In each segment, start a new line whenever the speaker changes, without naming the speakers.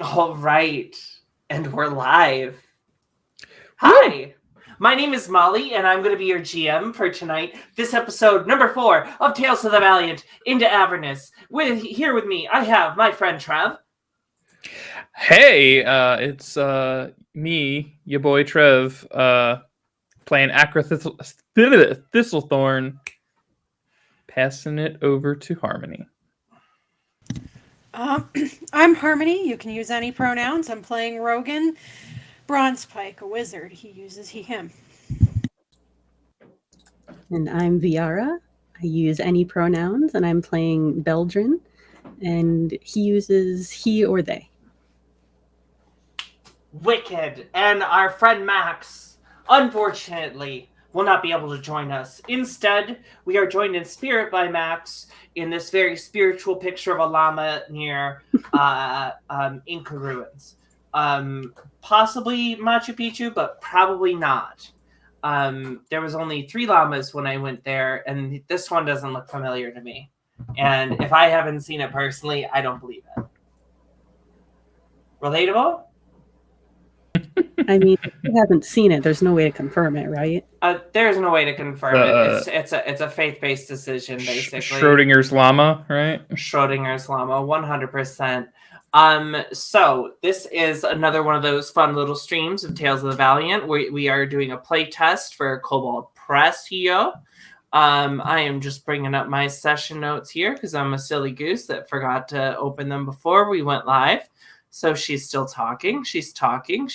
All right, and we're live.
Woo!
Hi, my name is Molly, and I'm going to be your GM for tonight. This episode number 4 of Tales of the Valiant into Avernus. Here with me, I have my friend Trev.
Hey, it's me, your boy Trev, playing Acra Thistlethorn, passing it over to Harmony.
I'm Harmony. You can use any pronouns. I'm playing Rogan, Bronzepike, a wizard. He uses he, him.
And I'm Viara. I use any pronouns, and I'm playing Beldrin, and he uses he or they.
Wicked, and our friend Max, unfortunately, will not be able to join us. Instead, we are joined in spirit by Max in this very spiritual picture of a llama near Inca ruins. Possibly Machu Picchu, but probably not. There was only 3 llamas when I went there, and this one doesn't look familiar to me. And if I haven't seen it personally, I don't believe it. Relatable?
I mean, if you haven't seen it, there's no way to confirm it, right?
There's no way to confirm it. It's a faith-based decision, basically.
Schrodinger's llama, right?
Schrodinger's llama, 100%. So this is another one of those fun little streams of Tales of the Valiant. We are doing a play test for Cobalt Press here. I am just bringing up my session notes here because I'm a silly goose that forgot to open them before we went live. So she's still talking. She's talking.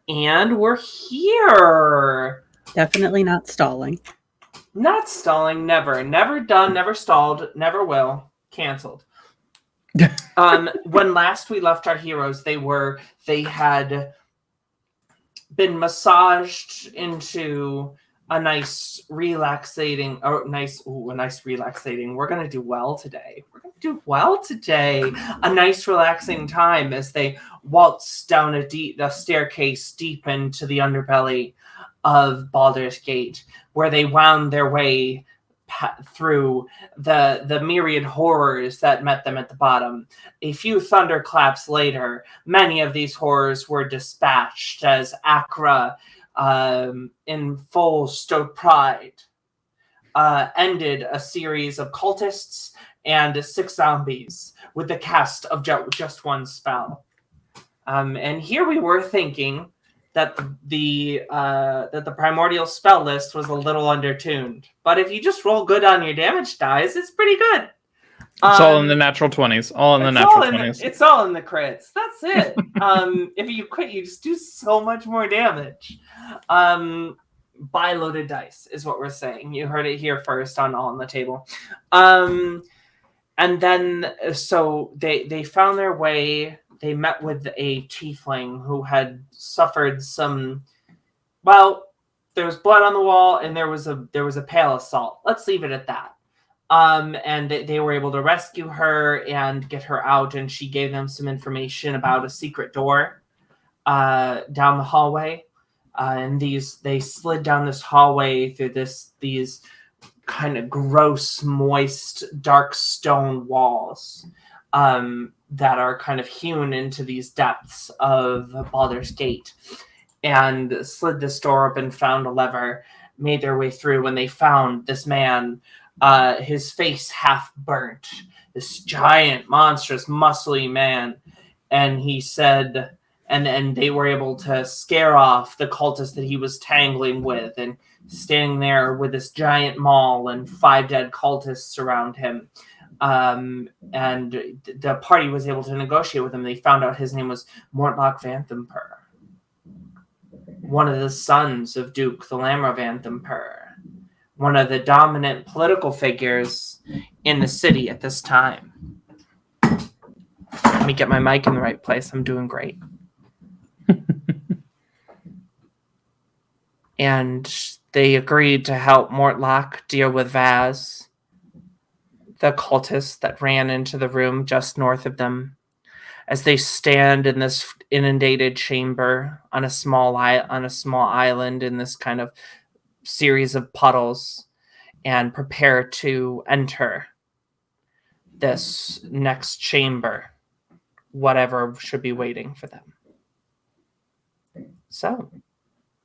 And we're here.
Definitely not stalling.
Not stalling. Never. Never done. Never stalled. Never will. Canceled. When last we left our heroes, they had been massaged into a nice relaxating. We're gonna do well today. A nice relaxing time as they waltzed down a staircase deep into the underbelly of Baldur's Gate, where they wound their way through the myriad horrors that met them at the bottom. A few thunderclaps later, many of these horrors were dispatched as Acra, in full stoked pride, ended a series of cultists and 6 zombies with the cast of just one spell. And here we were thinking that the primordial spell list was a little undertuned. But if you just roll good on your damage dice, it's pretty good.
It's all in the natural 20s. All in the natural 20s.
It's all in the crits. That's it. If you quit, you just do so much more damage. Buy loaded dice is what we're saying. You heard it here first on All on the Table. And then, so they found their way. They met with a tiefling who had suffered some. Well, there was blood on the wall, and there was a pale assault. Let's leave it at that. And they were able to rescue her and get her out, and she gave them some information about a secret door down the hallway. And they slid down this hallway through these kind of gross, moist, dark stone walls that are kind of hewn into these depths of Baldur's Gate, and slid this door up and found a lever, made their way through, when they found this man, his face half burnt, this giant, monstrous, muscly man. And he said, and they were able to scare off the cultists that he was tangling with, and standing there with this giant maul and 5 dead cultists around him. And the party was able to negotiate with him. They found out his name was Mortlock Vanthampur, one of the sons of Duke the Lamra Vanthampur, one of the dominant political figures in the city at this time. Let me get my mic in the right place. I'm doing great. And they agreed to help Mortlock deal with Vaz, the cultist that ran into the room just north of them, as they stand in this inundated chamber on a small island in this kind of series of puddles, and prepare to enter this next chamber. whatever should be waiting for them. So,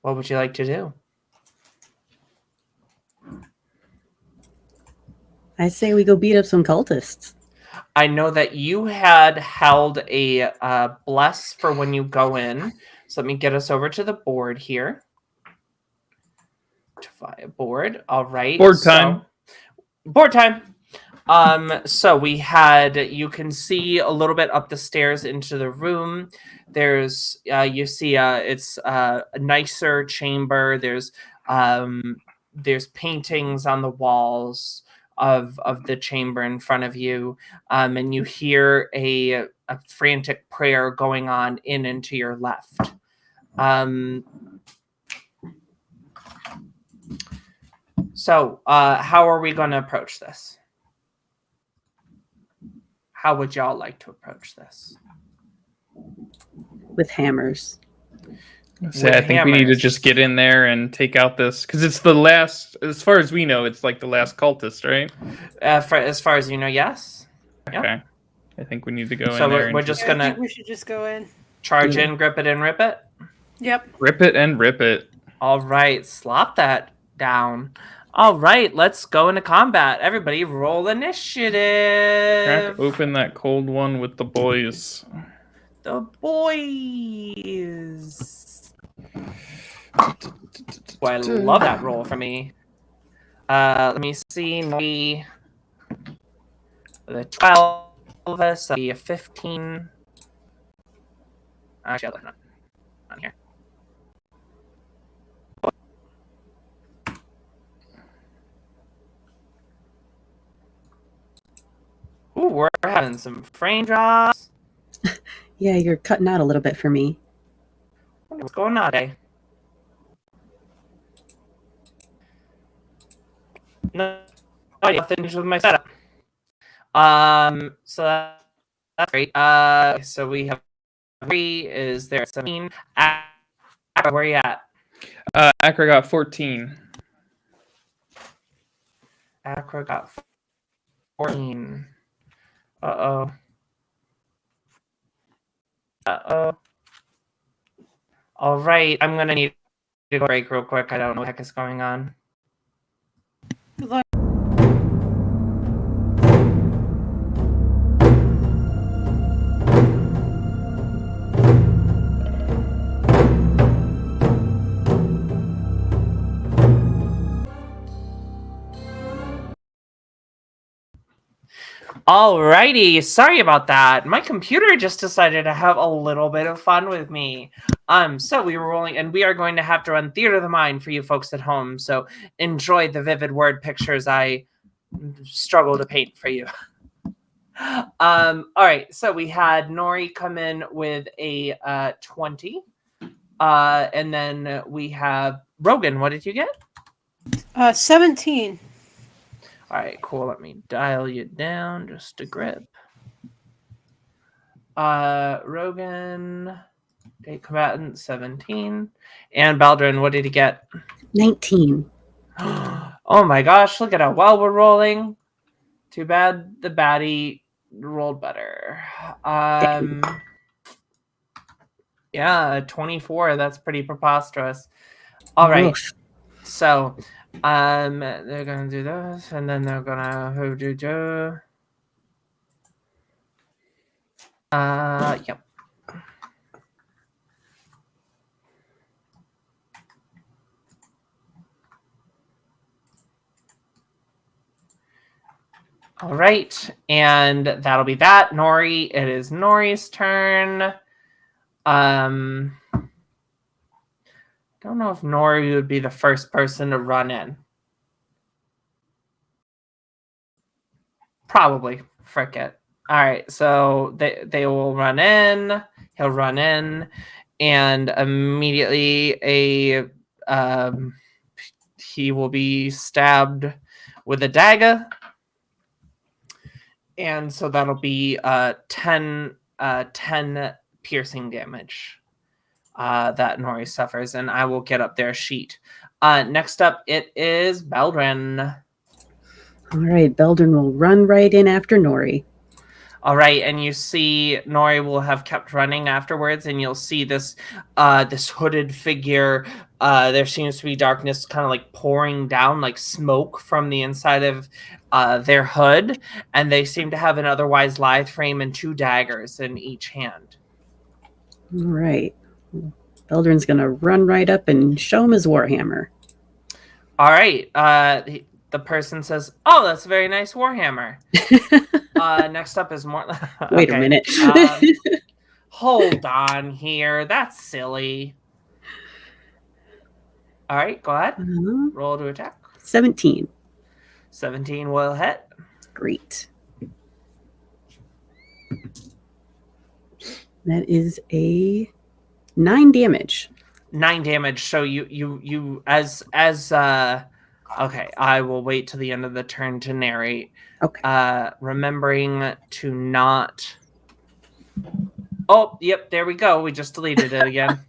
what would you like to do?
I say we go beat up some cultists.
I know that you had held a bless for when you go in. So let me get us over to the board here. To a board. All right.
Board time.
Board time. So we had, you can see a little bit up the stairs into the room. There's, you see, it's a nicer chamber. There's paintings on the walls of the chamber in front of you. And you hear a frantic prayer going on in and to your left. So how are we going to approach this? How would y'all like to approach this?
With hammers.
I think we need to just get in there and take out this, because it's the last, as far as we know, it's like the last cultist, right?
As far as you know, yes.
Okay. Yep. I think we need to go in
so
there.
We're just gonna.
We should just go in.
Charge in, grip it, and rip it.
Yep.
Rip it and rip it.
All right, slop that down. All right, let's go into combat. Everybody, roll initiative.
Crack open that cold one with the boys.
The boys. Oh, I love that roll for me. Let me see. The 12, so a 15. Actually, I'll look on here. Ooh, we're having some frame drops.
Yeah, you're cutting out a little bit for me.
What's going on today? No idea. Nothing with my setup. So that's great. So we have 3. Is there 17? Where are you at?
Acra got 14.
Acra got 14. Uh-oh. All right, I'm going to need to go break real quick. I don't know what the heck is going on.
Good luck.
Alrighty, sorry about that. My computer just decided to have a little bit of fun with me. So we were rolling, and we are going to have to run Theater of the Mind for you folks at home. So enjoy the vivid word pictures I struggle to paint for you. All right, so we had Nori come in with a 20, and then we have Rogan. What did you get?
17.
All right, cool. Let me dial you down just a grip. Rogan, date combatant 17, and Baldrin. What did he get?
19.
Oh my gosh! Look at how well we're rolling. Too bad the baddie rolled better. Yeah, 24. That's pretty preposterous. All right.
Oof.
So, they're gonna do this, and then they're gonna yep. All right, and that'll be that. Nori, it is Nori's turn. Don't know if Nori would be the first person to run in. Probably. Frick it. All right, so they will run in. He'll run in, and immediately he will be stabbed with a dagger. And so that'll be 10 piercing damage that Nori suffers, and I will get up their sheet. Next up, it is Beldrin.
All right, Beldrin will run right in after Nori.
All right, and you see Nori will have kept running afterwards, and you'll see this this hooded figure. There seems to be darkness kind of like pouring down, like smoke from the inside of their hood, and they seem to have an otherwise lithe frame and 2 daggers in each hand.
All right. Beldrin's going to run right up and show him his warhammer.
All right. The person says, "Oh, that's a very nice warhammer." Next up is more.
Wait a minute.
Hold on here. That's silly. All right, go ahead. Roll to attack.
17.
17 will hit.
Great. That is a 9 damage.
9 damage. So you as okay, I will wait till the end of the turn to narrate.
Okay.
Remembering to not. Oh, yep, there we go. We just deleted it again.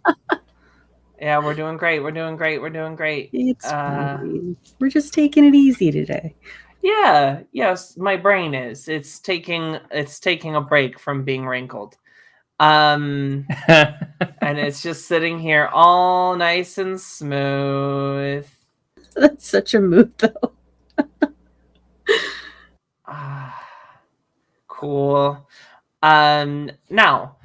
Yeah, we're doing great. We're doing great. We're doing great.
It's fine. We're just taking it easy today.
Yeah, yes, my brain is. It's taking a break from being wrinkled. And it's just sitting here all nice and smooth.
That's such a mood, though.
Cool. Now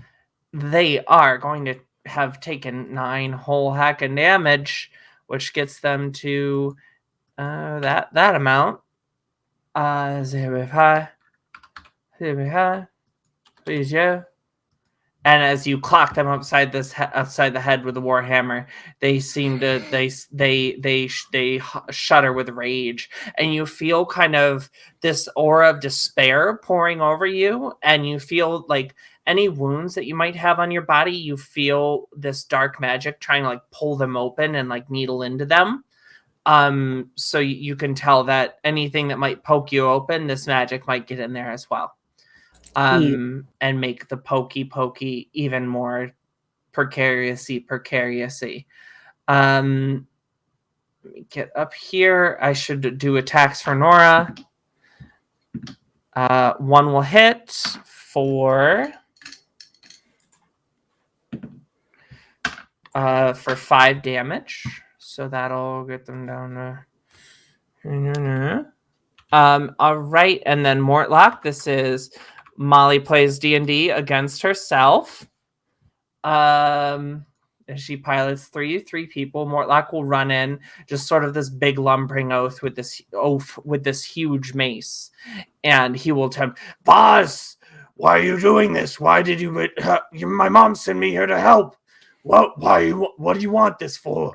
they are going to have taken 9 whole hacking damage, which gets them to that amount. 0.5, 0.5, please, yeah. And as you clock them outside the head with the warhammer, they seem to they shudder with rage, and you feel kind of this aura of despair pouring over you, and you feel like any wounds that you might have on your body, you feel this dark magic trying to like pull them open and like needle into them. So you can tell that anything that might poke you open, this magic might get in there as well. And make the pokey even more precariously. Let me get up here. I should do attacks for Nora. 1 will hit for 5 damage. So that'll get them down to. All right, and then Mortlock. This is Molly plays D&D against herself. She pilots three people. Mortlock will run in, just sort of this big lumbering oath with this huge mace, and he will attempt. Boss, why are you doing this? Why did you? My mom sent me here to help. What? Why? What do you want this for?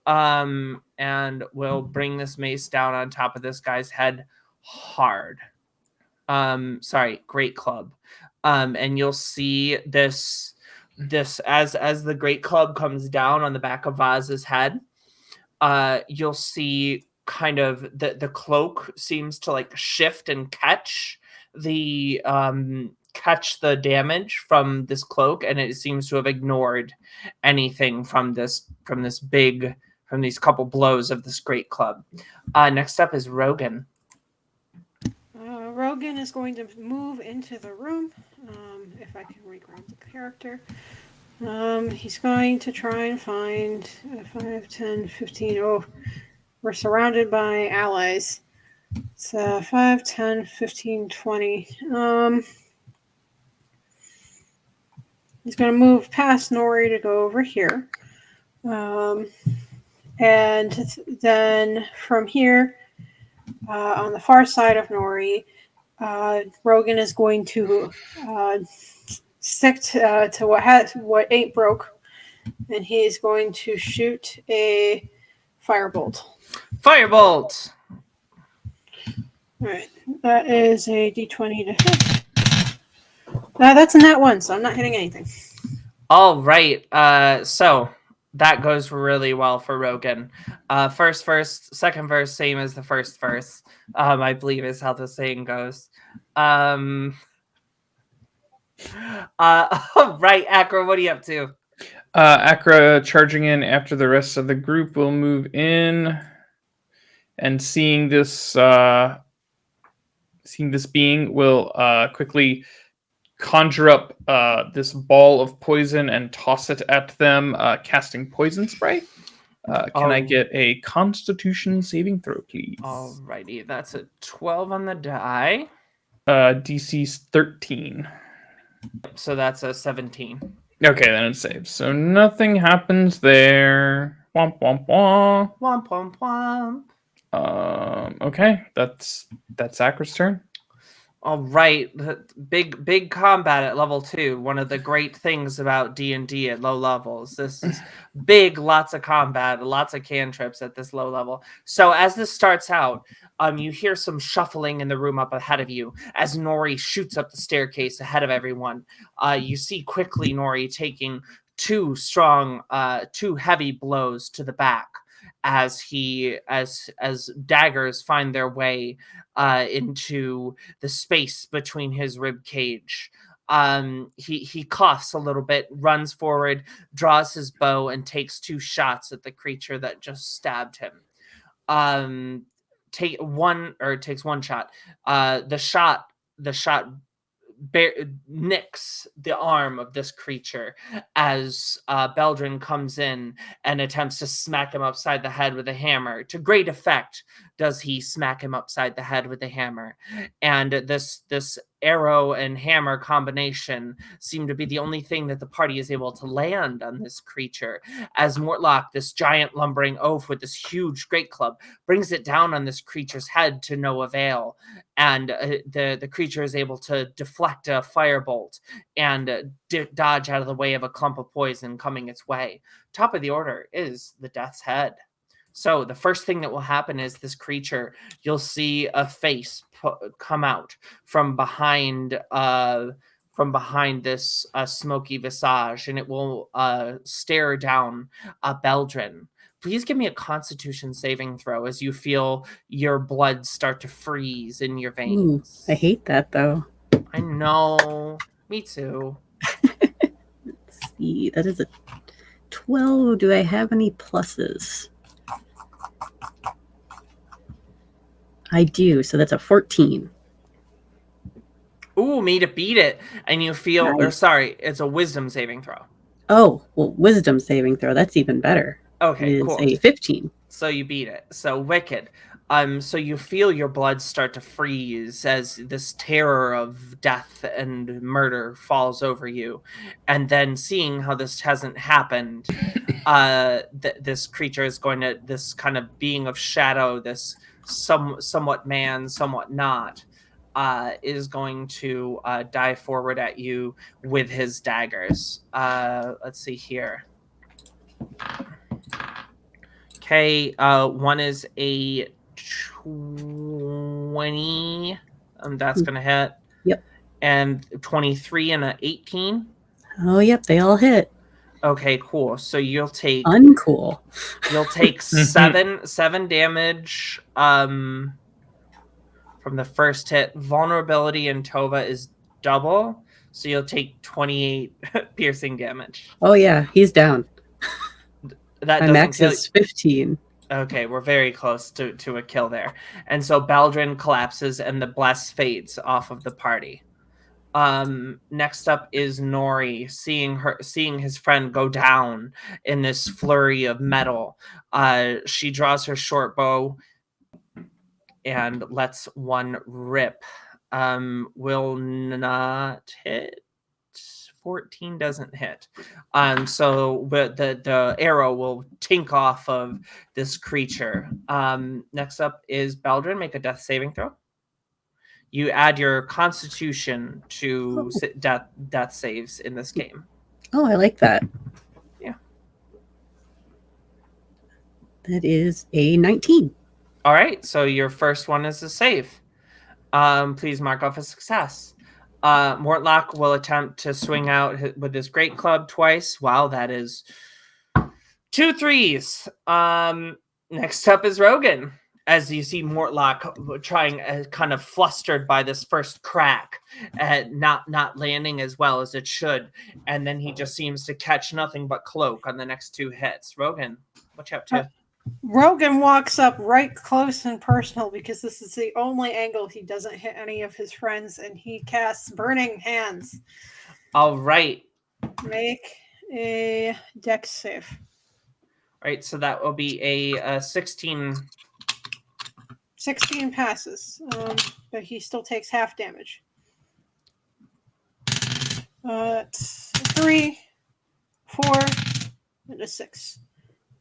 And will bring this mace down on top of this guy's head hard. Great club. And you'll see this as the great club comes down on the back of Vaz's head. You'll see kind of the cloak seems to like shift and catch the damage from this cloak, and it seems to have ignored anything from these couple blows of this great club. Next up is Rogan.
Rogan is going to move into the room. If I can regrab the character. He's going to try and find 5, 10, 15. Oh, we're surrounded by allies. It's 5, 10, 15, 20. He's going to move past Nori to go over here. And then from here, on the far side of Nori, Rogan is going to stick to what ain't broke, and he is going to shoot a firebolt.
Firebolt!
Alright, that is a d20 to hit. That's a nat 1, so I'm not hitting anything.
All right, so that goes really well for Rogan. First verse, second verse, same as the first verse. I believe is how the saying goes. Right, Akra, what are you up to?
Akra charging in after the rest of the group will move in, and seeing this being will quickly conjure up this ball of poison and toss it at them, casting poison spray. Can I get a Constitution saving throw, please?
Alrighty, that's a 12 on the die.
DC's 13.
So that's a 17.
Okay, then it saves. So nothing happens there. Womp womp womp.
Womp womp womp.
Okay, that's Akra's turn.
All right, big combat at level 2. One of the great things about D&D at low levels. This is big, lots of combat, lots of cantrips at this low level. So as this starts out, you hear some shuffling in the room up ahead of you as Nori shoots up the staircase ahead of everyone. You see quickly Nori taking two heavy blows to the back as daggers find their way into the space between his rib cage. He coughs a little bit, runs forward, draws his bow, and takes 2 shots at the creature that just stabbed him. Takes one shot. The shot nicks the arm of this creature as Beldrin comes in and attempts to smack him upside the head with a hammer. To great effect does he smack him upside the head with a hammer. And this arrow and hammer combination seem to be the only thing that the party is able to land on this creature, as Mortlock, this giant lumbering oaf with this huge great club, brings it down on this creature's head to no avail. And the creature is able to deflect a firebolt and dodge out of the way of a clump of poison coming its way. Top of the order is the Death's Head. So the first thing that will happen is this creature, you'll see a face come out from behind this smoky visage, and it will stare down Beldrin. Please give me a Constitution saving throw as you feel your blood start to freeze in your veins.
I hate that, though.
I know. Me too.
Let's see. That is a 12. Do I have any pluses? I do. So that's a 14.
Ooh, me to beat it. And you feel,
Nice.
It's a wisdom saving throw.
Oh, well, wisdom saving throw. That's even better.
Okay,
It is
cool.
a 15.
So you beat it. So wicked. So you feel your blood start to freeze as this terror of death and murder falls over you. And then seeing how this hasn't happened, this creature is going to, this kind of being of shadow, this somewhat man, somewhat not, is going to dive forward at you with his daggers. Let's see here. Okay, one is a 20. That's going to hit.
Yep.
And 23 and an 18.
Oh, yep. They all hit.
Okay, cool. So you'll take
Uncool.
You'll take seven damage from the first hit. Vulnerability in Tova is double, so you'll take 28 piercing damage.
Oh, yeah. He's down.
That
My max is 15.
Okay, we're very close to a kill there. And so Beldrin collapses and the bless fades off of the party. Next up is Nori, seeing his friend go down in this flurry of metal. She draws her short bow and lets one rip. Will not hit. 14 doesn't hit. So the arrow will tink off of this creature. Next up is Beldrin. Make a death saving throw. You add your Constitution to death saves in this game.
Oh, I like that.
Yeah.
That is a 19.
All right. So your first one is a save. Please mark off a success. Mortlock will attempt to swing out with his great club twice. Wow, that is 2 3s. Next up is Rogan. As you see Mortlock trying, kind of flustered by this first crack, not landing as well as it should, and then he just seems to catch nothing but cloak on the next 2 hits. Rogan, what you up to?
Rogan walks up right close and personal because this is the only angle he doesn't hit any of his friends, and he casts Burning Hands.
All right.
Make a dex save.
All right, so that will be a 16.
16 passes, but he still takes half damage. It's 3, 4, and a 6.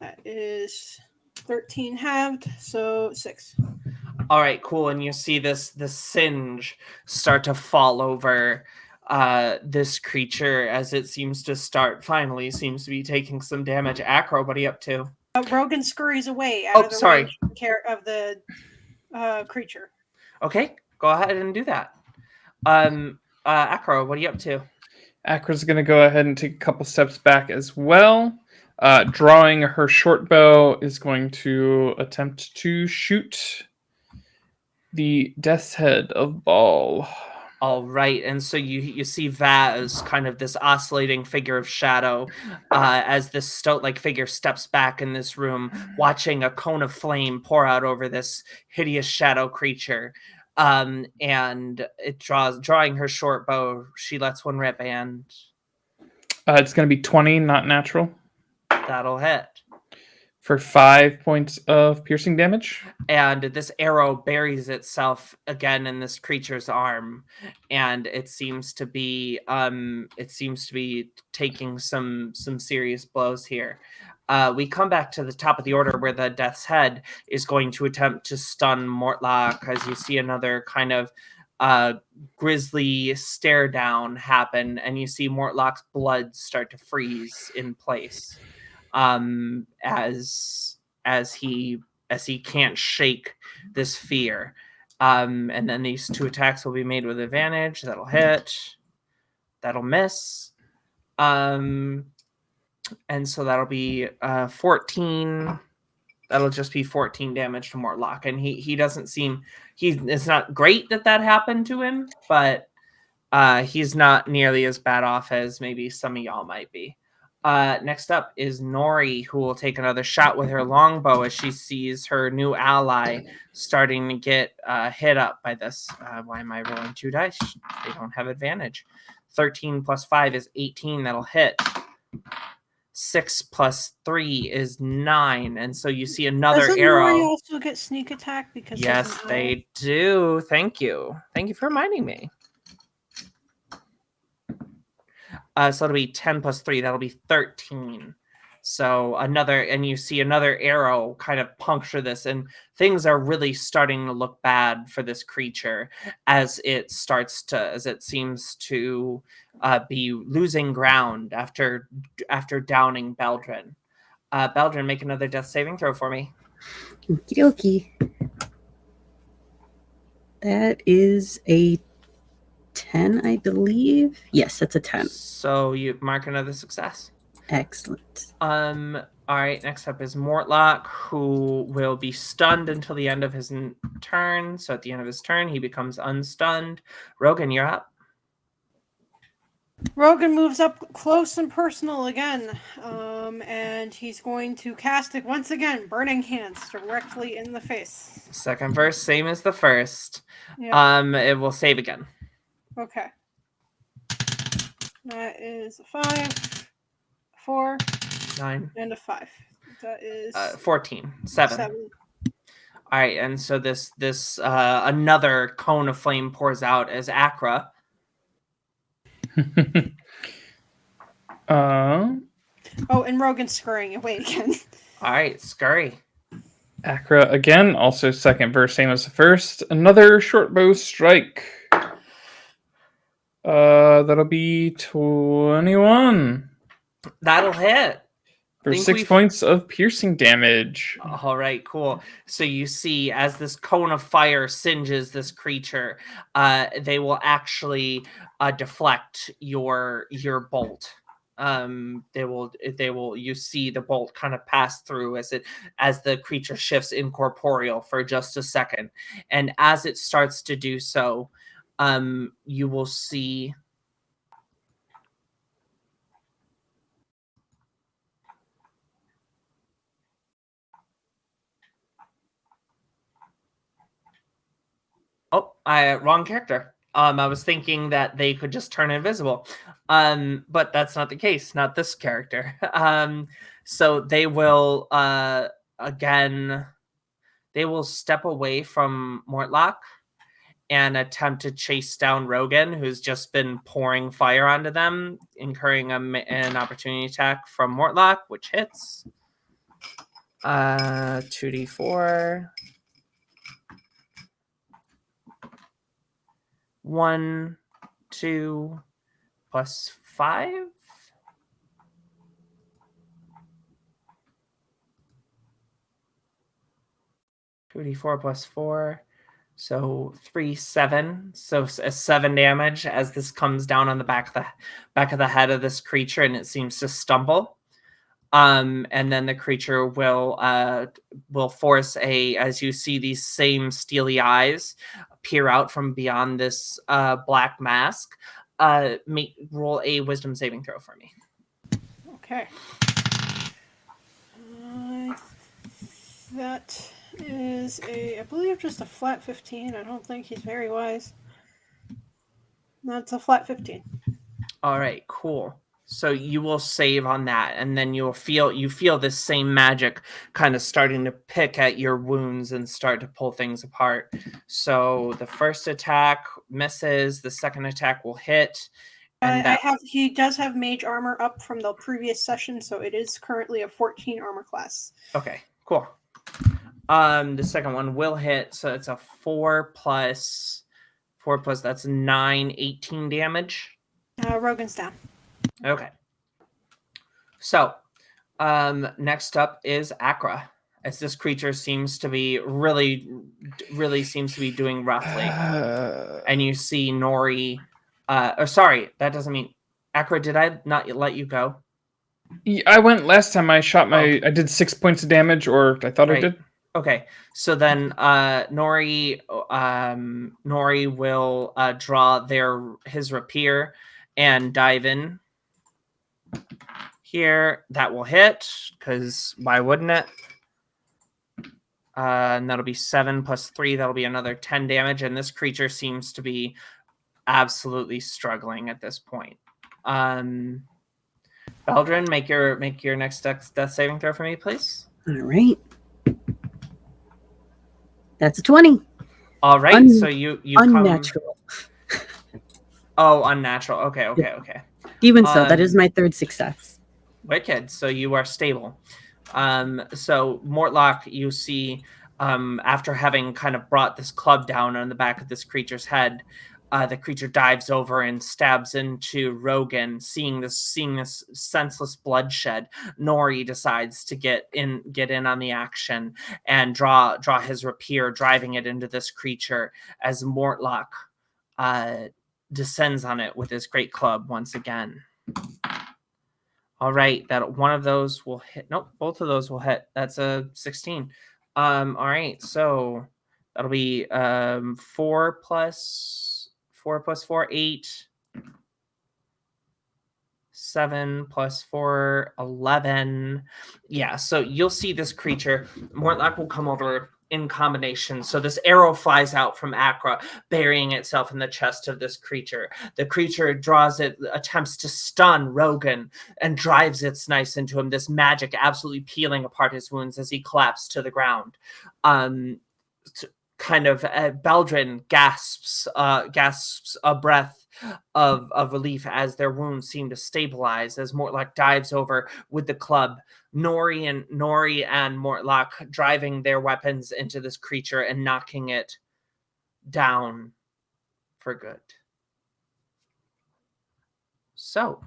That is 13 halved, so 6.
All right, cool. And you see this singe start to fall over this creature as it seems to be taking some damage. Acro, what are you up to?
Rogan scurries away out of the
sorry.
range of the creature.
Okay, go ahead and do that. Acro, what are you up to?
Akra's going to go ahead and take a couple steps back as well. Drawing her short bow is going to attempt to shoot the Death's Head of Ball.
All right, and so you see Vaz, kind of this oscillating figure of shadow, as this stoat-like figure steps back in this room, watching a cone of flame pour out over this hideous shadow creature. And it drawing her short bow. She lets one rip, and
It's going to be 20, not natural,
that'll hit.
for 5 points of piercing damage.
And this arrow buries itself again in this creature's arm, and it seems to be taking some serious blows here. We come back to the top of the order where the Death's Head is going to attempt to stun Mortlock, as you see another kind of grisly stare down happen, and you see Mortlock's blood start to freeze in place as he can't shake this fear. And then these 2 attacks will be made with advantage. That'll hit. That'll miss. And so that'll be 14. That'll just be 14 damage to Mortlock. And he doesn't seem... It's not great that happened to him, but he's not nearly as bad off as maybe some of y'all might be. Next up is Nori, who will take another shot with her longbow as she sees her new ally starting to get hit up by this. Why am I rolling 2 dice? They don't have advantage. 13 plus 5 is 18. That'll hit. 6 plus 3 is 9. And so you see another
Doesn't
arrow.
Nori also get sneak attack? Because
yes, they do. Thank you. Thank you for reminding me. So it'll be 10 plus 3. That'll be 13. So you see another arrow kind of puncture this, and things are really starting to look bad for this creature as it seems to be losing ground after downing Beldrin. Beldrin, make another death saving throw for me.
Okie dokie. That is a 10, I believe. Yes, that's a 10.
So you mark another success.
Excellent.
All right, next up is Mortlock, who will be stunned until the end of his turn. So at the end of his turn, he becomes unstunned. Rogan, you're up.
Rogan moves up close and personal again, and he's going to cast it once again, Burning Hands, directly in the face.
Second verse, same as the first.
Yep.
It will save again.
Okay. That is a 5, 4,
9,
and a 5. That is
14, 7. All right, and so this another cone of flame pours out as Acra.
Oh, and Rogan's scurrying away again.
All right, scurry.
Acra again, also second verse, same as the first. Another short bow strike. That'll be 21.
That'll hit.
For 6 points of piercing damage.
All right, cool. So you see, as this cone of fire singes this creature, they will actually deflect your bolt. They will. You see the bolt kind of pass through as the creature shifts incorporeal for just a second, and as it starts to do so, you will see. Oh, wrong character. I was thinking that they could just turn invisible. But that's not the case. Not this character. So they will again. They will step away from Mortlock and attempt to chase down Rogan, who's just been pouring fire onto them, incurring an opportunity attack from Mortlock, which hits. 2d4. 1, 2, plus 5. Two d4 plus 4. So 3, 7. So 7 damage as this comes down on the back of the head of this creature, and it seems to stumble. And then the creature will force as you see these same steely eyes peer out from beyond this black mask. Roll a wisdom saving throw for me.
Okay. That is I believe, just a flat 15. I don't think he's very wise. That's a flat 15.
All right, cool. So you will save on that, and then you feel this same magic kind of starting to pick at your wounds and start to pull things apart. So the first attack misses, the second attack will hit. And
he does have mage armor up from the previous session, so it is currently a 14 armor class.
Okay, cool. The second one will hit, so it's a 4 plus that's 9, 18 damage.
Rogan's down.
Okay. So, next up is Akra, as this creature seems to be really seems to be doing roughly. And you see Nori, sorry, that doesn't mean Akra, did I not let you go?
I went last time. I shot I did 6 points of damage, or I thought I did.
Okay, so then Nori will draw his rapier and dive in here. That will hit, because why wouldn't it? And that'll be 7 plus 3. That'll be another 10 damage, and this creature seems to be absolutely struggling at this point. Beldrin, make your next death saving throw for me, please.
All right. That's a 20.
All right, so you
unnatural.
Oh, unnatural. Okay.
Even so, that is my third success.
Wicked. So you are stable. So Mortlock, you see, after having kind of brought this club down on the back of this creature's head, the creature dives over and stabs into Rogan. Seeing this senseless bloodshed, Nori decides to get in on the action and draw his rapier, driving it into this creature as Mortlock descends on it with his great club once again. All right, that one of those will hit. Nope, both of those will hit. That's a 16. All right, so that'll be 4 plus 4, 8. 7 plus 4, 11. Yeah, so you'll see this creature. Mortlock will come over in combination. So this arrow flies out from Akra, burying itself in the chest of this creature. The creature attempts to stun Rogan and drives its knife into him. This magic absolutely peeling apart his wounds as he collapsed to the ground. Beldrin gasps a breath of relief as their wounds seem to stabilize as Mortlock dives over with the club. Nori and Mortlock driving their weapons into this creature and knocking it down for good. So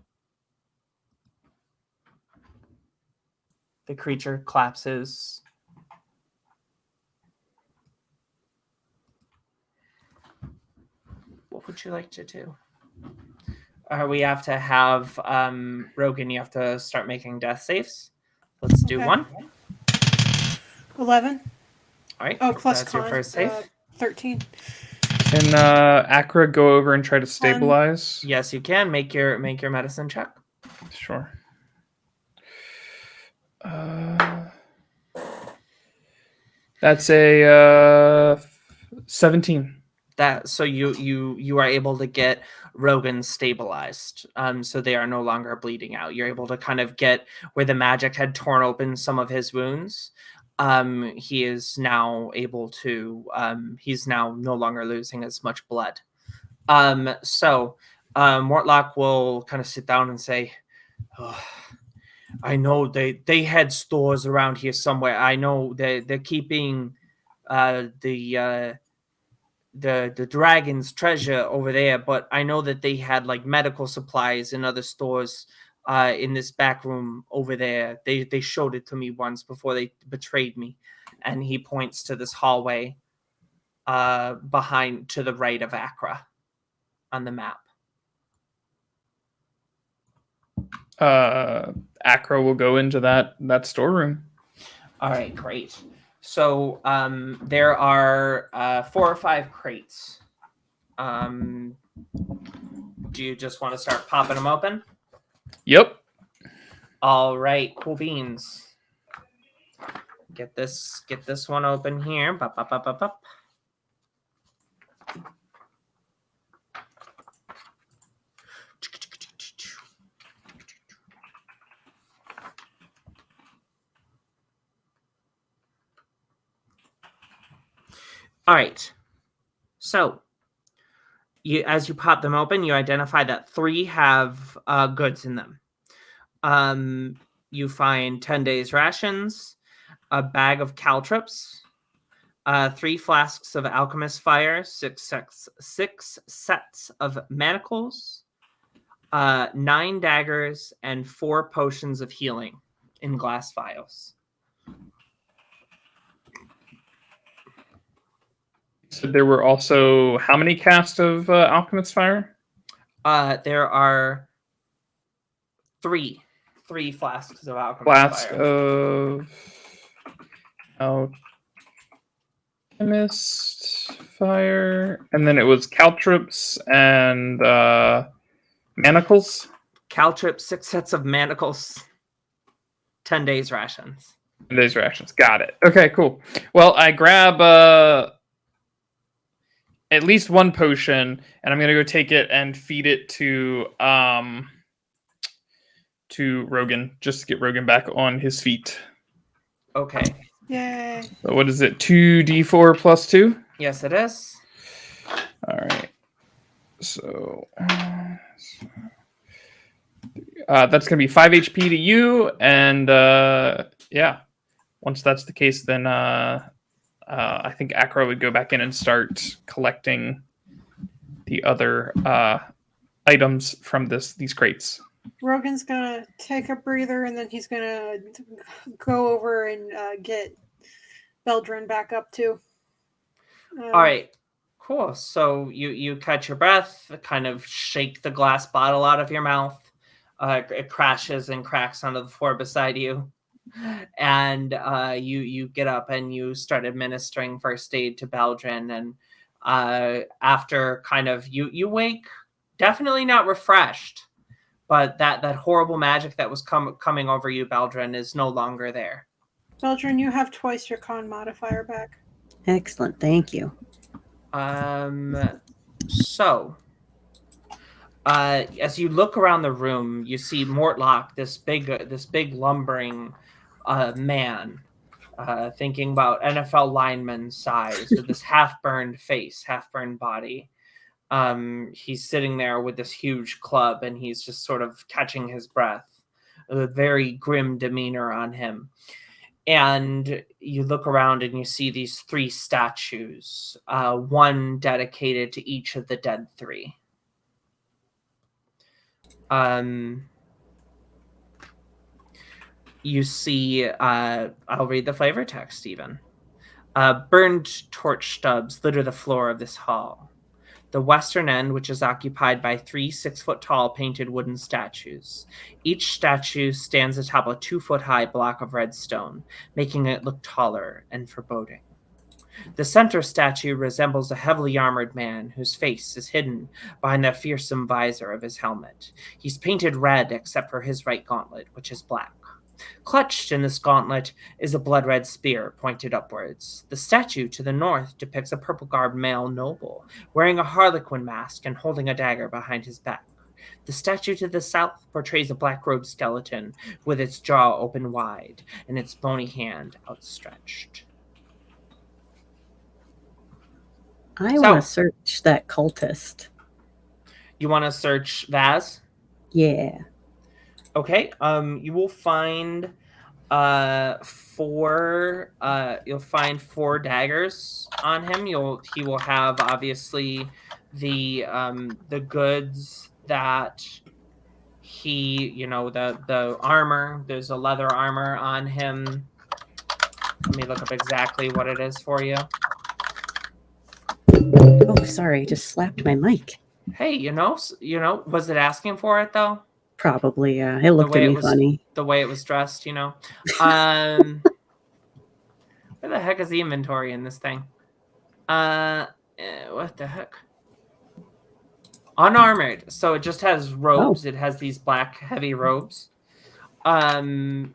the creature collapses. What would you like to do? We have to have Rogan, you have to start making death saves. Let's do one.
11.
All right.
Oh, plus
that's your first save.
13.
Can Akra go over and try to stabilize?
Yes, you can. Make your medicine check.
Sure. That's a 17.
So you are able to get Rogan stabilized, so they are no longer bleeding out. You're able to kind of get where the magic had torn open some of his wounds. He is now able to. He's now no longer losing as much blood. So Mortlock will kind of sit down and say, oh, I know they had stores around here somewhere. I know they're keeping the dragon's treasure over there, but I know that they had like medical supplies in other stores in this back room over there. They showed it to me once before they betrayed me. And he points to this hallway behind to the right of Accra on the map.
Accra will go into that storeroom.
All right, great. So there are 4 or 5 crates. Do you just want to start popping them open?
Yep.
All right, cool beans. Get this one open here. Bop, bop, bop, bop, bop. All right. So, as you pop them open, you identify that 3 have goods in them. You find 10 days rations, a bag of caltrops, 3 flasks of alchemist fire, 6 sets of manacles, 9 daggers, and 4 potions of healing in glass vials.
So there were also how many casts of alchemist fire?
There are 3 flasks of alchemist fire.
Of alchemist fire, and then it was caltrops and manacles.
Caltrops, 6 sets of manacles, 10 days rations.
10 days rations. Got it. Okay, cool. Well, I grab at least 1 potion, and I'm gonna go take it and feed it to Rogan, just to get Rogan back on his feet.
Okay.
Yay.
So what is it? 2d4 plus 2?
Yes, it is.
All right. So that's gonna be 5 HP to you, and yeah. Once that's the case, then I think Accra would go back in and start collecting the other items from these crates.
Rogan's gonna take a breather, and then he's gonna go over and get Beldrin back up too.
All right, cool. So you catch your breath, kind of shake the glass bottle out of your mouth. It crashes and cracks onto the floor beside you, and you get up and you start administering first aid to Beldrin. And after kind of you wake, definitely not refreshed, but that horrible magic that was coming over you, Beldrin, is no longer there.
Beldrin, you have twice your con modifier back.
Excellent, thank you.
So, as you look around the room, you see Mortlock, this big lumbering man, thinking about NFL lineman size, with this half-burned face, half-burned body. He's sitting there with this huge club, and he's just sort of catching his breath, a very grim demeanor on him. And you look around and you see these 3 statues, 1 dedicated to each of the dead 3. You see, I'll read the flavor text even. Burned torch stubs litter the floor of this hall. The western end, which is occupied by 3 6-foot-tall painted wooden statues. Each statue stands atop a 2-foot-high block of red stone, making it look taller and foreboding. The center statue resembles a heavily armored man whose face is hidden behind the fearsome visor of his helmet. He's painted red except for his right gauntlet, which is black. Clutched in this gauntlet is a blood-red spear pointed upwards. The statue to the north depicts a purple-garbed male noble, wearing a harlequin mask and holding a dagger behind his back. The statue to the south portrays a black-robed skeleton with its jaw open wide and its bony hand outstretched.
I
So-
want to search that cultist.
You want to search Vaz?
Yeah.
Okay. You will find you'll find 4 daggers on him. He will have obviously the goods that he, the armor. There's a leather armor on him. Let me look up exactly what it is for you.
Oh, sorry, just slapped my mic.
Hey, was it asking for it though?
Probably, yeah. It looked at me funny.
The way it was dressed, Where the heck is the inventory in this thing? What the heck? Unarmored. So it just has robes.
Oh.
It has these black heavy robes. Yeah.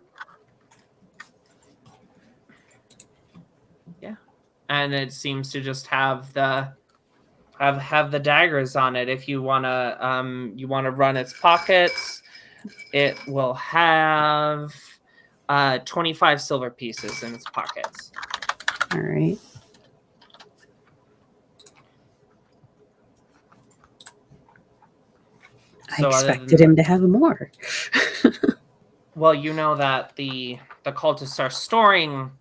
And it seems to just have the daggers on it. If you wanna run its pockets, it will have 25 silver pieces in its pockets.
All right. I expected him to have more.
Well, you know that the cultists are storing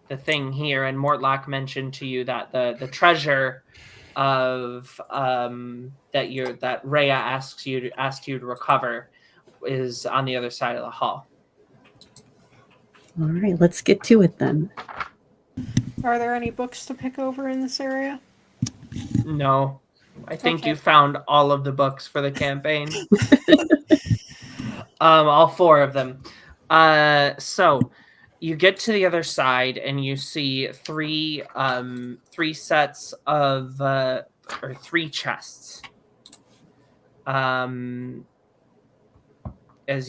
the thing here, and Mortlock mentioned to you that the treasure of that Rhea asked you to recover is on the other side of the hall.
All right, let's get to it then.
Are there any books to pick over in this area?
No. I think
Okay.
you found all of the books for the campaign. All 4 of them. So you get to the other side and you see 3 sets of or 3 chests. As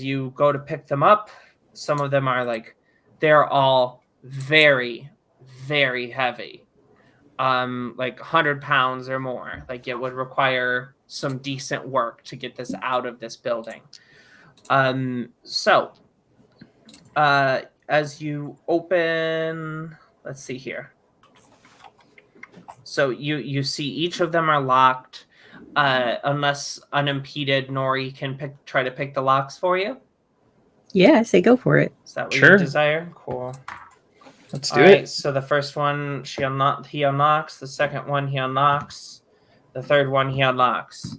you go to pick them up, some of them are they're all very, very heavy. Like 100 pounds or more. Like it would require some decent work to get this out of this building. So as you open, let's see here. So you see each of them are locked. Unless unimpeded, Nori can try to pick the locks for you.
Yeah, I say go for it.
Is that what
Sure.
you desire? Cool.
Let's do
All
it.
right, so the first one he unlocks. The second one he unlocks. The third one he unlocks.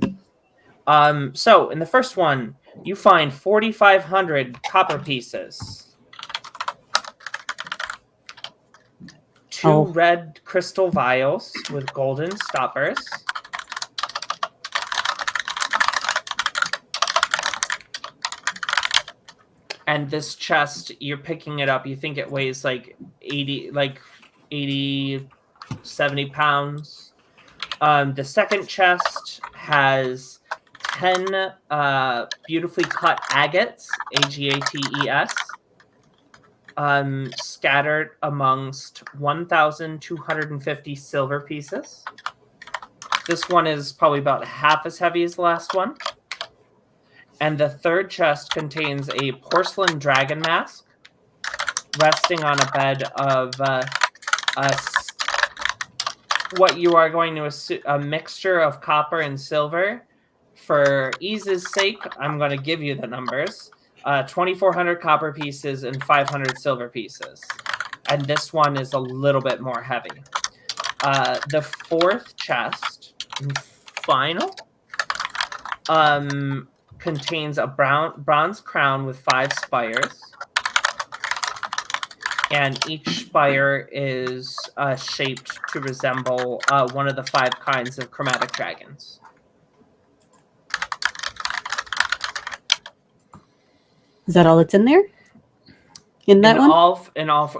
So in the first one, you find 4,500 copper pieces. 2 red crystal vials with golden stoppers. And this chest, you're picking it up. You think it weighs 80, 70 pounds. The second chest has 10 beautifully cut agates, agates, scattered amongst 1,250 silver pieces. This one is probably about half as heavy as the last one. And the third chest contains a porcelain dragon mask resting on a bed of what you are going to assume a mixture of copper and silver. For ease's sake, I'm going to give you the numbers. 2,400 copper pieces and 500 silver pieces. And this one is a little bit more heavy. The fourth chest, and final, contains a bronze crown with 5 spires. And each spire is shaped to resemble one of the 5 kinds of chromatic dragons.
Is that all that's in there? In that one?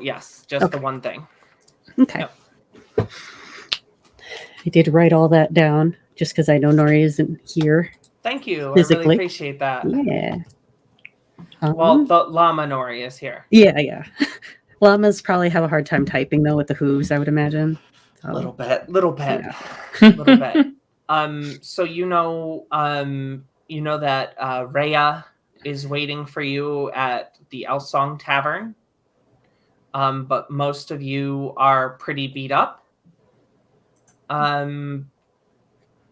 Yes, just the one thing.
Okay.
Yep.
I did write all that down just because I know Nori isn't here.
Thank you.
Physically.
I really appreciate that.
Yeah.
Well, the Llama Nori is here.
Yeah. Llamas probably have a hard time typing though with the hooves, I would imagine. So,
Little bit. Little bit. So you know that Rhea is waiting for you at the Elsong Tavern. But most of you are pretty beat up.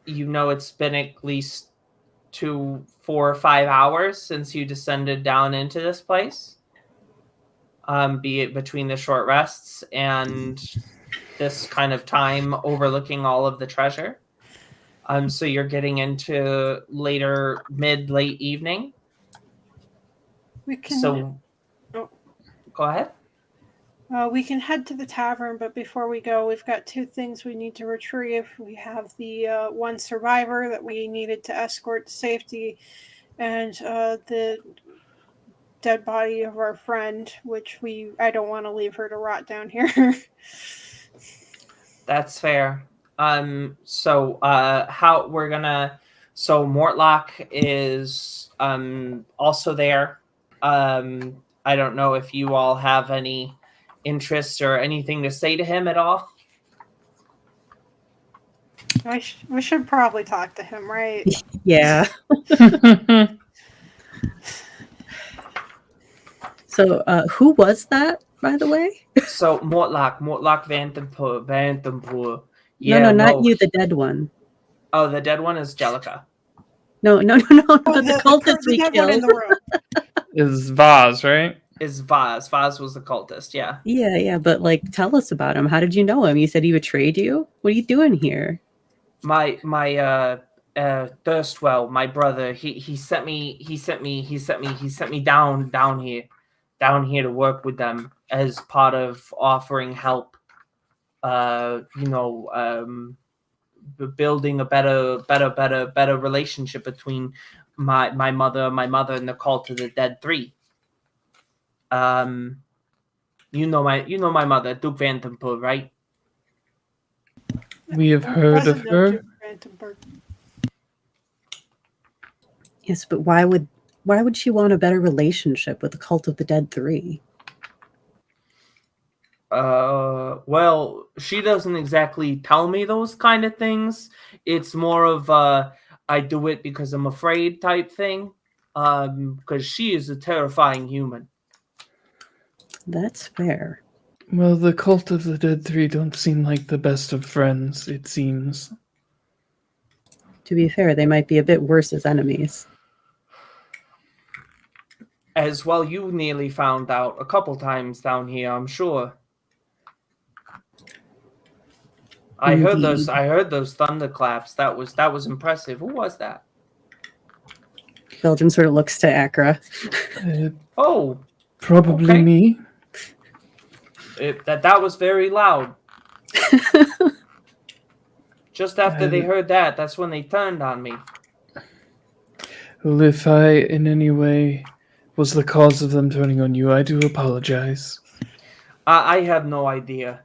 It's been at least 2, 4, or 5 hours since you descended down into this place. Be it between the short rests and this kind of time overlooking all of the treasure. So you're getting into late evening.
We can.
So, go ahead.
We can head to the tavern, but before we go, we've got 2 things we need to retrieve. We have the one survivor that we needed to escort to safety, and the dead body of our friend, which I don't want to leave her to rot down here.
That's fair. So Mortlock is also there. I don't know if you all have any interest or anything to say to him at all.
We should probably talk to him, right?
Yeah. So, who was that, by the way?
So Mortlock Vandenpoor.
No, not you, the dead one.
Oh, the dead one is Jellica.
No, the cultist we
dead
killed.
one in the room.
Is Vaz, right?
Is Vaz. Vaz was the cultist, yeah.
Yeah, but tell us about him. How did you know him? You said he betrayed you? What are you doing here?
My Thirstwell, my brother, he sent me down here to work with them as part of offering help. Building a better relationship between my mother and the cult of the Dead Three. You know my mother, Duke Vandenpool, right?
We have heard of her.
Yes, but why would she want a better relationship with the cult of the Dead Three?
Well, she doesn't exactly tell me those kind of things. It's more of I do it because I'm afraid type thing. Because she is a terrifying human.
That's fair.
Well, the cult of the Dead Three don't seem like the best of friends, it seems.
To be fair, they might be a bit worse as enemies.
As well, you nearly found out a couple times down here, I'm sure. I heard those thunderclaps. That was impressive. Who was that?
Belgium sort of looks to Accra.
Probably
okay.
me.
That was very loud. Just after they heard that, that's when they turned on me.
Well, if I in any way was the cause of them turning on you, I do apologize.
I have no idea.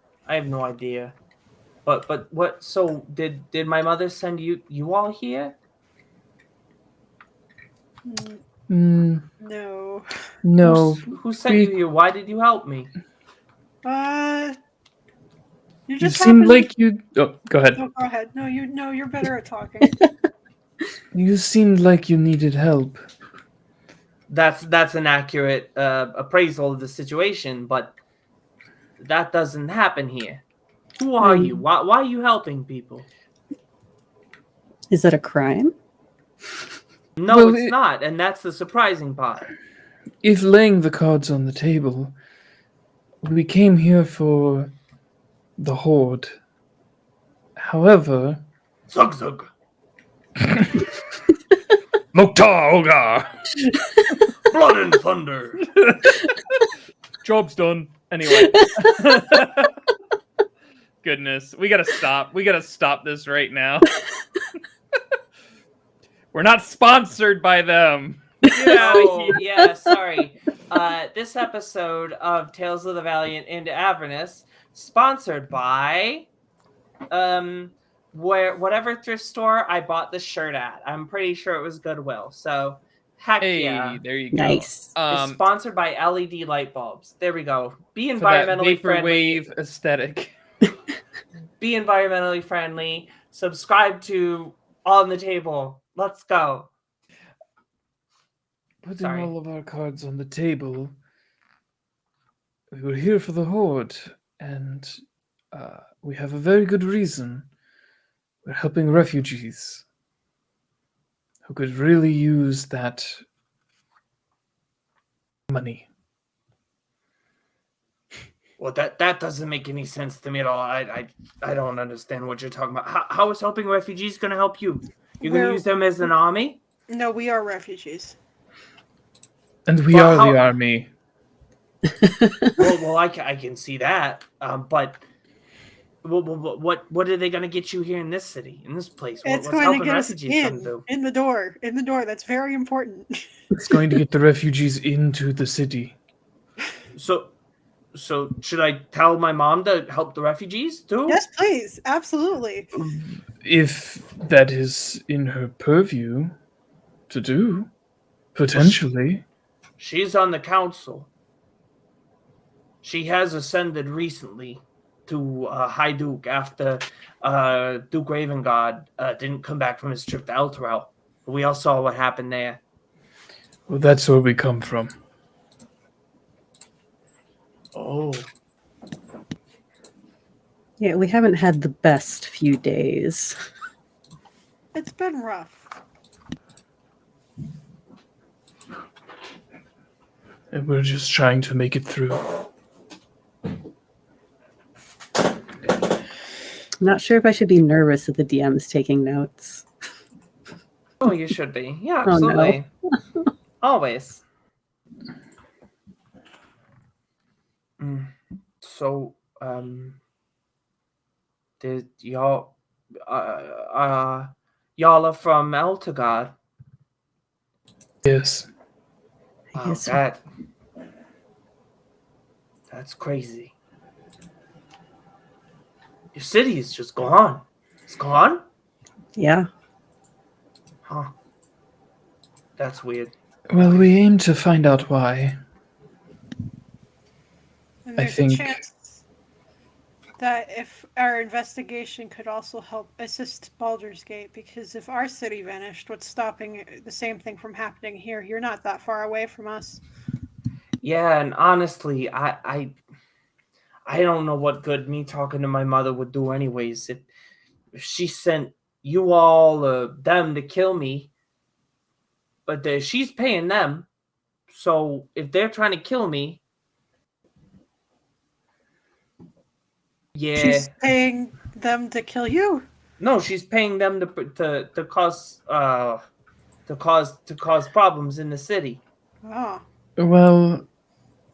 But what? So did my mother send you all here?
No.
Who sent you here? Why did you help me?
You
seemed like you. Oh, go ahead.
No, go ahead. No, you're better at talking.
You seemed like you needed help.
That's an accurate appraisal of the situation, but that doesn't happen here. Who are you? Why are you helping people?
Is that a crime?
No, well, it's not, and that's the surprising part.
If laying the cards on the table, we came here for the Horde. However...
Zug.
Mokhtar Ogar!
Blood and thunder!
Job's done. Anyway. Goodness. We gotta stop. We gotta stop this right now. We're not sponsored by them.
Yeah, sorry. This episode of Tales of the Valiant into Avernus, sponsored by whatever thrift store I bought this shirt at. I'm pretty sure it was Goodwill. So Heck
Hey,
yeah.
there you go.
Nice.
It's sponsored by LED light bulbs. There we go. Be
for that
environmentally friendly.
vaporwave aesthetic.
Be environmentally friendly. Subscribe to On the Table. Let's go.
Putting
Sorry.
all of our cards on the table. We were here for the Horde, and we have a very good reason. We're helping refugees who could really use that money.
Well, that doesn't make any sense to me at all. I don't understand what you're talking about. How is helping refugees going to help you? You're going to use them as an army?
No, we are refugees.
And we
Well,
are
how-
the army.
Well, I can see that. But what are they going to get you here in this city, in this place?
It's
What's
going to
helping
get us
refugees come do?
in the door. In the door. That's very important.
It's going to get the refugees into the city.
So should I tell my mom to help the refugees too?
Yes, please. Absolutely.
If that is in her purview to do, potentially.
She's on the council. She has ascended recently to High Duke after Duke Ravengard didn't come back from his trip to Elturel. We all saw what happened there.
Well, that's where we come from.
Oh.
Yeah, we haven't had the best few days.
It's been rough.
And we're just trying to make it through.
I'm not sure if I should be nervous that the DM's taking notes.
Oh, you should be. Yeah,
Oh, no.
absolutely. Always. So, did y'all are from Eltagard?
Yes.
I
Wow,
guess
that's crazy. Your city is just gone. It's gone?
yeah.
Huh. That's weird.
Well, we aim to find out why.
And
I
there's
think-
a chance that if our investigation could also help assist Baldur's Gate, because if our city vanished, what's stopping the same thing from happening here? You're not that far away from us.
Yeah, and honestly, I don't know what good me talking to my mother would do anyways. If she sent you all them to kill me, but she's paying them. So if they're trying to kill me, yeah.
She's paying them to kill you.
No, she's paying them to cause problems in the city.
Oh.
Well,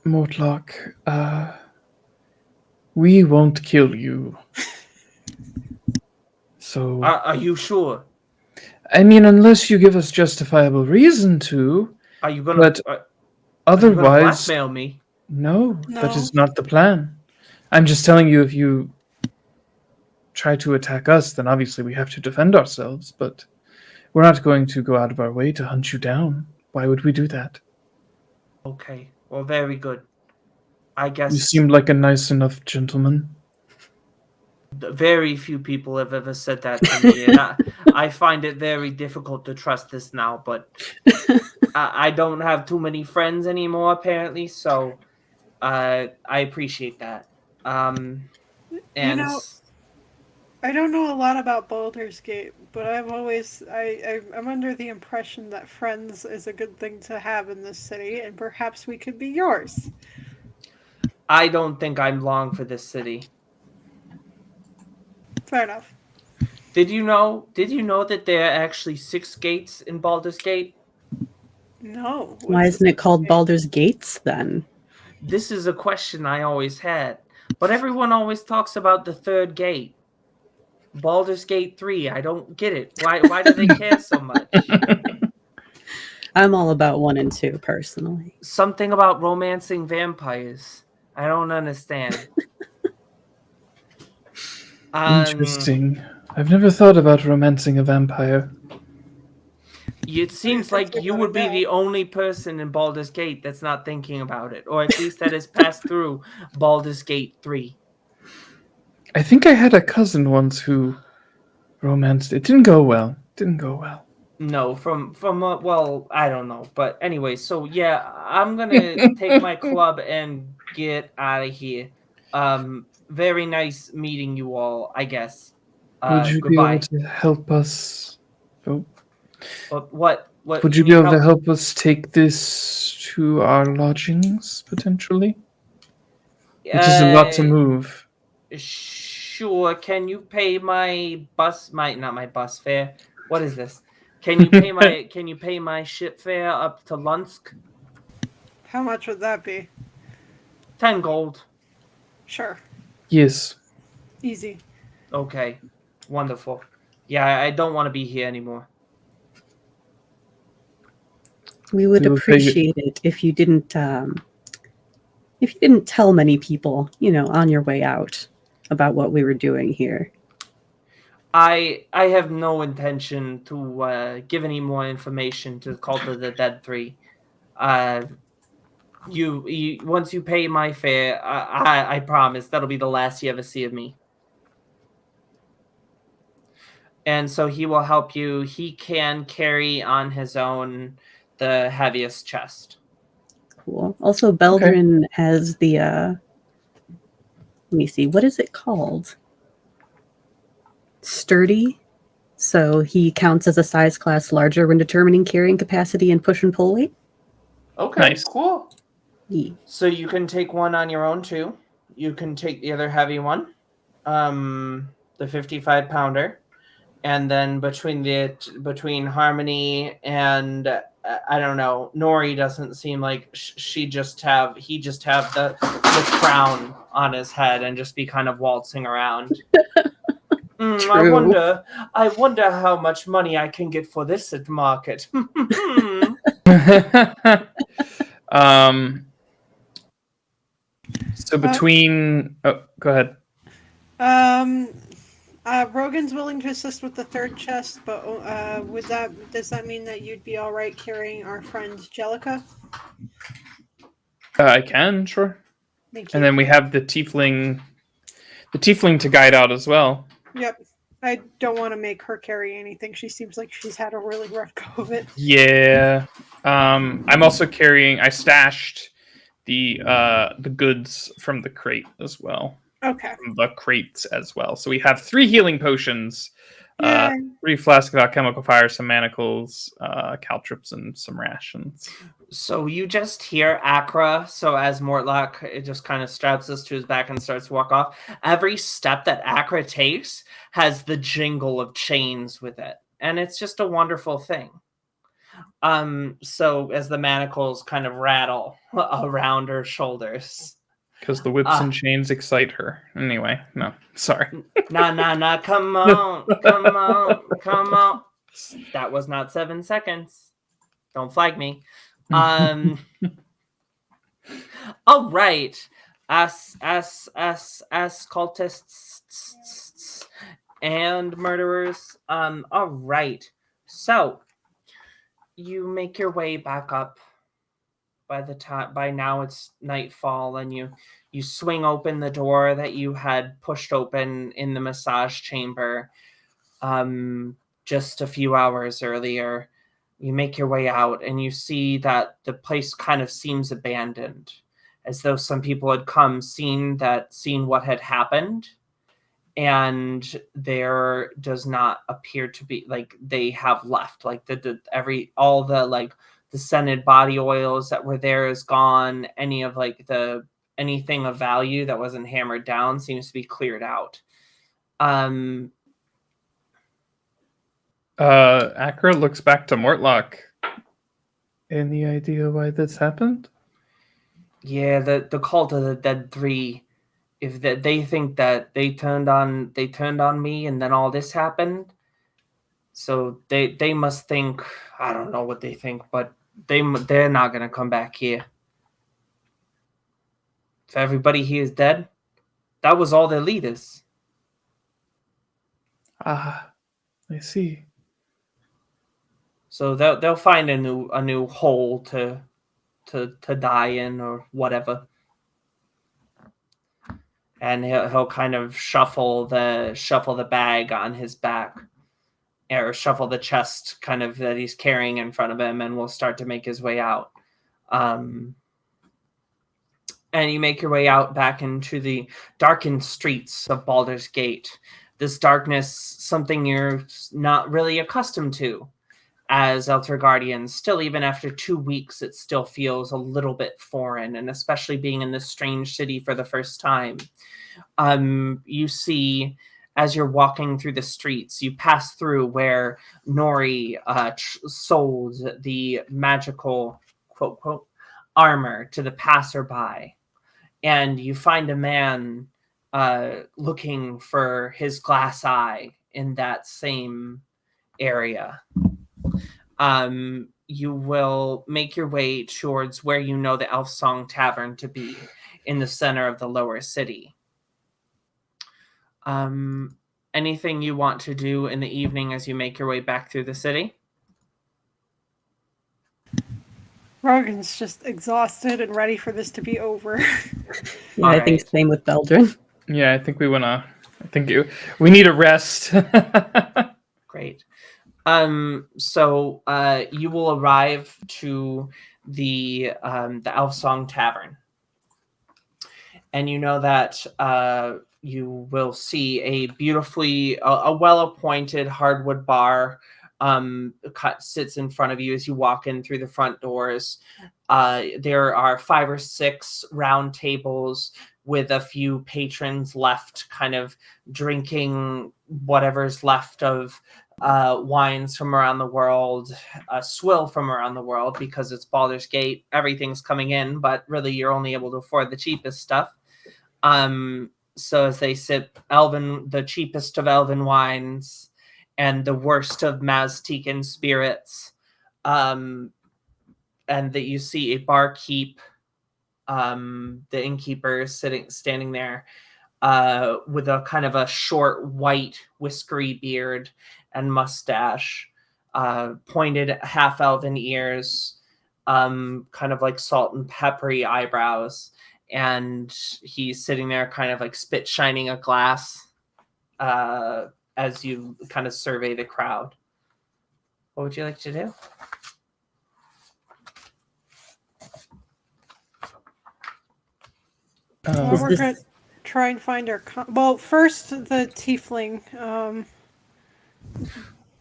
Mortlock, we won't kill you. So,
Are you sure?
I mean, unless you give us justifiable reason to,
Are you gonna?
But
are you gonna
otherwise,
blackmail me?
no,
No.
that is not the plan. I'm just telling you, if you try to attack us, then obviously we have to defend ourselves, but we're not going to go out of our way to hunt you down. Why would we do that?
Okay. Well, very good. I guess
You seem like a nice enough gentleman.
very few people have ever said that to me, and I find it very difficult to trust this now. But I don't have too many friends anymore, apparently. So I appreciate that. And
You know, I don't know a lot about Baldur's Gate, but I'm under the impression that friends is a good thing to have in this city, and perhaps we could be yours.
I don't think I'm long for this city.
Fair enough.
Did you know that there are actually 6 gates in Baldur's Gate?
No.
Why isn't it called Baldur's Gates then?
This is a question I always had. But everyone always talks about the 3rd gate. Baldur's Gate 3. I don't get it. Why do they care so much?
I'm all about 1 and 2 personally.
Something about romancing vampires. I don't understand.
Interesting. I've never thought about romancing a vampire.
It seems like you would be the only person in Baldur's Gate that's not thinking about it, or at least that has passed through Baldur's Gate 3.
I think I had a cousin once who romanced it. Didn't go well.
No, from well, I don't know, but anyway, so yeah, I'm gonna take my club and get out of here. Very nice meeting you all, I guess.
Would you be
Goodbye.
able to help us? Oh,
But what
would you be able to help us take this to our lodgings potentially? It is a lot to move.
Sure. Can you pay my not my bus fare? What is this? Can you pay my ship fare up to Lunsk?
How much would that be?
10 gold.
Sure.
Yes.
Easy.
Okay. Wonderful. Yeah, I don't want to be here anymore.
We would appreciate it if you didn't tell many people, on your way out about what we were doing here.
I have no intention to give any more information to the Cult of the Dead 3. You once you pay my fare, I promise that'll be the last you ever see of me. And so he will help you. He can carry on his own the heaviest chest.
Cool. Also, Beldrin has the let me see, what is it called? Sturdy. So he counts as a size class larger when determining carrying capacity and push and pull weight.
Okay,
nice.
Cool.
Yeah.
So you can take one on your own too. You can take the other heavy one, the 55-pounder, and then between Harmony and I don't know, Nori doesn't seem like he just have the crown on his head and just be kind of waltzing around. I wonder how much money I can get for this at the market.
So between go ahead.
Rogan's willing to assist with the third chest, but does that mean that you'd be all right carrying our friend Jellica?
I can, sure.
Thank you.
And then we have the tiefling to guide out as well.
Yep. I don't want to make her carry anything. She seems like she's had a really rough go of it.
Yeah. I'm also carrying. I stashed the goods from the crate as well.
Okay.
From the crates as well. So we have 3 healing potions,
Yay.
3 flasks of alchemical fire, some manacles, caltrops, and some rations.
So you just hear Akra. So as Mortlock, it just kind of straps us to his back and starts to walk off. Every step that Akra takes has the jingle of chains with it, and it's just a wonderful thing. So as the manacles kind of rattle around her shoulders.
Because the whips and chains excite her. Anyway, no, sorry.
Nah, come on. That was not 7 seconds. Don't flag me. All right. As cultists and murderers. All right. So you make your way back up. By now it's nightfall, and you swing open the door that you had pushed open in the massage chamber just a few hours earlier. You make your way out, and you see that the place kind of seems abandoned, as though some people had come, seen what had happened, and there does not appear to be, like, they have left, like all the the scented body oils that were there is gone. Any of anything of value that wasn't hammered down seems to be cleared out.
Akra looks back to Mortlock. Any idea why this happened?
Yeah, the Cult of the Dead 3. If they think that they turned on me and then all this happened, so they must think, I don't know what they think, but they're not gonna come back here. If everybody here is dead, that was all their leaders.
Ah, I see.
So they'll find a new hole to die in or whatever. And he'll kind of shuffle the bag on his back, or shuffle the chest kind of that he's carrying in front of him, and will start to make his way out. And you make your way out back into the darkened streets of Baldur's Gate. This darkness, something you're not really accustomed to as Elder Guardians. Still, even after 2 weeks, it still feels a little bit foreign, and especially being in this strange city for the first time. You see, as you're walking through the streets, you pass through where Nori sold the magical, quote, quote, armor to the passerby. And you find a man looking for his glass eye in that same area. You will make your way towards where you know the Elf Song Tavern to be, in the center of the lower city. Anything you want to do in the evening as you make your way back through the city?
Rogan's just exhausted and ready for this to be over.
Yeah, I think
Alright.
same with Beldrin.
Yeah, I think we need a rest.
Great. So you will arrive to the Elf Song Tavern, and you know that you will see a beautifully a well-appointed hardwood bar sits in front of you as you walk in through the front doors. There are 5 or 6 round tables with a few patrons left, kind of drinking whatever's left of wines from around the world, swill from around the world, because it's Baldur's Gate. Everything's coming in, but really you're only able to afford the cheapest stuff. So as they sip the cheapest of elven wines and the worst of Maztecan spirits, and that you see a barkeep, the innkeeper standing there, with a kind of a short white whiskery beard and mustache, pointed half elven ears, kind of like salt and peppery eyebrows. And he's sitting there kind of like spit shining a glass as you kind of survey the crowd. What would you like to do?
We're going to try and find our... well, first, the tiefling.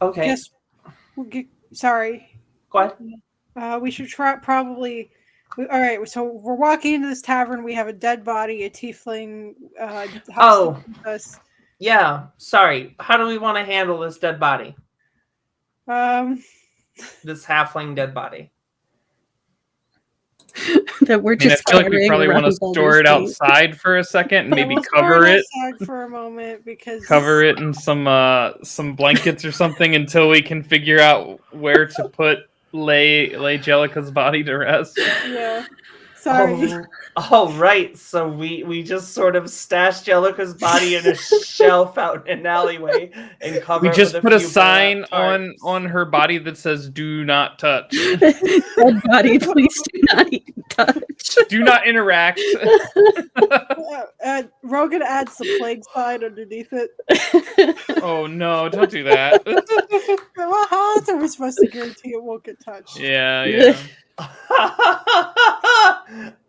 Okay.
Sorry.
Go ahead.
We should probably... all right, so we're walking into this tavern. We have a dead body, a tiefling. Us.
Yeah. Sorry. How do we want to handle this dead body? This halfling dead body.
That we're just.
I feel like we probably want to store it outside for a second and maybe cover it
for a moment, because
cover it in some blankets or something until we can figure out where to lay Jellica's body to rest.
Yeah. Sorry.
All right. So we just sort of stashed Jellica's body in a shelf out in an alleyway and cover.
We
it
just
with
put a sign
tarps.
on her body that says "Do not touch."
Dead body, please do not touch.
Do not interact.
Rogan adds the plague sign underneath it.
Oh no! Don't do that.
Well, how else are we supposed to guarantee it won't get touched?
Yeah.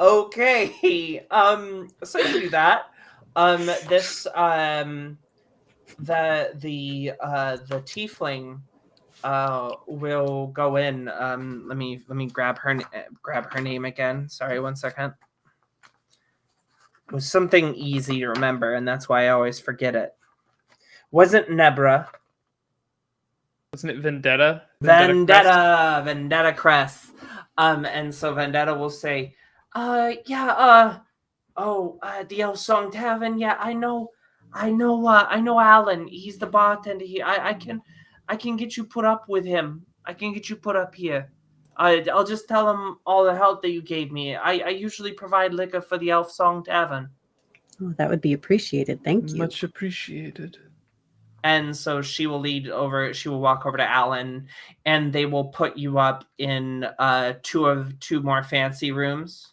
Okay. So you do that. The tiefling will go in. Let me grab her name again. Sorry, 1 second. It was something easy to remember, and that's why I always forget it. Wasn't Nebra?
Wasn't it Vendetta?
Vendetta Crest. And so Vendetta will say, the Elf Song Tavern. Yeah, I know Alan. He's the bartender here. I can get you put up with him. I can get you put up here. I'll just tell him all the help that you gave me. I usually provide liquor for the Elf Song Tavern.
Oh, that would be appreciated. Thank you.
Much appreciated.
And so she will walk over to Alan, and they will put you up in two more fancy rooms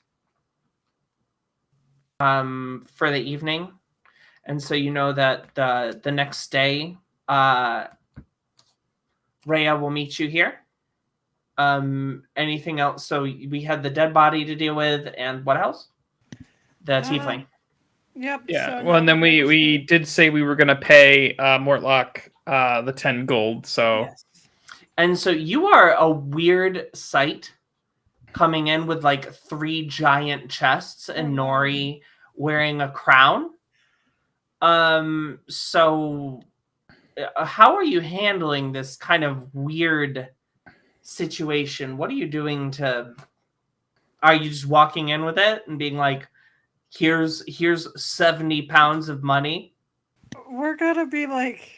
for the evening. And so you know that the next day, Rhea will meet you here. Anything else? So we had the dead body to deal with, and what else? The tiefling.
Yep.
Yeah.
So
Well, and then
now
we did say we were going to pay Mortlock the 10 gold. So
Yes.
And so you are a weird sight coming in with like 3 giant chests and Nori wearing a crown. So how are you handling this kind of weird situation? What are you doing are you just walking in with it and being like, here's 70 pounds of money?
We're gonna be like,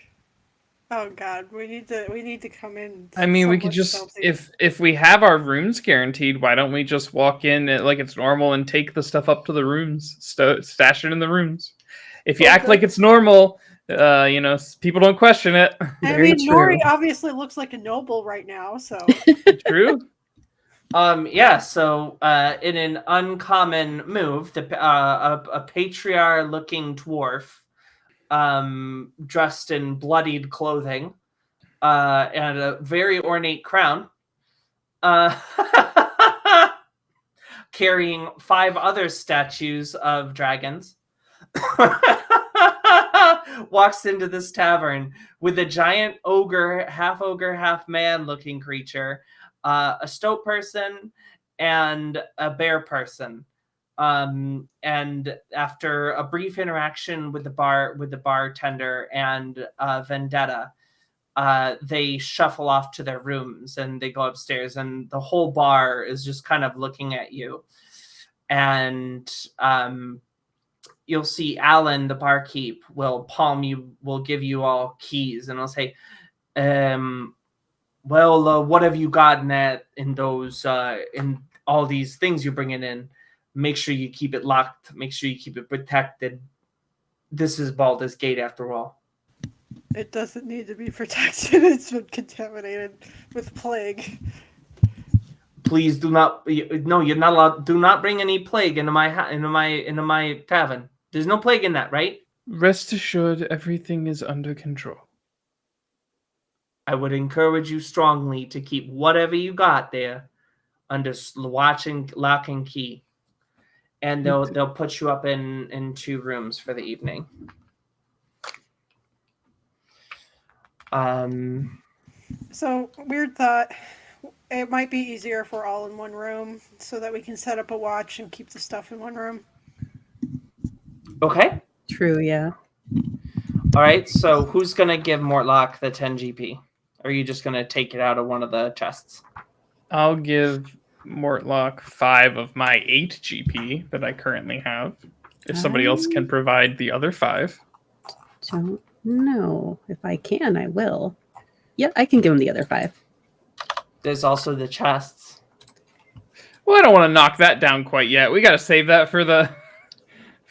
oh god, we need to come in.
I mean, we could
somewhat
just
stealthy.
if we have our rooms guaranteed, why don't we just walk in like it's normal and take the stuff up to the rooms, stash it in the rooms? If you act like it's normal, people don't question it.
I
Very
mean,
true.
Nori obviously looks like a noble right now, so
True.
Yeah. So, in an uncommon move, a patriarch-looking dwarf, dressed in bloodied clothing, and a very ornate crown, carrying 5 other statues of dragons, walks into this tavern with a giant ogre, half man looking creature, a stoat person, and a bear person. And after a brief interaction with the bartender and Vendetta, they shuffle off to their rooms and they go upstairs, and the whole bar is just kind of looking at you. And you'll see Alan, the barkeep, will give you all keys, and he'll say, what have you gotten in those, in all these things you're bringing in? Make sure you keep it locked. Make sure you keep it protected. This is Baldur's Gate after all.
it doesn't need to be protected. It's been contaminated with plague.
Please do not. No, you're not allowed. Do not bring any plague into my tavern. There's no plague in that, right?
Rest assured, everything is under control.
I would encourage you strongly to keep whatever you got there under lock and key, and they'll put you up in 2 rooms for the evening.
So, weird thought. It might be easier if we're all in one room so that we can set up a watch and keep the stuff in one room.
Okay.
True, yeah.
All right. So who's gonna give Mortlock the 10 GP? Or are you just gonna take it out of one of the chests?
I'll give Mortlock 5 of my 8 GP that I currently have. If somebody else can provide the other 5.
Don't know. If I can, I will. Yeah, I can give him the other 5.
There's also the chests.
Well, I don't want to knock that down quite yet. We got to save that for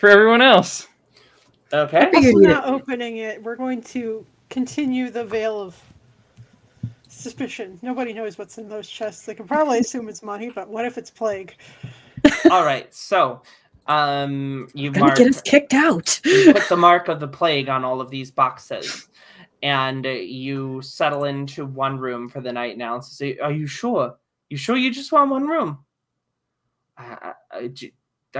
everyone else.
Okay.
We're not opening it. We're going to continue the veil of suspicion. Nobody knows what's in those chests. They can probably assume it's money, but what if it's plague?
All right. So, you
Gonna get us kicked out.
You put the mark of the plague on all of these boxes, and you settle into one room for the night now. And say, "Are you sure? You sure you just want one room?" I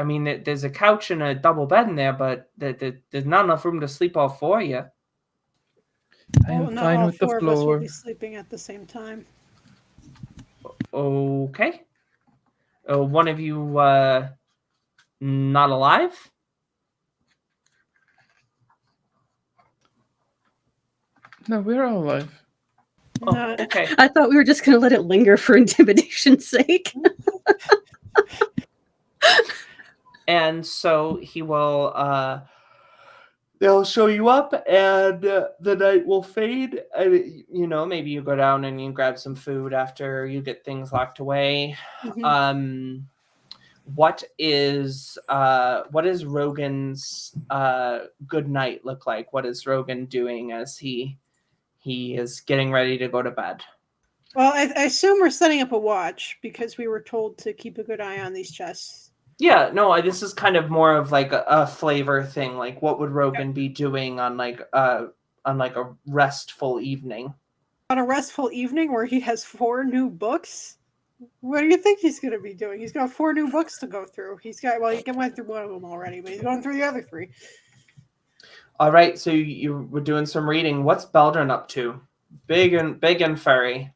mean, there's a couch and a double bed in there, but there's not enough room to sleep all 4 of you.
I am
not
fine
all
with the
4 of us will
floor.
be sleeping at the same time.
Okay. One of you not alive?
No, we're all alive.
Oh, okay.
I thought we were just going to let it linger for intimidation's sake.
And so he will they'll show you up, and the night will fade, and maybe you go down and you grab some food after you get things locked away.
Mm-hmm.
what is Rogan's good night look like? What is Rogan doing as he is getting ready to go to bed?
Well, I assume we're setting up a watch because we were told to keep a good eye on these chests.
Yeah, no, this is kind of more of like a flavor thing. Like, what would Rogan be doing on like a restful evening?
On a restful evening where he has 4 new books? What do you think he's going to be doing? He's got 4 new books to go through. He went through one of them already, but he's going through the other 3.
All right, so you were doing some reading. What's Beldrin up to? Big and furry.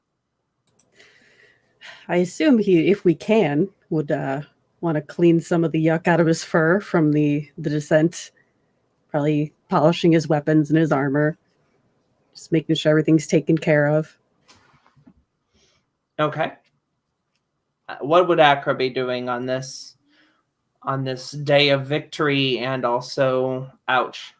I assume he, if we can, would want to clean some of the yuck out of his fur from the descent. Probably polishing his weapons and his armor. Just making sure everything's taken care of.
Okay. What would Acra be doing on this day of victory and also ouch?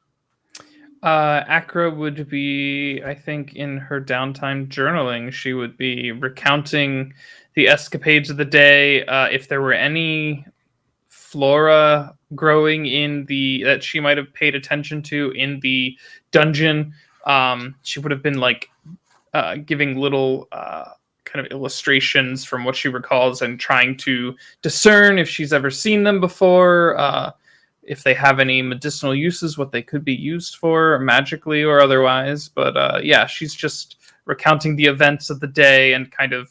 Acra would be, I think, in her downtime journaling. She would be recounting the escapades of the day. If there were any flora growing in that she might have paid attention to in the dungeon, she would have been like giving little kind of illustrations from what she recalls and trying to discern if she's ever seen them before. If they have any medicinal uses, what they could be used for, magically or otherwise. But yeah, she's just recounting the events of the day and kind of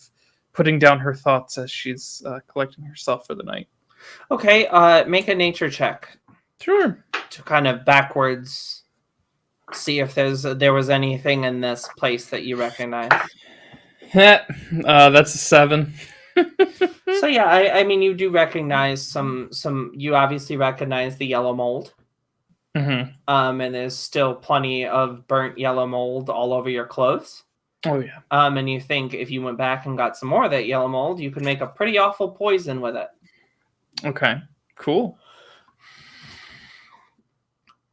putting down her thoughts as she's collecting herself for the night.
Okay, make a nature check.
Sure.
To kind of backwards see if there was anything in this place that you recognize.
That's a 7.
So yeah, I mean, you do recognize some. You obviously recognize the yellow mold.
Mm-hmm.
And there's still plenty of burnt yellow mold all over your clothes.
Oh yeah.
And you think if you went back and got some more of that yellow mold, you could make a pretty awful poison with it.
Okay. Cool.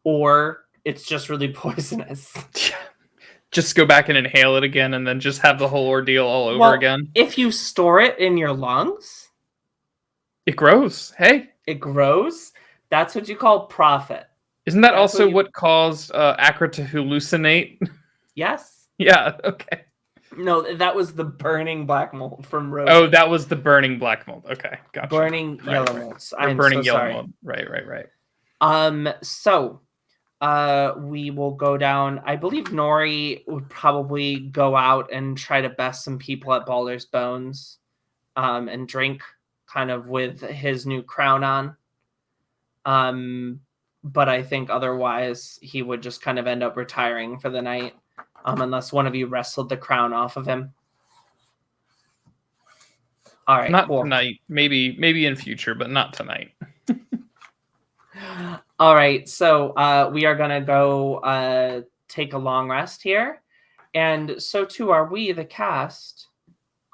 Or it's just really poisonous.
Just go back and inhale it again and then just have the whole ordeal all over again.
If you store it in your lungs,
it grows. Hey.
It grows. That's what you call profit.
Isn't that also what caused Acra to hallucinate?
Yes.
Yeah, okay.
No, that was the burning black mold from Rogan.
Oh, that was the burning black mold. Okay, gotcha.
Burning yellow molds. I'm
burning
so
yellow
sorry.
mold. Right.
So we will go down. I believe Nori would probably go out and try to best some people at Balder's Bones, and drink kind of with his new crown on. But I think otherwise he would just kind of end up retiring for the night, unless one of you wrestled the crown off of him. All right,
not
cool.
Tonight. Maybe in future, but not tonight.
All right, so we are gonna go take a long rest here, and so too are we, the cast,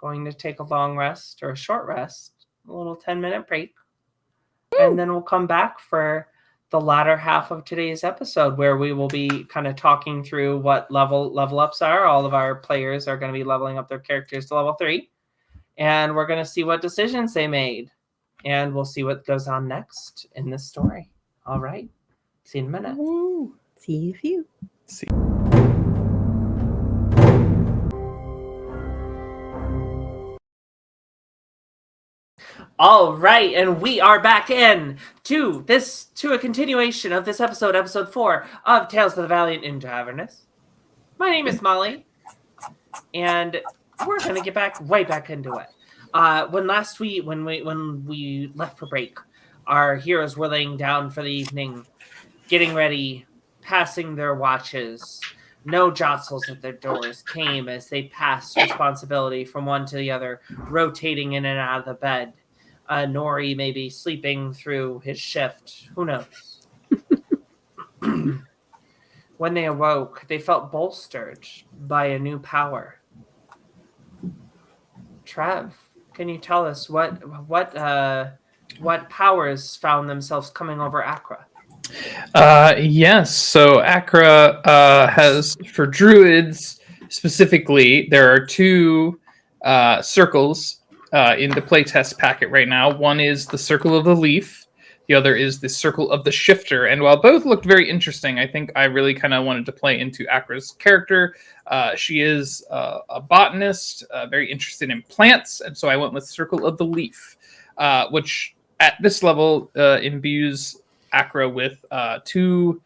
going to take a long rest or a short rest, a little 10-minute break, and then we'll come back for the latter half of today's episode, where we will be kind of talking through what level ups are. All of our players are going to be leveling up their characters to level 3, and we're going to see what decisions they made, and we'll see what goes on next in this story. All right. See you in a minute.
Woo. See you if you.
See.
All right, and we are back in to a continuation of this episode 4 of Tales of the Valiant into Avernus. My name is Molly, and we're gonna get right back into it. When we left for break, our heroes were laying down for the evening, getting ready, passing their watches. No jostles at their doors came as they passed responsibility from one to the other, rotating in and out of the bed. Nori maybe sleeping through his shift. Who knows? When they awoke, they felt bolstered by a new power. Trev, can you tell us what powers found themselves coming over Acra?
Yes. So Acra has, for druids specifically, there are 2 circles in the playtest packet right now. One is the Circle of the Leaf. The other is the Circle of the Shifter. And while both looked very interesting, I think I really kind of wanted to play into Akra's character. She is a botanist, very interested in plants, and so I went with Circle of the Leaf, which at this level imbues Akra with two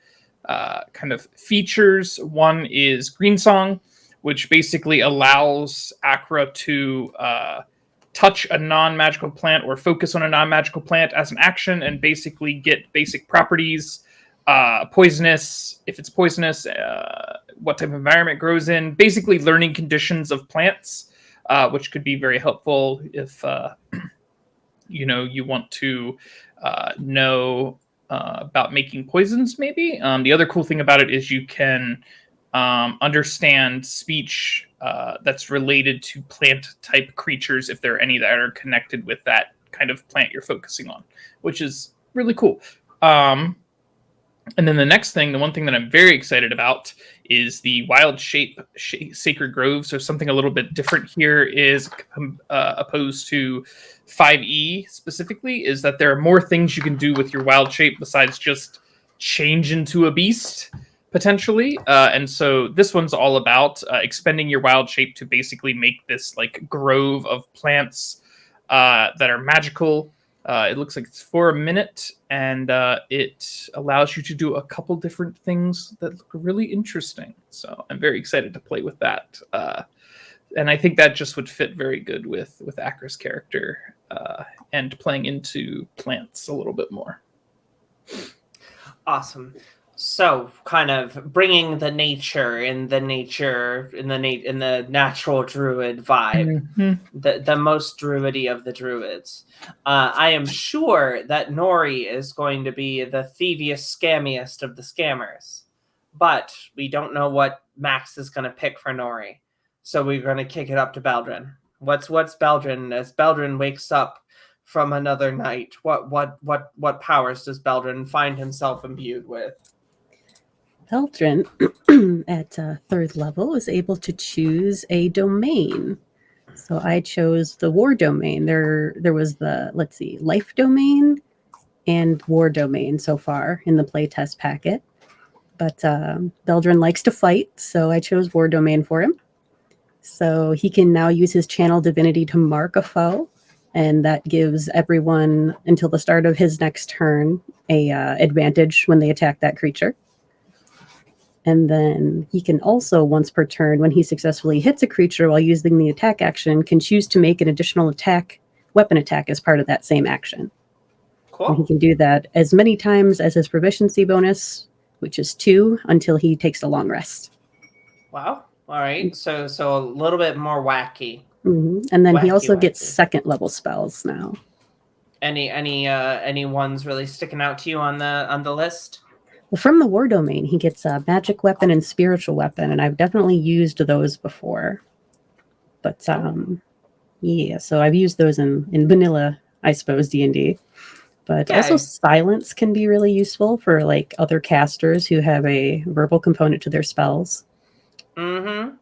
kind of features. One is Greensong, which basically allows Akra to touch a non-magical plant or focus on a non-magical plant as an action and basically get basic properties. Poisonous, if it's poisonous, what type of environment it grows in, basically learning conditions of plants, which could be very helpful if you want to know about making poisons, maybe. The other cool thing about it is you can understand speech that's related to plant type creatures, if there are any that are connected with that kind of plant you're focusing on, which is really cool. And then the next thing, the one thing that I'm very excited about, is the Wild Shape Sacred Grove. So something a little bit different here is opposed to 5e specifically, is that there are more things you can do with your Wild Shape besides just change into a beast, potentially. And so this one's all about expending your Wild Shape to basically make this like grove of plants that are magical. It looks like it's for a minute, and it allows you to do a couple different things that look really interesting. So I'm very excited to play with that. And I think that just would fit very good with Akra's character and playing into plants a little bit more.
Awesome. So, kind of bringing the nature in the natural druid vibe, the most druidy of the druids. I am sure that Nori is going to be the thieviest, scammiest of the scammers, but we don't know what Max is going to pick for Nori, so we're going to kick it up to Beldrin. What's Beldrin as Beldrin wakes up from another night? What powers does Beldrin find himself imbued with?
Beldrin, at third level, was able to choose a domain. So I chose the war domain. There was the, life domain and war domain so far in the playtest packet. But Beldrin likes to fight, so I chose war domain for him. So he can now use his channel divinity to mark a foe, and that gives everyone until the start of his next turn a advantage when they attack that creature. And then he can also, once per turn, when he successfully hits a creature while using the attack action, can choose to make an additional weapon attack as part of that same action.
Cool.
And he can do that as many times as his proficiency bonus, which is 2, until he takes a long rest.
Wow. All right. So a little bit more wacky.
Mm-hmm. And then he also
Wacky.
gets second level spells now.
Any ones really sticking out to you on the list?
Well, from the war domain, he gets a magic weapon and spiritual weapon, and I've definitely used those before. But yeah, so I've used those in vanilla, I suppose, D&D. But also silence can be really useful for like other casters who have a verbal component to their spells.
Mm-hmm.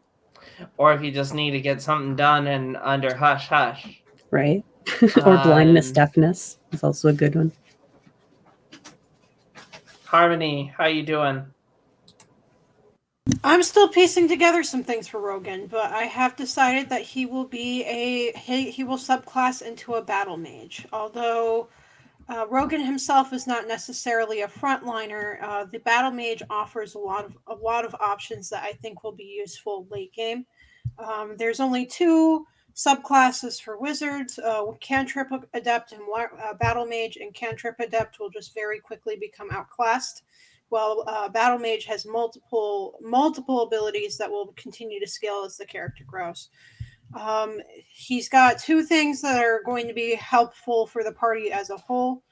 Or if you just need to get something done and under hush hush.
Right. Or blindness, deafness is also a good one. Harmony,
how you doing?
I'm still piecing together some things for Rogan, but I have decided that he will subclass into a battle mage. Although Rogan himself is not necessarily a frontliner, the battle mage offers a lot of options that I think will be useful late game. There's only 2 subclasses for wizards, Cantrip Adept and Battle Mage, and Cantrip Adept will just very quickly become outclassed, while Battle Mage has multiple abilities that will continue to scale as the character grows. He's got 2 things that are going to be helpful for the party as a whole.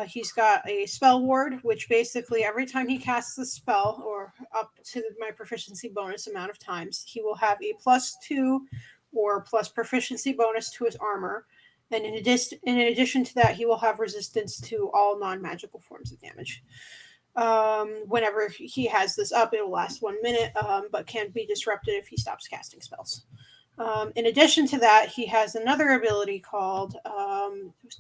He's got a spell ward, which basically every time he casts a spell, or up to my proficiency bonus amount of times, he will have a +2 or plus proficiency bonus to his armor. And in addition to that, he will have resistance to all non-magical forms of damage. Whenever he has this up, it will last 1 minute, but can be disrupted if he stops casting spells. In addition to that, he has another ability called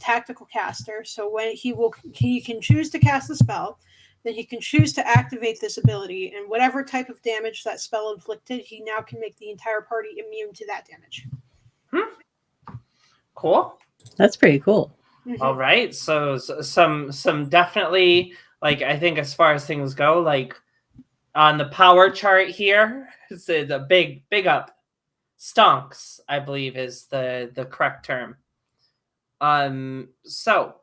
Tactical Caster. So when he can choose to cast a spell, then he can choose to activate this ability, and whatever type of damage that spell inflicted, he now can make the entire party immune to that damage.
Cool.
That's pretty cool.
Mhm.
All right. So some definitely, like, I think as far as things go, like on the power chart here, it's a big up. Stonks, I believe, is the correct term. So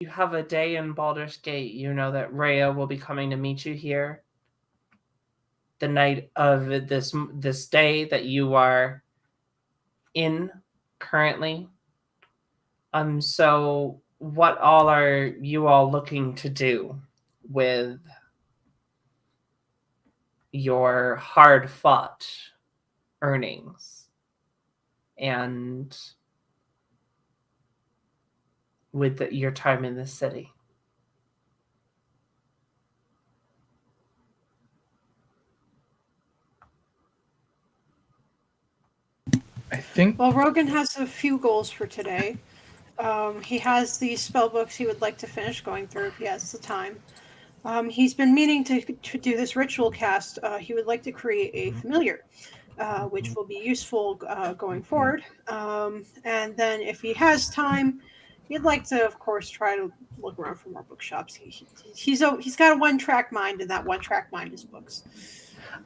you have a day in Baldur's Gate. You know that Rhea will be coming to meet you here the night of this day that you are in currently. So what all are you all looking to do with your hard-fought earnings and with your time in the city?
I think.
Well, Rogan has a few goals for today. He has these spell books he would like to finish going through if he has the time. He's been meaning to do this ritual cast. He would like to create a familiar, which will be useful going forward. And then if he has time, he'd like to, of course, try to look around for more bookshops. He's got a one-track mind, and that one-track mind is books.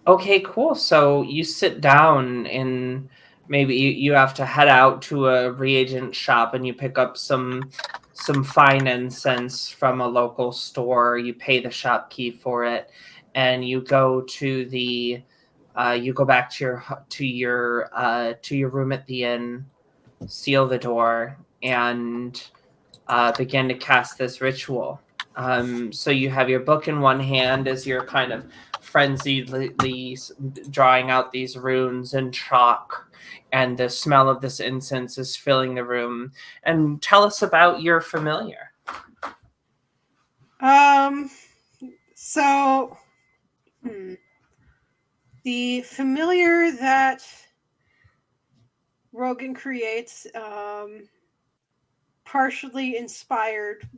Okay, cool. So you sit down and maybe you have to head out to a reagent shop and you pick up some fine incense from a local store. You pay the shopkeep for it, and you go to the you go back to your room at the inn, seal the door, and begin to cast this ritual. So you have your book in one hand as you're kind of frenziedly drawing out these runes in chalk, and the smell of this incense is filling the room. And tell us about your familiar.
So the familiar that Rogan creates, partially inspired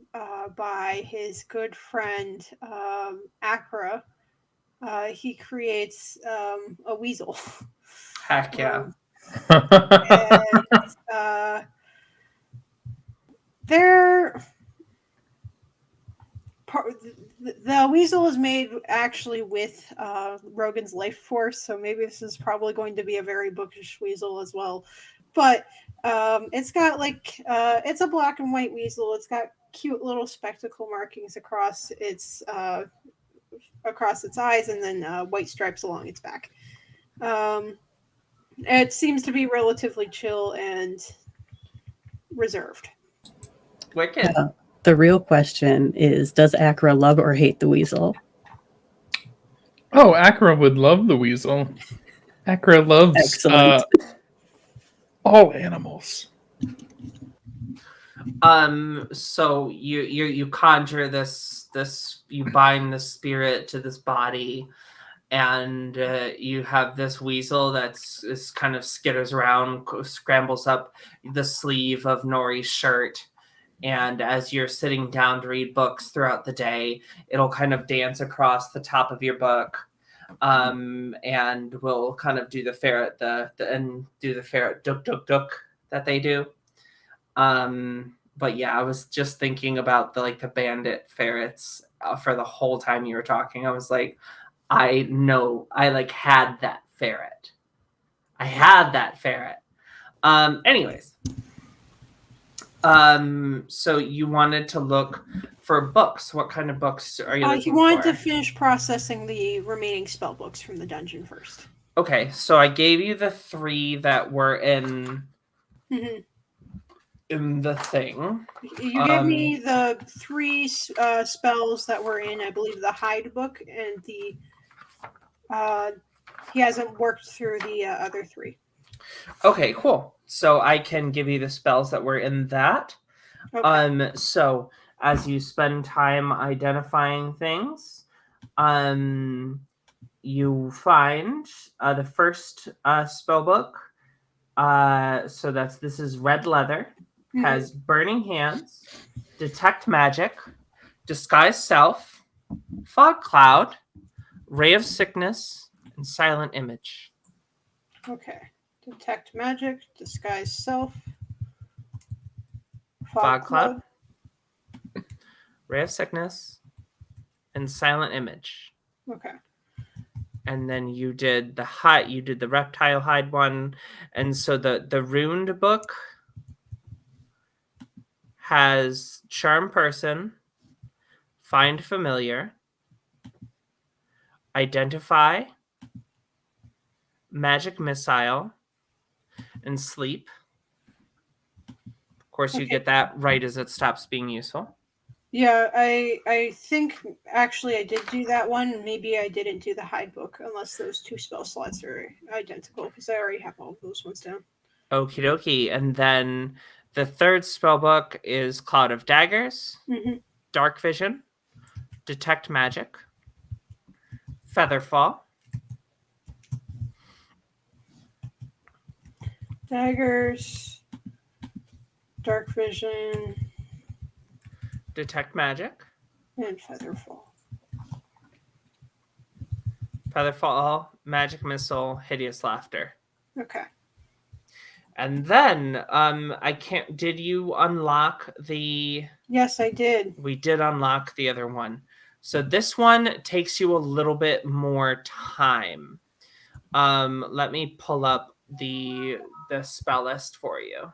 by his good friend Akra, he creates a weasel.
Heck yeah.
And, the weasel is made actually with Rogan's life force, so maybe this is probably going to be a very bookish weasel as well. But it's got it's a black and white weasel. It's got cute little spectacle markings across its eyes, and then white stripes along its back. It seems to be relatively chill and reserved.
Wicked.
The real question is, does Akra love or hate the weasel?
Oh, Akra would love the weasel. Akra loves all animals.
So you conjure this, you bind the spirit to this body, and you have this weasel that's kind of skitters around, scrambles up the sleeve of Nori's shirt, and as you're sitting down to read books throughout the day, it'll kind of dance across the top of your book, and will kind of do the ferret duk duk duk that they do. But yeah, I was just thinking about the bandit ferrets for the whole time you were talking. I was like, I know, I had that ferret. I had that ferret. Anyways. So you wanted to look for books. What kind of books are you looking for?
He wanted to finish processing the remaining spell books from the dungeon first.
Okay, so I gave you the 3 that were in the thing.
You gave me the 3 spells that were in, I believe, the hide book, and the he hasn't worked through the other 3.
Okay, cool. So I can give you the spells that were in that. Okay. So as you spend time identifying things, You find the first spell book. So this is red leather, has burning hands, detect magic, disguise self, fog cloud, ray of sickness, and silent image.
Okay. Detect magic, disguise self,
Fog cloud, ray of sickness, and silent image.
Okay.
And then you did the reptile hide one, and so the runed book has charm person, find familiar, identify, magic missile, and sleep. Of course, you
Okay.
get that right as it stops being useful.
Yeah, I think actually I did do that one. Maybe I didn't do the hide book unless those 2 spell slots are identical because I already have all of those ones down.
Okie dokie. And then the third spell book is Cloud of Daggers, Dark Vision, Detect Magic, Featherfall,
Daggers, Dark Vision,
Detect Magic,
and Featherfall.
Featherfall, Magic Missile, Hideous Laughter.
Okay.
And then did you unlock the
Yes, I did.
We did unlock the other one. So this one takes you a little bit more time. Let me pull up the spell list for you.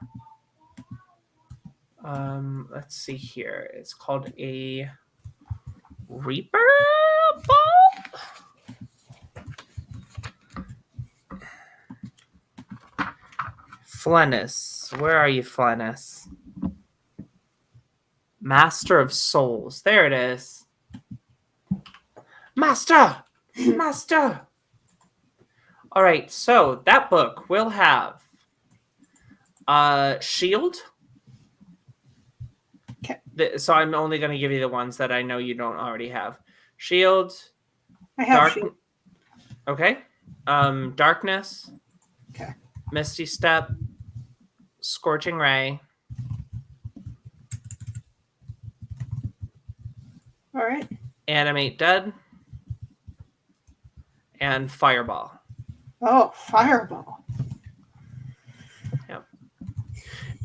Let's see here. It's called a Reaper Ball. Flennis. Where are you, Flennis? Master of Souls. There it is. Master! Master! All right, so that book will have shield.
Okay.
So I'm only going to give you the ones that I know you don't already have. Shield.
I have shield.
Okay. Darkness.
Okay.
Misty Step. Scorching Ray.
All right.
Animate Dead. And Fireball.
Oh, Fireball.
Yep.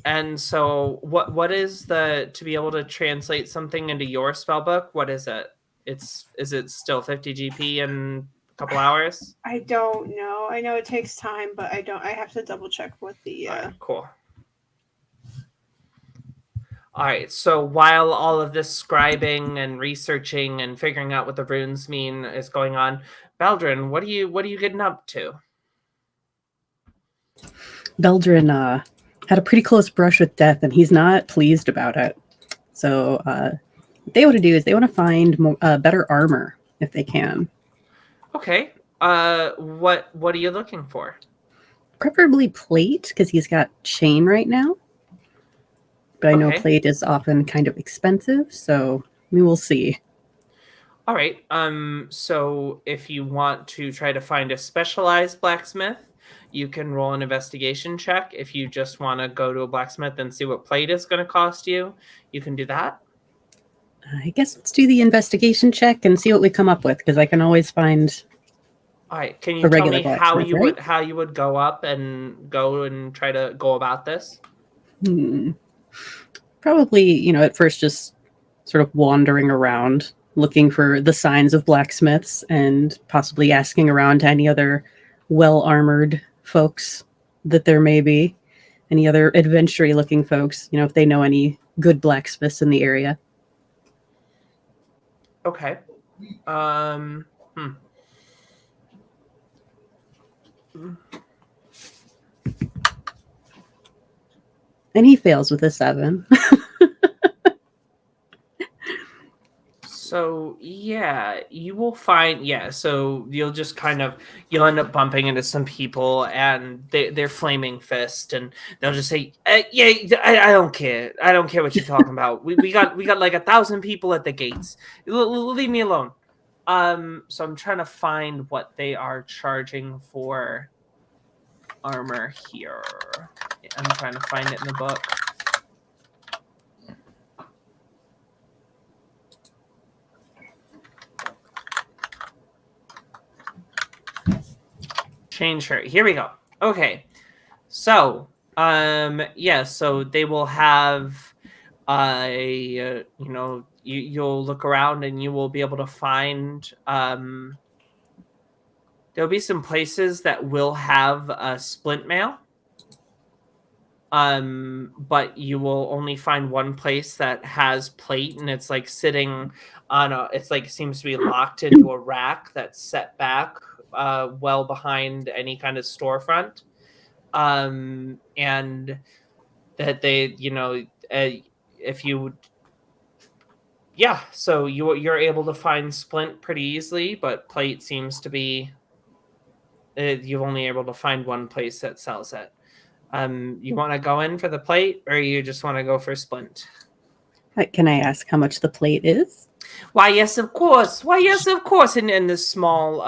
And so what is to be able to translate something into your spell book? What is it? Is it still 50 GP in a couple hours?
I don't know. I know it takes time, but I have to double check what the
All right, cool. All right, so while all of this scribing and researching and figuring out what the runes mean is going on, Baldrin, what are you getting up to?
Beldrin had a pretty close brush with death, and he's not pleased about it. So what they want to do is they want to find more, better armor if they can.
Okay. What are you looking for?
Preferably plate, because he's got chain right now. But I know plate is often kind of expensive, so we will see.
All right. So if you want to try to find a specialized blacksmith, you can roll an investigation check. If you just want to go to a blacksmith and see what plate is going to cost you, you can do that.
I guess let's do the investigation check and see what we come up with, because I can always find.
All right. Can you tell me how you would go up and try to go about this?
Probably, at first just sort of wandering around, looking for the signs of blacksmiths and possibly asking around to any other well-armored folks that there may be, any other adventure-looking folks, if they know any good blacksmiths in the area.
Okay.
And he fails with a 7.
So yeah, you will find so you'll end up bumping into some people and they're flaming fist and they'll just say, I don't care. I don't care what you're talking about. We got like 1,000 people at the gates. Leave me alone. So I'm trying to find what they are charging for armor here. I'm trying to find it in the book. Change her. Here we go. Okay. So, yeah, so they will have you'll look around and you will be able to find there'll be some places that will have a splint mail. But you will only find one place that has plate, and it's like sitting on it's like seems to be locked into a rack that's set back well behind any kind of storefront. And that they, if you so you're able to find splint pretty easily, but plate seems to be you've only able to find one place that sells it. You want to go in for the plate, or you just want to go for splint?
Can I ask how much the plate is?
Why, yes, of course. Why, yes, of course. And this small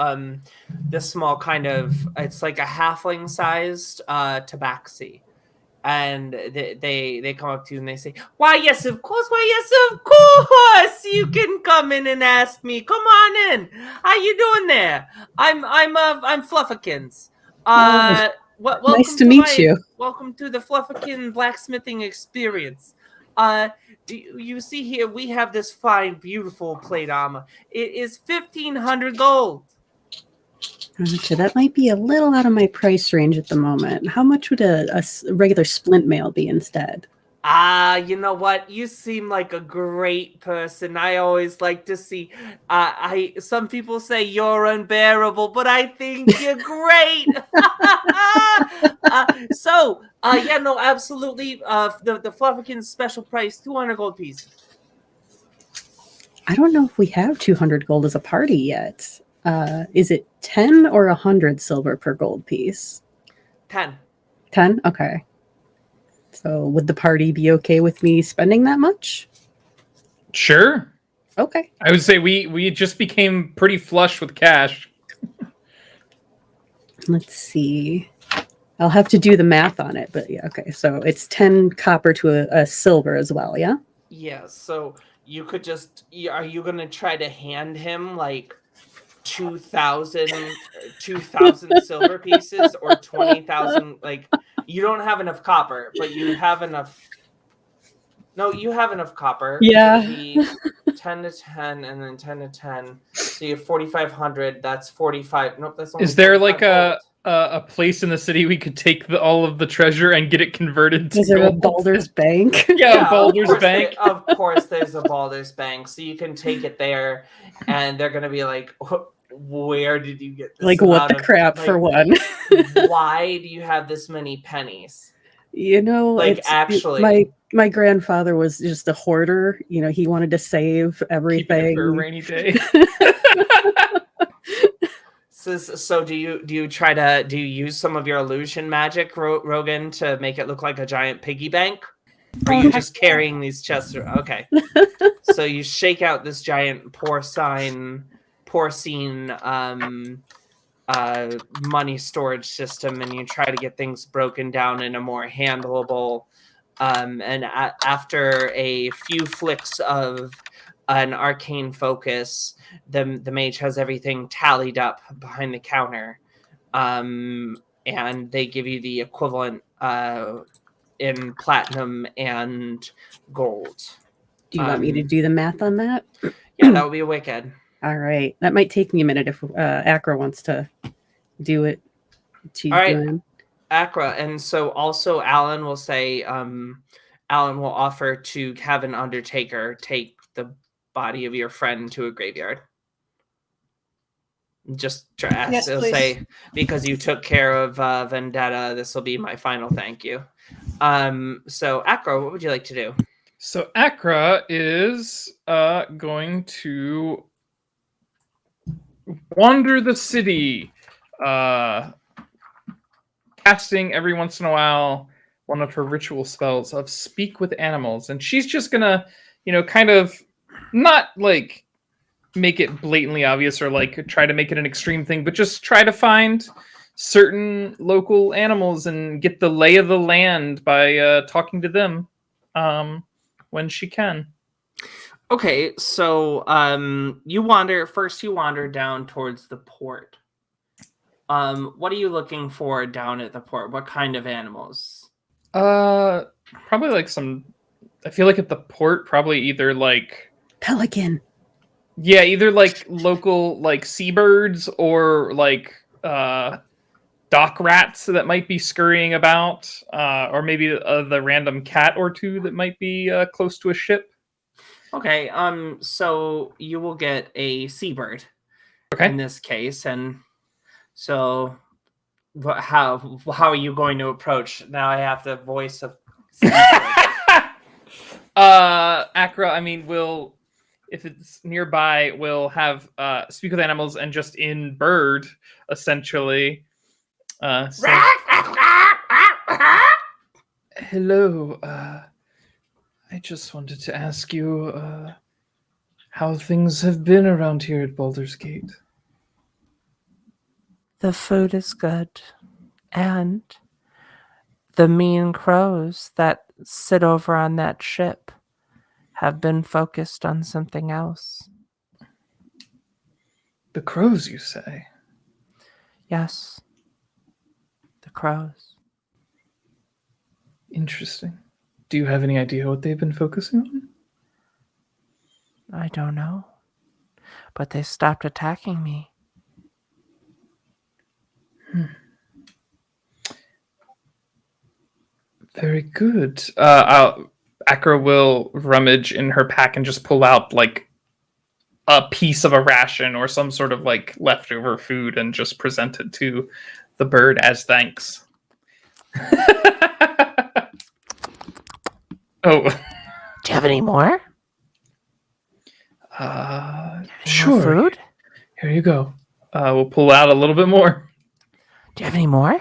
kind of, it's like a halfling sized tabaxi. And they come up to you and they say, "Why, yes, of course. Why, yes, of course. You can come in and ask me. Come on in. How you doing there? I'm Fluffakins.
Nice to meet you.
Welcome to the Fluffakin blacksmithing experience. Do you see here? We have this fine, beautiful plate armor. It is 1,500 gold.
Okay, that might be a little out of my price range at the moment. How much would a regular splint mail be instead?
You know what? You seem like a great person. I always like to see. Some people say you're unbearable, but I think you're great. Yeah, no, absolutely. The Flufferkin's special price, 200 gold pieces.
I don't know if we have 200 gold as a party yet. Is it 10 or 100 silver per gold piece?
10.
10? Okay. So would the party be okay with me spending that much?
Sure.
Okay.
I would say we just became pretty flush with cash.
Let's see. I'll have to do the math on it, but yeah, okay. So it's 10 copper to a silver as well, yeah?
Yeah, so you could just, are you going to try to hand him like 2,000 silver pieces or 20,000? Like, you don't have enough copper, but you have enough. No, you have enough copper.
Yeah.
So it'd be 10 to 10 and then 10 to 10. So you have 4,500. That's 45. Nope, that's only.
Is there like
gold.
a place in the city we could take all of the treasure and get it converted to
Is there a
gold?
Baldur's Bank?
Yeah, Baldur's Bank.
Of course, there's a Baldur's Bank, so you can take it there, and they're gonna be like, "Where did you get this?
Like, what the crap, for one?
Why do you have this many pennies?"
You know,
like, actually,
my grandfather was just a hoarder. You know, he wanted to save everything
for a rainy day.
So do you use some of your illusion magic, Rogan, to make it look like a giant piggy bank? Or are you just carrying these chests? Okay. So you shake out this giant porcine money storage system, and you try to get things broken down in a more handleable. After a few flicks of an arcane focus, the mage has everything tallied up behind the counter, and they give you the equivalent in platinum and gold.
Do you want me to do the math on that?
Yeah, that would be wicked.
All right. That might take me a minute if Akra wants to do it.
All right, Akra. And so also Alan will say, Alan will offer to have an undertaker take the body of your friend to a graveyard. Just
Yes,
he'll
please.
say, because you took care of Vendetta, this will be my final thank you. So Akra, what would you like to do?
So Akra is going to wander the city, casting every once in a while one of her ritual spells of speak with animals, and she's just gonna, kind of not like make it blatantly obvious or like try to make it an extreme thing, but just try to find certain local animals and get the lay of the land by talking to them when she can.
Okay, so you wander down towards the port. What are you looking for down at the port? What kind of animals?
Probably like some. I feel like at the port, probably either like
Pelican.
yeah, either like local like seabirds or like dock rats that might be scurrying about, or maybe the random cat or two that might be close to a ship.
Okay, so you will get a seabird
Okay.
in this case, and so how are you going to approach? Now I have to voice a seabird.
Acra, I mean, will if it's nearby, we'll have speak with animals and just in bird essentially. Say, hello. I just wanted to ask you how things have been around here at Baldur's Gate.
The food is good, and the mean crows that sit over on that ship have been focused on something else.
The crows, you say?
Yes, the crows.
Interesting. Do you have any idea what they've been focusing on?
I don't know, but they stopped attacking me.
Very good. Akra will rummage in her pack and just pull out like a piece of a ration or some sort of like leftover food and just present it to the bird as thanks. Oh.
Do you have any more?
Sure.
More food?
Here you go. We'll pull out a little bit more.
Do you have any more?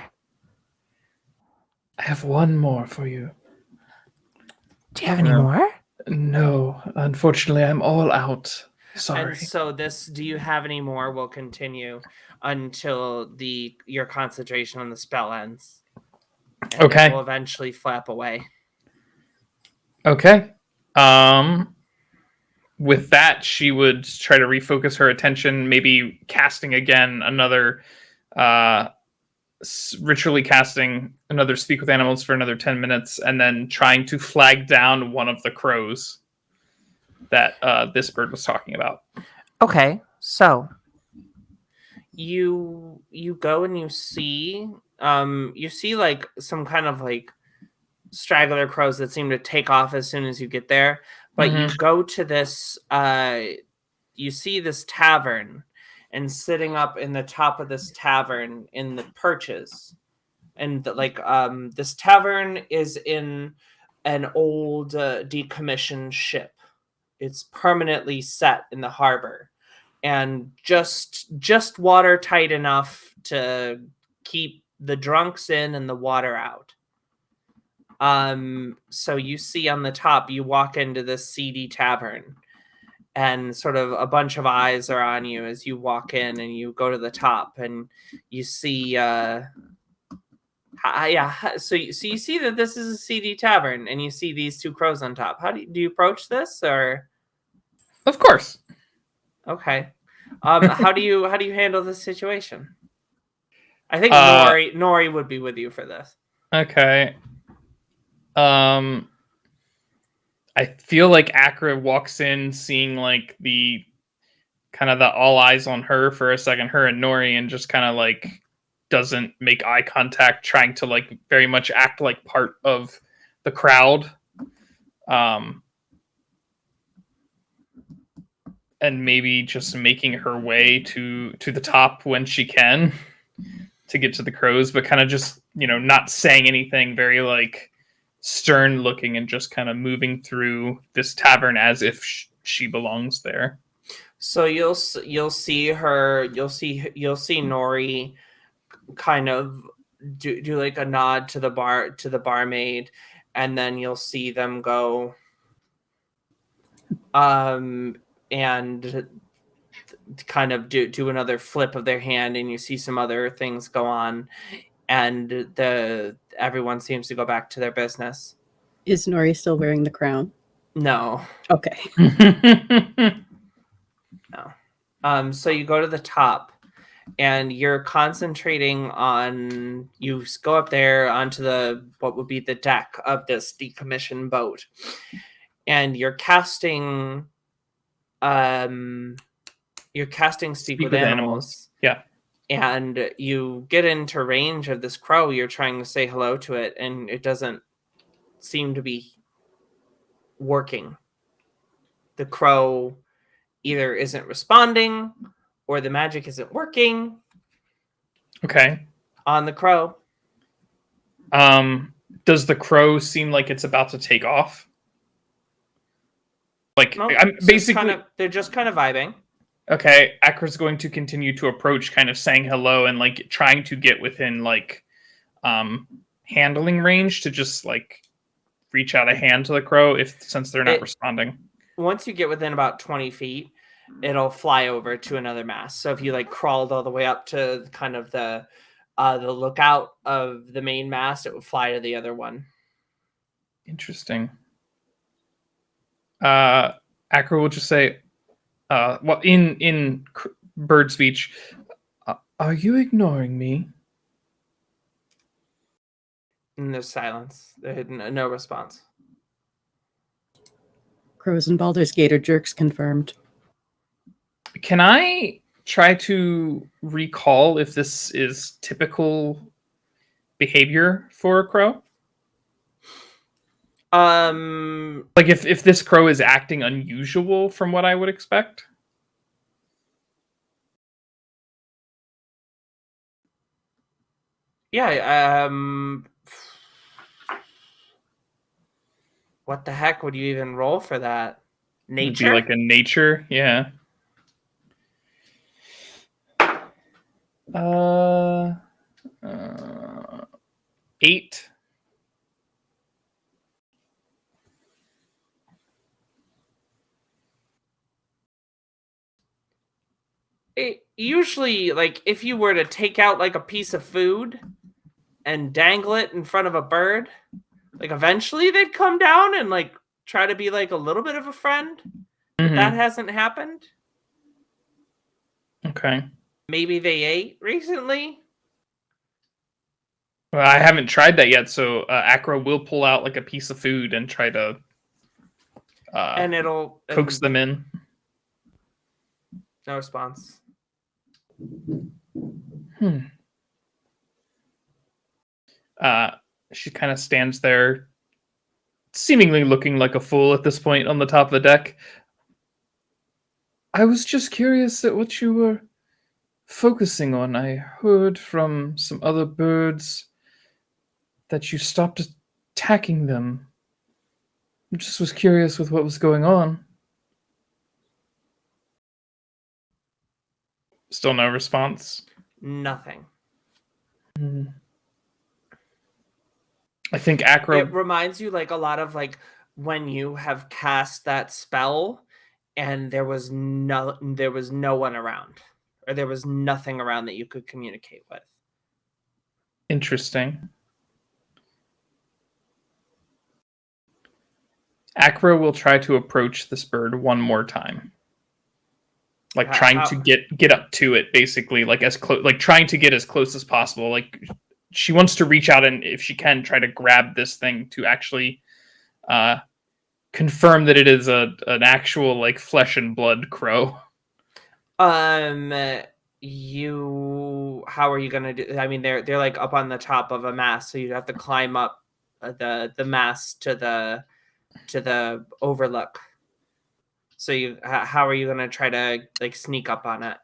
I have one more for you.
Do you have any more?
No, unfortunately, I'm all out. Sorry.
And so this, do you have any more? Will continue until your concentration on the spell ends. And
Okay.
it will eventually flap away.
Okay. With that, she would try to refocus her attention, maybe casting again another, ritually casting another speak with animals for another 10 minutes, and then trying to flag down one of the crows that this bird was talking about.
Okay, so
You go and you see like some kind of like straggler crows that seem to take off as soon as you get there. But you go to this, you see this tavern, and sitting up in the top of this tavern in the perches, and this tavern is in an old decommissioned ship. It's permanently set in the harbor, and just watertight enough to keep the drunks in and the water out. So you see on the top, you walk into this seedy tavern, and sort of a bunch of eyes are on you as you walk in, and you go to the top, and you see, So you see that this is a seedy tavern, and you see these two crows on top. How do you approach this, or?
Of course.
Okay. How do you handle this situation? I think Nori would be with you for this.
Okay. I feel like Akra walks in seeing like the kind of the all eyes on her for a second, her and Nori, and just kind of like doesn't make eye contact, trying to like very much act like part of the crowd. And maybe just making her way to the top when she can to get to the crows, but kind of just, not saying anything, very like stern looking, and just kind of moving through this tavern as if she belongs there.
So you'll see her, you'll see Nori kind of do like a nod to the barmaid, and then you'll see them go and kind of do another flip of their hand, and you see some other things go on, and everyone seems to go back to their business.
Is Nori still wearing the crown?
No.
Okay.
No. So you go to the top, and you're concentrating on. You go up there onto what would be the deck of this decommissioned boat, and you're casting. You're casting Speak with Animals.
Yeah.
And you get into range of this crow. You're trying to say hello to it, and it doesn't seem to be working. The crow either isn't responding or the magic isn't working.
Okay.
On the crow.
Does the crow seem like it's about to take off? Like,
No,
I'm basically
they're just kind of vibing.
Okay, Akra's going to continue to approach, kind of saying hello and like trying to get within like handling range to just like reach out a hand to the crow since they're not responding.
Once you get within about 20 feet, it'll fly over to another mast. So if you like crawled all the way up to kind of the lookout of the main mast, it would fly to the other one.
Interesting. Akra will just say, well, in bird speech, are you ignoring me?
And there's silence. There's no response.
Crows and Baldur's Gate are jerks confirmed.
Can I try to recall if this is typical behavior for a crow? Like if this crow is acting unusual from what I would expect?
Yeah, what the heck would you even roll for that? Nature?
It'd be like a nature, yeah. 8.
Usually, like, if you were to take out like a piece of food and dangle it in front of a bird, like eventually they'd come down and like try to be like a little bit of a friend. But that hasn't happened.
Okay.
Maybe they ate recently.
Well, I haven't tried that yet, so Akra will pull out like a piece of food and try to
and it'll
coax them in.
No response.
She kind of stands there, seemingly looking like a fool at this point on the top of the deck. I was just curious at what you were focusing on. I heard from some other birds that you stopped attacking them. I just was curious with what was going on. Still no response?
Nothing.
I think Akra...
It reminds you like a lot of like when you have cast that spell and there was no one around, or there was nothing around that you could communicate with.
Interesting. Akra will try to approach this bird one more time. Like trying to get up to it, basically, like as close, like trying to get as close as possible. Like she wants to reach out and, if she can, try to grab this thing to actually confirm that it is an actual like flesh and blood crow.
How are you gonna do? I mean, they're like up on the top of a mast, so you'd have to climb up the mast to the overlook. So how are you gonna try to like sneak up on it?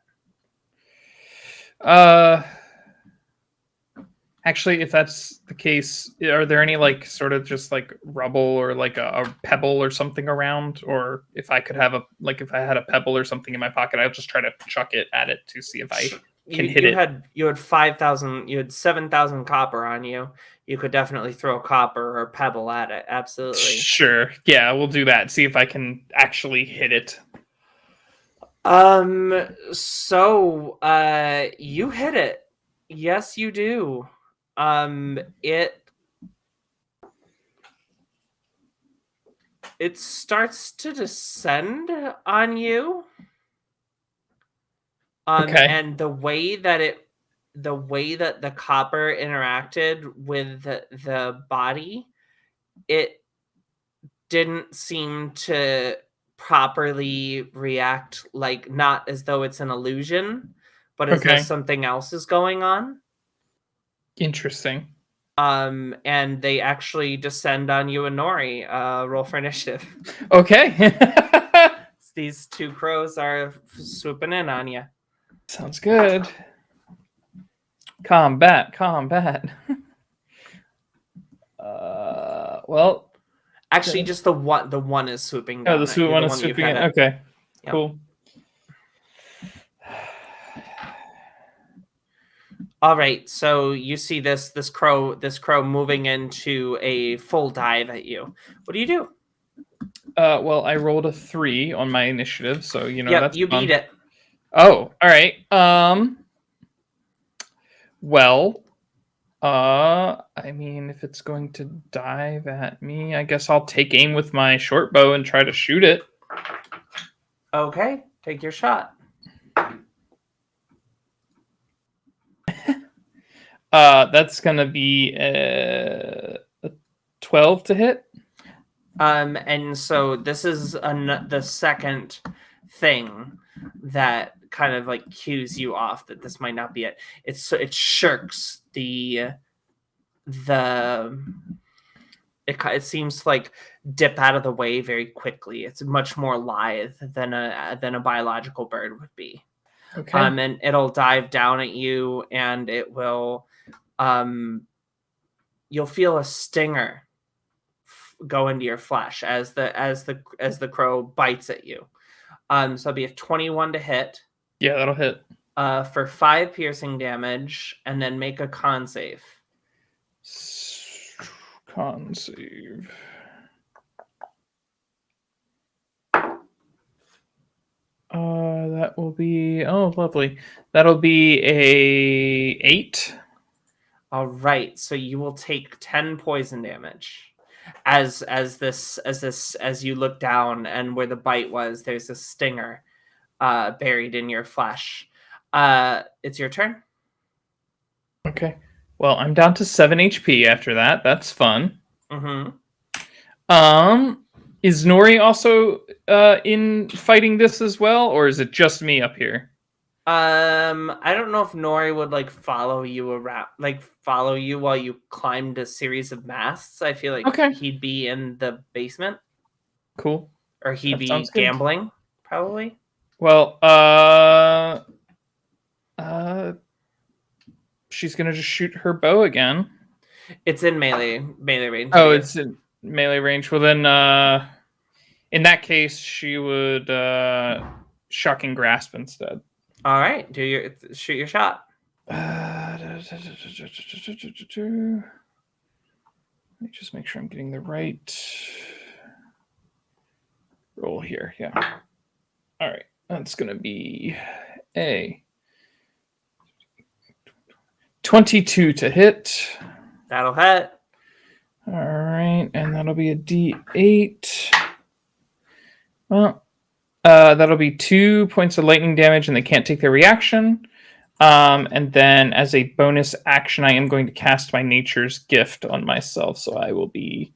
Actually, if that's the case, are there any like sort of just like rubble or like a pebble or something around? Or if I could have if I had a pebble or something in my pocket, I'll just try to chuck it at it to see if I can hit it.
You had 5,000, you had 7,000 copper on you. You could definitely throw a copper or a pebble at it. Absolutely.
Sure. Yeah, we'll do that. See if I can actually hit it.
You hit it. Yes, you do. It starts to descend on you.
Okay.
And the way that the copper interacted with the body, it didn't seem to properly react, like not as though it's an illusion, but as though
Okay.
something else is going on.
Interesting.
And they actually descend on you and Nori. Roll for initiative.
Okay.
These two crows are swooping in on you.
Sounds good. Combat. Well,
Actually, just the one is swooping down.
the
at
sweet
you,
one
the
is
one you've
swooping in.
had
Okay.
Yep.
Cool.
All right, so you see this crow moving into a full dive at you. What do you do?
Well, I rolled a 3 on my initiative, so
Yep,
that's
you
fun.
beat it.
Oh, all right. Well, I mean, if it's going to dive at me, I guess I'll take aim with my short bow and try to shoot it.
Okay, take your shot.
That's gonna be a 12 to hit.
And so this is the second thing that kind of like cues you off that this might not be it. It shirks it seems to like dip out of the way very quickly. It's much more lithe than a biological bird would be.
Okay.
And it'll dive down at you, and it will you'll feel a stinger go into your flesh as the crow bites at you. So it'll be a 21 to hit.
Yeah, that'll hit.
For 5 piercing damage, and then make a con save.
Con save. That will be lovely. That'll be a 8.
All right, so you will take 10 poison damage as you look down, and where the bite was, there's a stinger buried in your flesh. It's your turn.
Okay. Well, I'm down to 7 HP after that. That's fun.
Mm-hmm.
Is Nori also in fighting this as well, or is it just me up here?
I don't know if Nori would like follow you around, like follow you while you climbed a series of masts. I feel like he'd be in the basement.
Cool.
Or he'd
That
be
sounds good.
gambling, probably.
Well, she's gonna just shoot her bow again.
It's in melee range.
Oh, it's in melee range. Well, then, in that case, she would shocking grasp instead.
All right, shoot your shot.
Let me just make sure I'm getting the right roll here. Yeah. All right, that's gonna be a 22 to hit.
That'll hit.
All right, and that'll be a D8. Well, that'll be 2 points of lightning damage, and they can't take their reaction. And then, as a bonus action, I am going to cast my Nature's Gift on myself, so I will be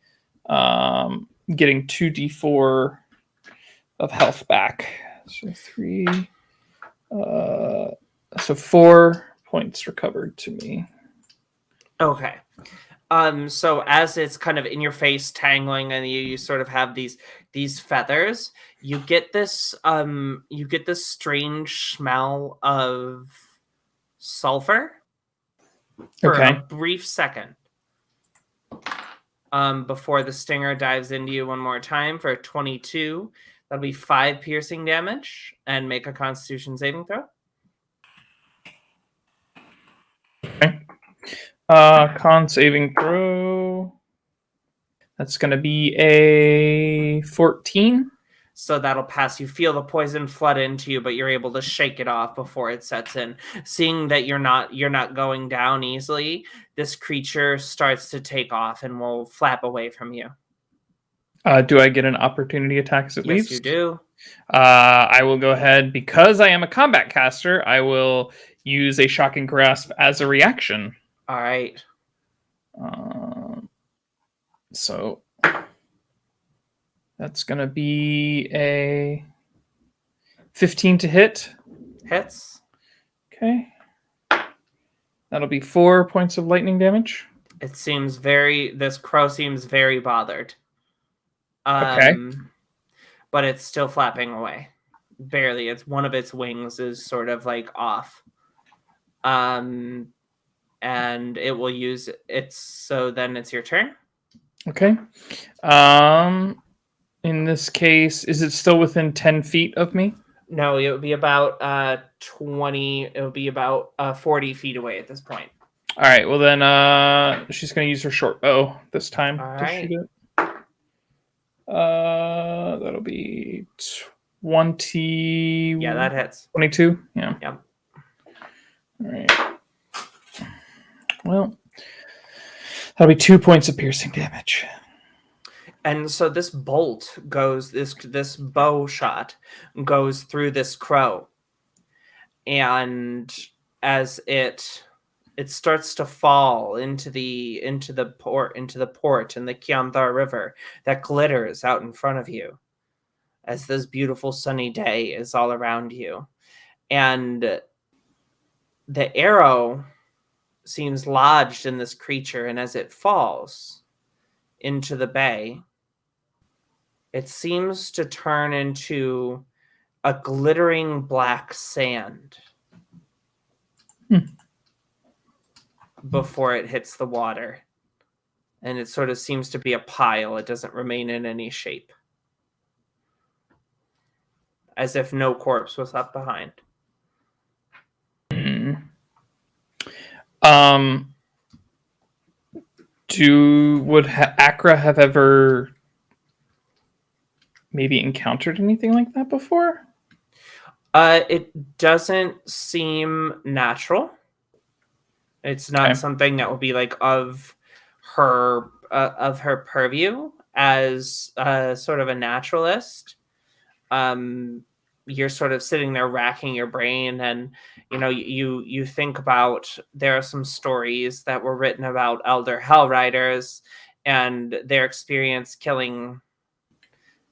getting 2d4 of health back. So 3, so 4 points recovered to me.
Okay. So as it's kind of in your face, tangling, and you sort of have these feathers, you get this strange smell of sulfur for a brief second. Before the stinger dives into you one more time for a 22. That'll be 5 piercing damage, and make a Constitution saving throw.
Okay. Con saving throw. That's going to be a 14.
So that'll pass. You feel the poison flood into you, but you're able to shake it off before it sets in. Seeing that you're not going down easily, this creature starts to take off and will flap away from you.
Do I get an opportunity attack as it leaves?
Yes, you do.
I will go ahead, because I am a combat caster, I will use a shocking grasp as a reaction.
All right.
So that's going to be a 15 to hit.
Hits.
Okay. That'll be 4 points of lightning damage.
This crow seems very bothered.
Okay.
But it's still flapping away. Barely. It's one of its wings is sort of like off. And it will use its, so then it's your turn.
Okay. In this case, is it still within 10 feet of me?
No, it would be about 20, it would be about 40 feet away at this point.
All right, well then she's going to use her short bow this time
All
to
right.
shoot it. That'll be 20.
Yeah, that hits.
22? Yeah.
Yep.
All right. Well, that'll be 2 points of piercing damage.
And so this bolt goes, this bow shot goes through this crow. And as it starts to fall into the port in the Kianthar River that glitters out in front of you as this beautiful sunny day is all around you. And the arrow seems lodged in this creature, and as it falls into the bay, it seems to turn into a glittering black sand. Before it hits the water. And it sort of seems to be a pile. It doesn't remain in any shape. As if no corpse was left behind.
Would Akra have ever maybe encountered anything like that before?
It doesn't seem natural. It's not something that would be like of her purview as sort of a naturalist. You're sort of sitting there racking your brain, and you think about, there are some stories that were written about elder hell riders and their experience fighting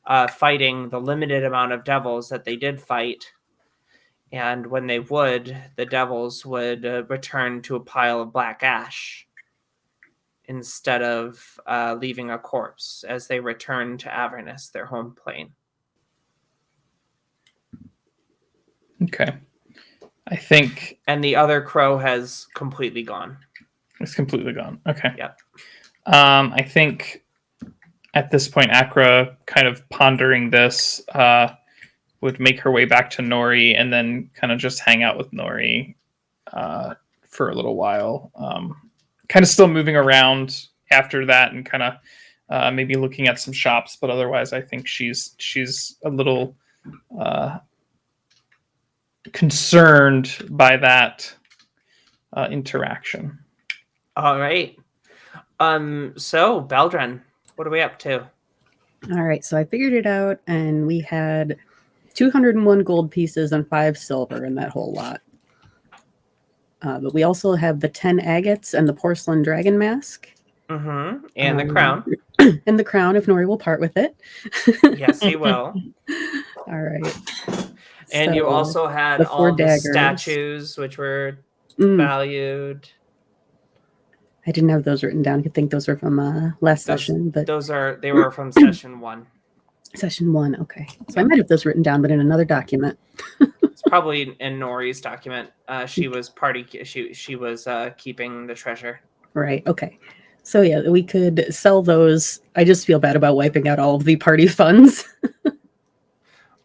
the limited amount of devils that they did fight. And when they would, the devils would return to a pile of black ash instead of leaving a corpse as they returned to Avernus, their home plane.
Okay. I think...
And the other crow has completely gone.
It's completely gone. Okay.
Yep.
I think at this point, Akra, kind of pondering this, would make her way back to Nori and then kind of just hang out with Nori for a little while. Kind of still moving around after that and kind of maybe looking at some shops, but otherwise I think she's a little concerned by that interaction.
All right. So Beldren, what are we up to?
All right, so I figured it out, and we had 201 gold pieces and 5 silver in that whole lot. But we also have the 10 agates and the porcelain dragon mask.
Mm-hmm. And the crown.
And the crown, if Nori will part with it.
Yes, he will.
All right.
And you also had all the statues, which were valued.
I didn't have those written down. I think those were from last session, but
they were from session 1.
Session 1, okay. So I might have those written down, but in another document.
It's probably in Nori's document. She was She was keeping the treasure.
Right. Okay. So yeah, we could sell those. I just feel bad about wiping out all of the party funds.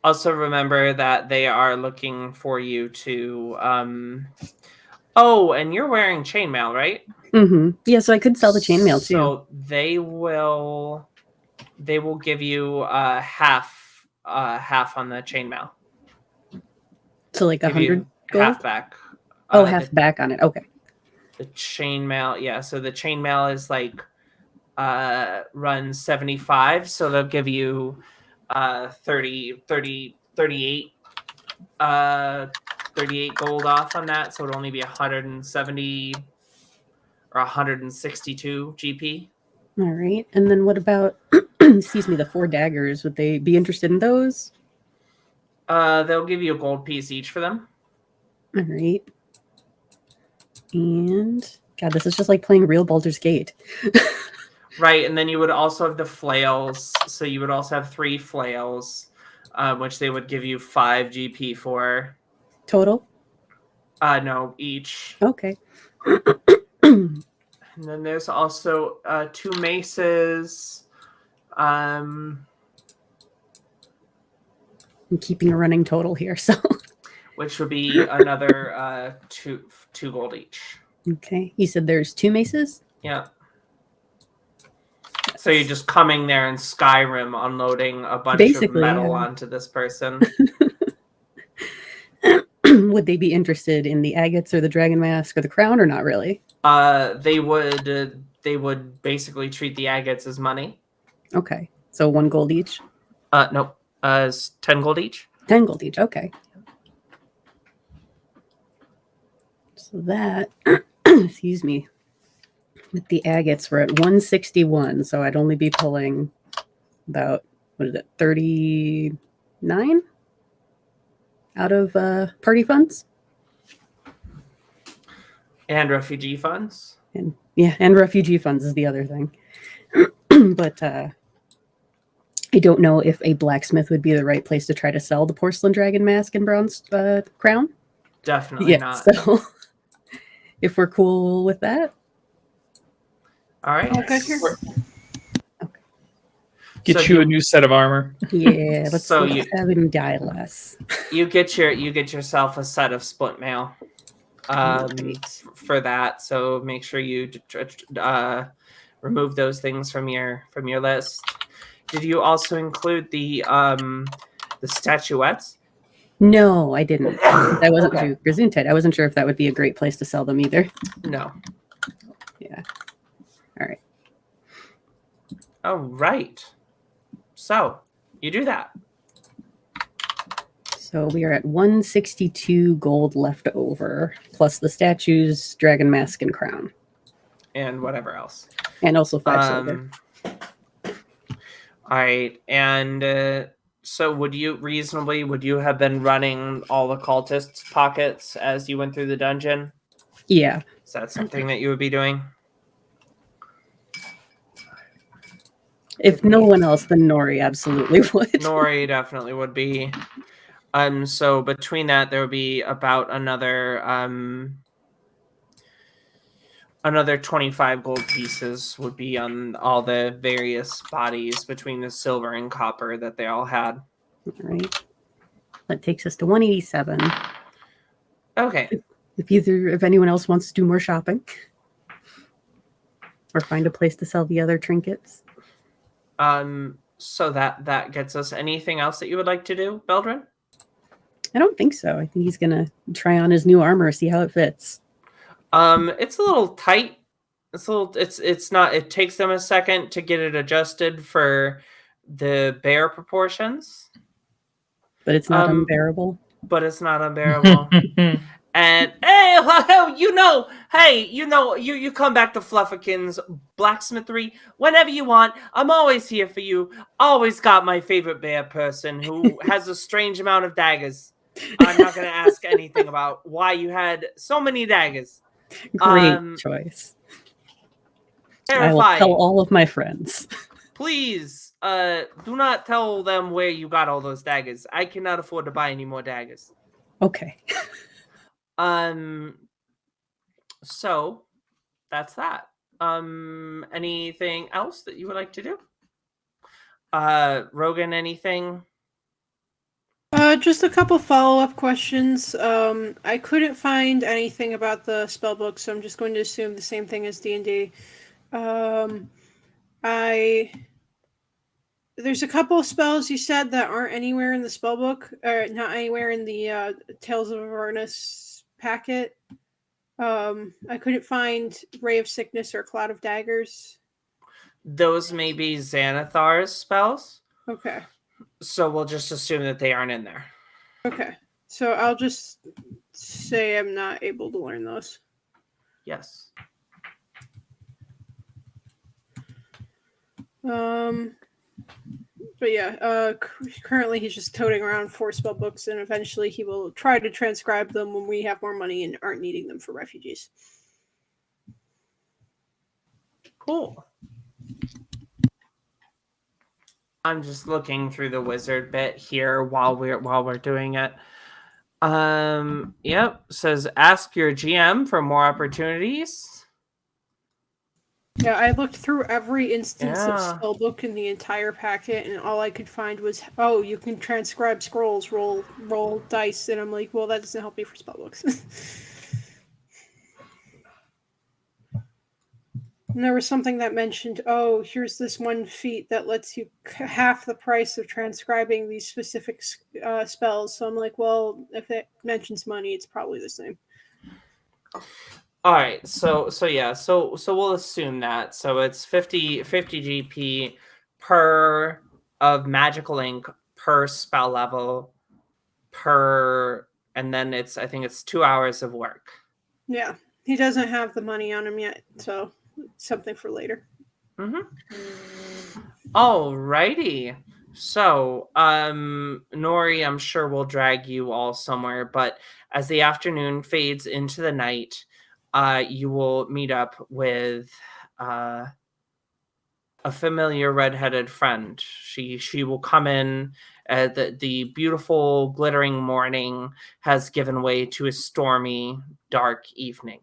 Also remember that they are looking for you to. Oh, and you're wearing chainmail, right?
Mm-hmm. Yeah. So I could sell the chainmail too.
So they will give you half half on the chainmail.
So like
Give
100
you
gold?
half back.
Oh, half back on it. Okay.
The chainmail, yeah. So the chainmail is like run 75, so they'll give you 38 38 gold off on that, so it'll only be 170 or 162 GP.
All right. And then what about, excuse me, the 4 daggers? Would they be interested in those?
They'll give you a gold piece each for them.
All right. And God, this is just like playing real Baldur's Gate.
Right, and then you would also have the flails. So you would also have 3 flails, which they would give you 5 GP for.
Total?
No, each.
Okay.
And then there's also 2 maces.
I'm keeping a running total here, so.
Which would be another 2 gold each.
Okay. You said there's 2 maces?
Yeah. So you're just coming there in Skyrim, unloading a bunch
Basically,
of metal
yeah.
onto this person.
Would they be interested in the agates or the dragon mask or the crown, or not really?
They would basically treat the agates as money.
Okay. So 1 gold each?
Nope. It's 10 gold each.
10 gold each. Okay. So that, excuse me, with the agates, we're at 161. So I'd only be pulling about, what is it, 39 out of party funds?
And refugee funds.
And yeah, and refugee funds is the other thing. But I don't know if a blacksmith would be the right place to try to sell the porcelain dragon mask and bronze crown.
Definitely not.
So if we're cool with that.
All right.
Okay, here.
Get
So
you a new set of armor.
Yeah, let's
So
have him die less.
You get yourself a set of split mail for that. So make sure you remove those things from your list. Did you also include the statuettes?
No, I didn't. I wasn't
Okay.
sure. Gesundheit. I wasn't sure if that would be a great place to sell them either.
No.
Yeah. All right.
Oh, right. So you do that.
So we are at 162 gold left over, plus the statues, dragon mask, and crown.
And whatever else.
And also 5 silver.
All right. And so would you have been running all the cultists' pockets as you went through the dungeon?
Yeah.
Is that something that you would be doing?
If no one else, then Nori absolutely would.
Nori definitely would be. So between that, there would be about another 25 gold pieces would be on all the various bodies between the silver and copper that they all had.
All right. That takes us to 187.
Okay.
If anyone else wants to do more shopping or find a place to sell the other trinkets.
So that gets us. Anything else that you would like to do, Beldrin?
I don't think so. I think he's gonna try on his new armor, see how it fits.
It's a little tight. It's not. It takes them a second to get it adjusted for the bear proportions.
But it's not unbearable.
But it's not unbearable. And hey, you come back to Flufferkin's Blacksmithery whenever you want. I'm always here for you. Always got my favorite bear person who has a strange amount of daggers. I'm not going to ask anything about why you had so many daggers.
Great choice.
Terrifying.
I will tell all of my friends.
Please, do not tell them where you got all those daggers. I cannot afford to buy any more daggers.
Okay.
So that's that. Anything else that you would like to do? Rogan, anything?
Just a couple follow-up questions. I couldn't find anything about the spellbook, so I'm just going to assume the same thing as D&D. there's a couple of spells you said that aren't anywhere in the spell book, or not anywhere in the Tales of Avernus packet. I couldn't find Ray of Sickness or Cloud of Daggers.
Those may be Xanathar's spells,
Okay.
so we'll just assume that they aren't in there.
Okay. So I'll just say I'm not able to learn those.
Yes.
But yeah, currently he's just toting around 4 spell books, and eventually he will try to transcribe them when we have more money and aren't needing them for refugees.
Cool. I'm just looking through the wizard bit here while we're doing it. Yep. Says ask your GM for more opportunities.
Yeah, I looked through every instance of
Yeah.
spellbook in the entire packet, and all I could find was, oh, you can transcribe scrolls, roll dice, and I'm like, well, that doesn't help me for spellbooks. And there was something that mentioned, oh, here's this one feat that lets you half the price of transcribing these specific spells. So I'm like, well, if it mentions money, it's probably the same.
All right, so we'll assume that. So it's 50 GP per of magical ink per spell level per, and then I think it's 2 hours of work.
Yeah, he doesn't have the money on him yet, so something for later.
Alrighty. So, Nori, I'm sure will drag you all somewhere, but as the afternoon fades into the night, you will meet up with a familiar redheaded friend. She will come in. The beautiful glittering morning has given way to a stormy, dark evening,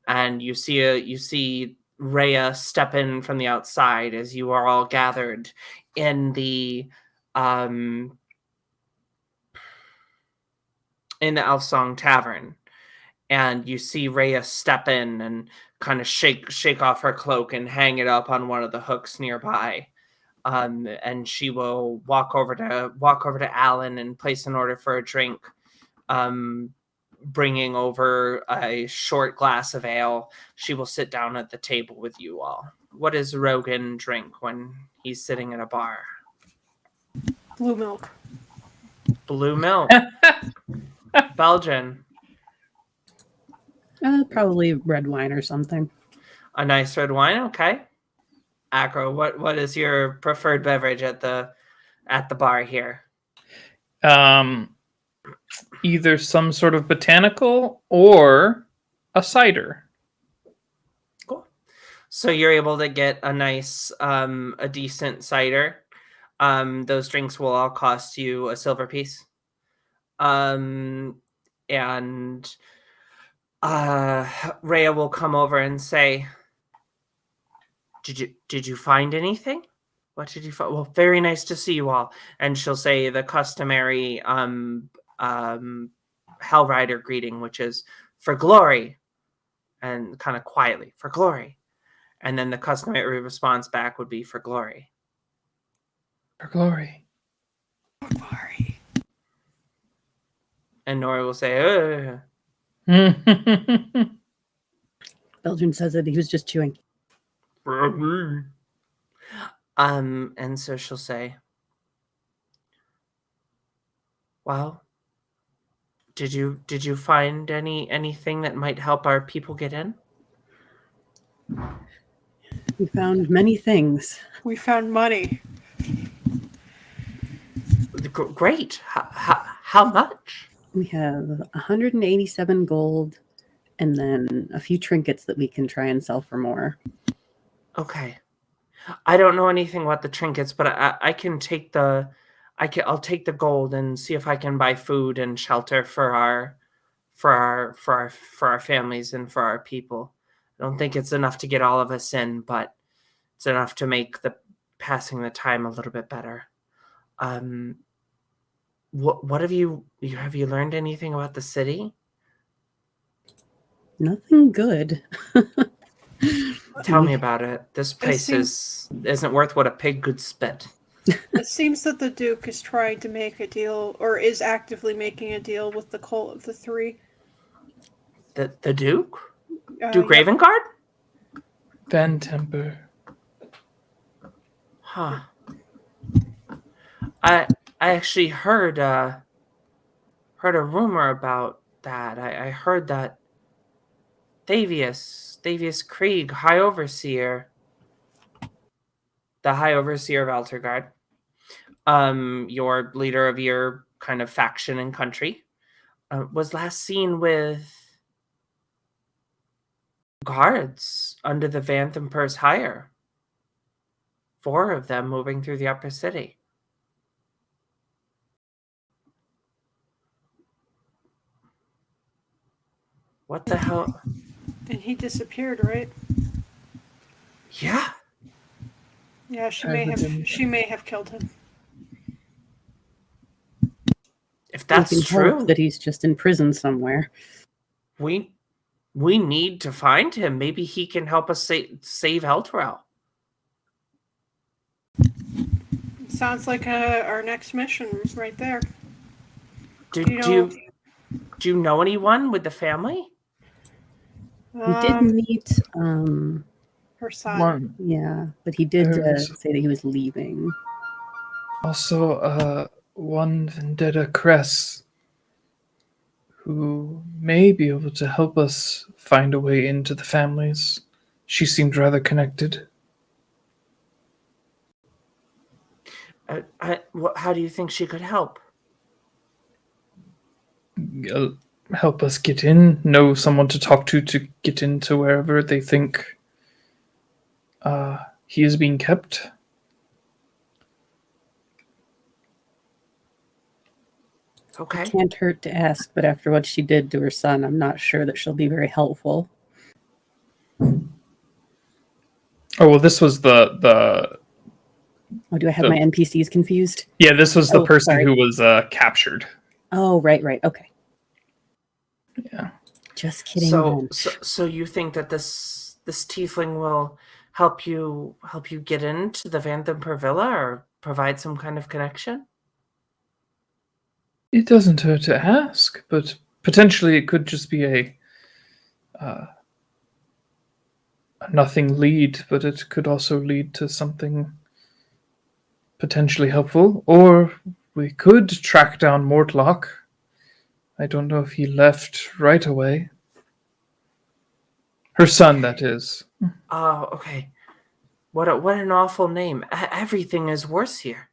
and you see Rhea step in from the outside as you are all gathered in the Elfsong Tavern. And you see Rhea step in and kind of shake off her cloak and hang it up on one of the hooks nearby. And she will walk over to Alan and place an order for a drink, bringing over a short glass of ale. She will sit down at the table with you all. What does Rogan drink when he's sitting at a bar?
Blue milk.
Blue milk. Belgian.
Probably red wine or something.
A nice red wine, okay. Acro, what is your preferred beverage at the bar here?
Either some sort of botanical or a cider.
Cool. So you're able to get a nice, a decent cider. Those drinks will all cost you a silver piece. And Rhea will come over and say, Did you find anything? What did you find? Well, very nice to see you all. And she'll say the customary Hellrider greeting, which is for glory, and kind of quietly, for glory. And then the customary response back would be for glory.
For glory.
For glory.
And Nora will say,
Belgian says that he was just chewing.
And so she'll say, well, did you find anything that might help our people get in?
We found many things.
We found money.
Great. How much?
We have 187 gold and then a few trinkets that we can try and sell for more.
Okay. I don't know anything about the trinkets, but I can take I'll take the gold and see if I can buy food and shelter for our families and for our people. I don't think it's enough to get all of us in, but it's enough to make the passing the time a little bit better. What have you learned anything about the city?
Nothing good.
Tell me about it. This place isn't worth what a pig could spit.
It seems that the Duke is trying to make a deal, or is actively making a deal with the Cult of the Three.
The Duke? Duke
Yep.
Ravengard?
Van Temper.
Huh. I actually heard a rumor about that. I heard that Thavius Krieg, High Overseer, the High Overseer of Altergard, your leader of your kind of faction and country, was last seen with guards under the Vanthemper's hire. 4 of them moving through the upper city. What the hell?
And he disappeared, right?
Yeah.
Yeah, she may have killed him.
If that's
We can
true,
hope that he's just in prison somewhere.
we need to find him. Maybe he can help us save Helterel.
Sounds like our next mission right there.
Do
You know-
you know anyone with the family?
We did meet,
her son.
One.
yeah, but he did
There's-
say that he was leaving.
Also, one Vendetta Cress, who may be able to help us find a way into the families. She seemed rather connected.
How do you think she could help?
Help us get in, know someone to talk to get into wherever they think he is being kept.
Okay.
Can't hurt to ask, but after what she did to her son, I'm not sure that she'll be very helpful.
Oh well, this was the
Oh, do I have my NPCs confused?
yeah, this was the
Oh,
person
sorry.
who was captured.
Oh, right, okay.
Yeah.
Just kidding.
So you think that this tiefling will help you get into the Vanthemper Villa or provide some kind of connection?
It doesn't hurt to ask, but potentially it could just be a nothing lead, but it could also lead to something potentially helpful. Or we could track down Mortlock. I don't know if he left right away. Her son, that is.
Oh, okay. What an awful name. Everything is worse here.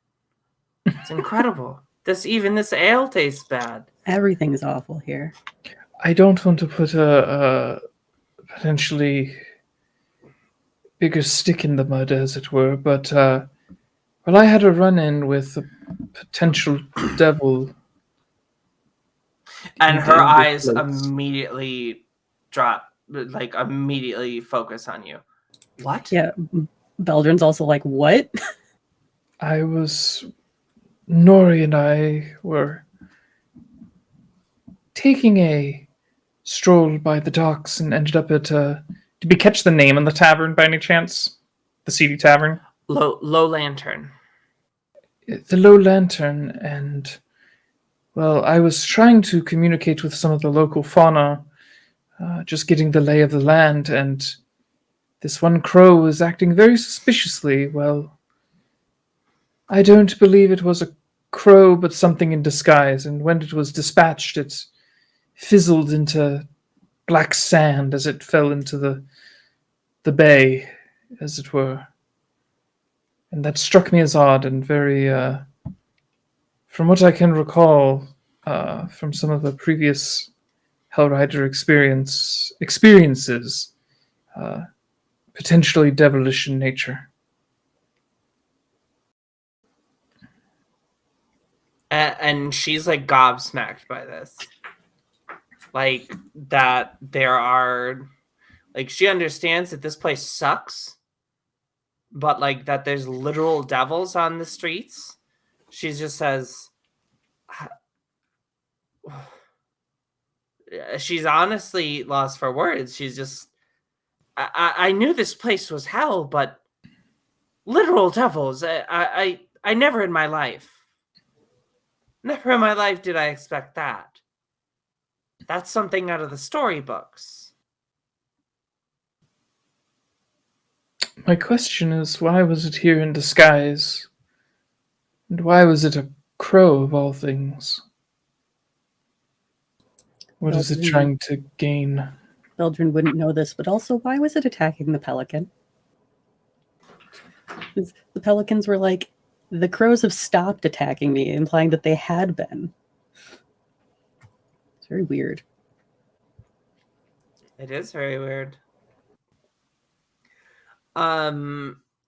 It's incredible. This ale tastes bad.
Everything's awful here.
I don't want to put a potentially bigger stick in the mud, as it were, but well, I had a run-in with a potential devil.
And her
Devil
eyes
close.
immediately drop, like immediately focus on you. What?
Yeah, Beldrin's also like, what?
Nori and I were taking a stroll by the docks and ended up at did we catch the name of the tavern by any chance? The seedy tavern?
Low Lantern.
The Low Lantern, and well, I was trying to communicate with some of the local fauna, just getting the lay of the land, and this one crow was acting very suspiciously. Well, I don't believe it was a crow, but something in disguise, and when it was dispatched, it fizzled into black sand as it fell into the bay, as it were. And that struck me as odd and very, from what I can recall, from some of the previous Hellrider experiences, potentially devilish in nature.
And she's like gobsmacked by this. Like that there are, like she understands that this place sucks, but like that there's literal devils on the streets. She just says, she's honestly lost for words. She's just, I knew this place was hell, but literal devils. I never in my life did I expect that. That's something out of the storybooks.
My question is, why was it here in disguise? And why was it a crow of all things? What is it trying to gain?
Beldrin wouldn't know this, but also, why was it attacking the pelican? The pelicans were like, the crows have stopped attacking me, implying that they had been. It's very weird.
It is very weird.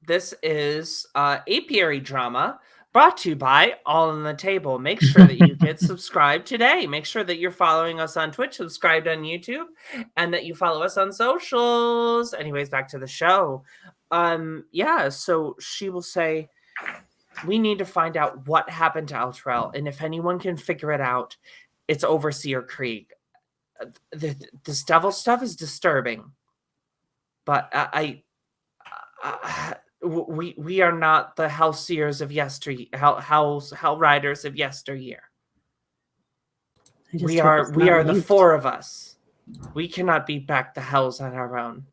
This is apiary drama brought to you by All on the Table. Make sure that you get subscribed today. Make sure that you're following us on Twitch, subscribed on YouTube, and that you follow us on socials. Anyways, back to the show. Yeah, so she will say, we need to find out what happened to Elturel, and if anyone can figure it out, it's Overseer Krieg. This devil stuff is disturbing, but we are not the Hellseers of yesteryear, Hell Riders of yesteryear. We are the four of us. We cannot beat back the Hells on our own.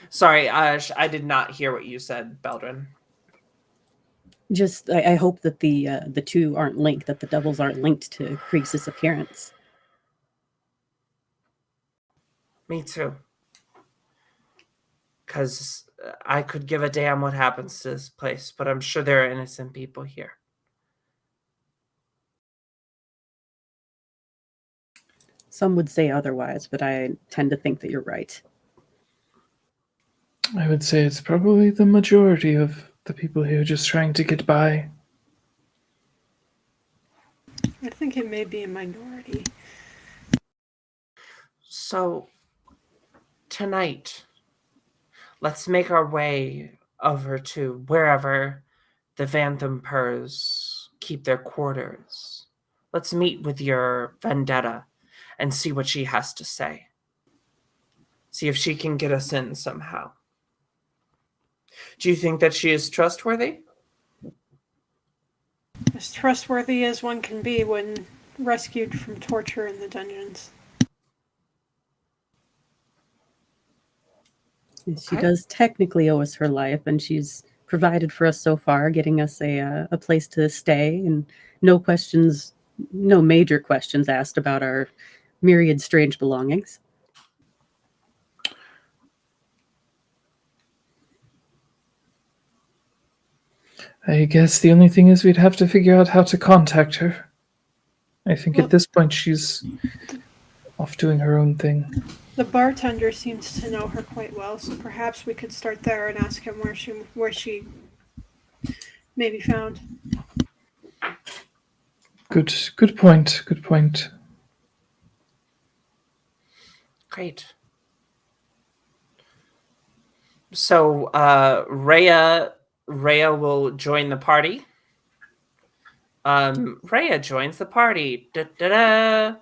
Sorry, I did not hear what you said, Beldrin.
Just, I hope that the two aren't linked, that the devils aren't linked to Krieg's disappearance.
Me too. Because I could give a damn what happens to this place, but I'm sure there are innocent people here.
Some would say otherwise, but I tend to think that you're right.
I would say it's probably the majority of the people here just trying to get by.
I think it may be a minority.
So, tonight, let's make our way over to wherever the Vanthempurs keep their quarters. Let's meet with your vendetta and see what she has to say. See if she can get us in somehow. Do you think that she is trustworthy?
As trustworthy as one can be when rescued from torture in the dungeons.
She does technically owe us her life, and she's provided for us so far, getting us a place to stay, and no major questions asked about our myriad strange belongings.
I guess the only thing is we'd have to figure out how to contact her. I think at this point she's off doing her own thing.
The bartender seems to know her quite well, so perhaps we could start there and ask him where she may be found.
Good point. Good point.
Great. So Rhea will join the party. Rhea joins the party. Da-da-da.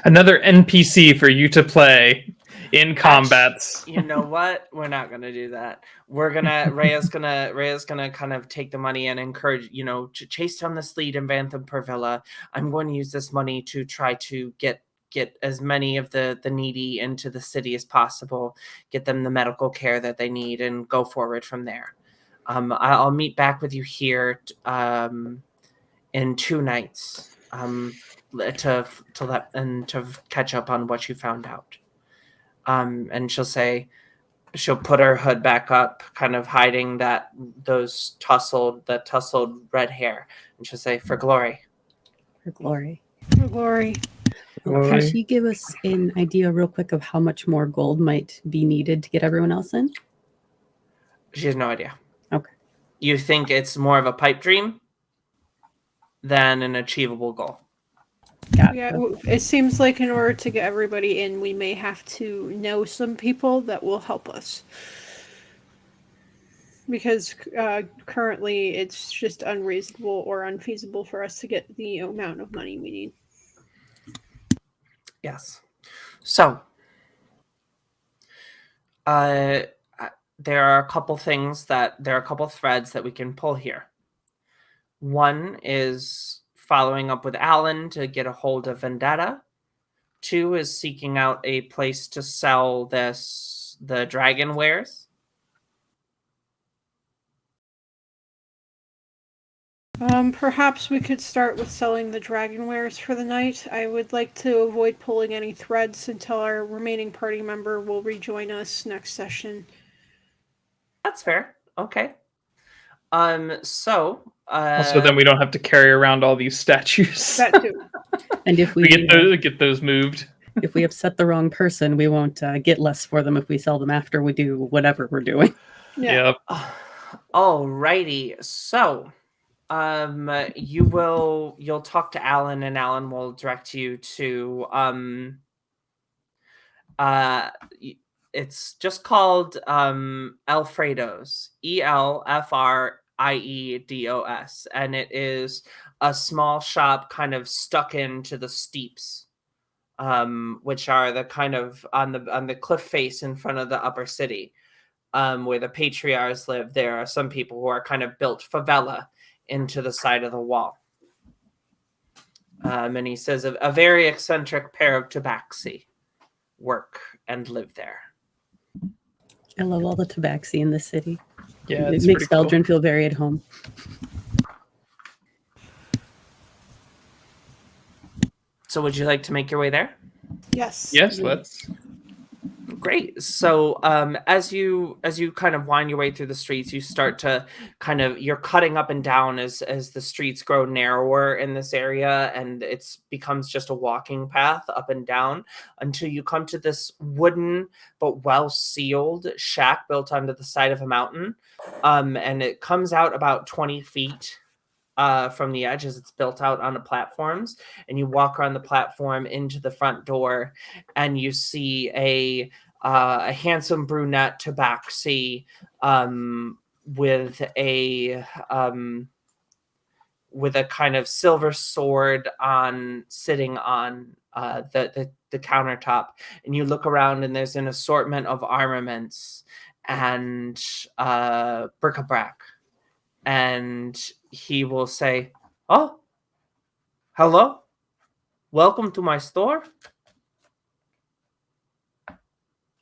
Another NPC for you to play in combats.
You know what? We're not gonna do that. Rhea's gonna kind of take the money and encourage, to chase down this lead in Vanthempur Villa. I'm going to use this money to try to get as many of the needy into the city as possible, get them the medical care that they need, and go forward from there. I'll meet back with you here in 2 nights to catch up on what you found out. And she'll put her hood back up, kind of hiding that tousled red hair, and she'll say, "For glory."
For glory.
For glory.
Can she give us an idea real quick of how much more gold might be needed to get everyone else in?
She has no idea.
Okay.
You think it's more of a pipe dream than an achievable goal.
Gotcha.
Yeah, it seems like in order to get everybody in, we may have to know some people that will help us. Because currently it's just unreasonable or unfeasible for us to get the amount of money we need.
Yes. So, There are a couple threads that we can pull here. One is following up with Alan to get a hold of Vendetta. 2 is seeking out a place to sell the dragon wares.
Perhaps we could start with selling the dragon wares for the night. I would like to avoid pulling any threads until our remaining party member will rejoin us next session.
That's fair. Okay. So
then we don't have to carry around all these statues.
That too.
And if
we
we
get those moved.
if we upset the wrong person, we won't get less for them if we sell them after we do whatever we're doing.
Yeah.
Yep.
Alrighty. So you'll talk to Alan, and Alan will direct you to it's just called Alfredo's, ELFRIEDOS, and it is a small shop kind of stuck into the steeps, which are the kind of on the cliff face in front of the upper city, where the patriarchs live. There are some people who are kind of built favela into the side of the wall. And he says a very eccentric pair of tabaxi work and live there.
I love all the tabaxi in the city.
Yeah,
it makes Belgium feel very at home.
So would you like to make your way there?
Yes.
Yes, let's.
Great. So as you kind of wind your way through the streets, you start to you're cutting up and down as the streets grow narrower in this area, and it becomes just a walking path up and down until you come to this wooden but well sealed shack built onto the side of a mountain, and it comes out about 20 feet from the edge as it's built out on the platforms, and you walk around the platform into the front door, and you see a handsome brunette tabaxi with a kind of silver sword sitting on the countertop, and you look around and there's an assortment of armaments and bric-a-brac. And he will say, "Oh, hello. Welcome to my store."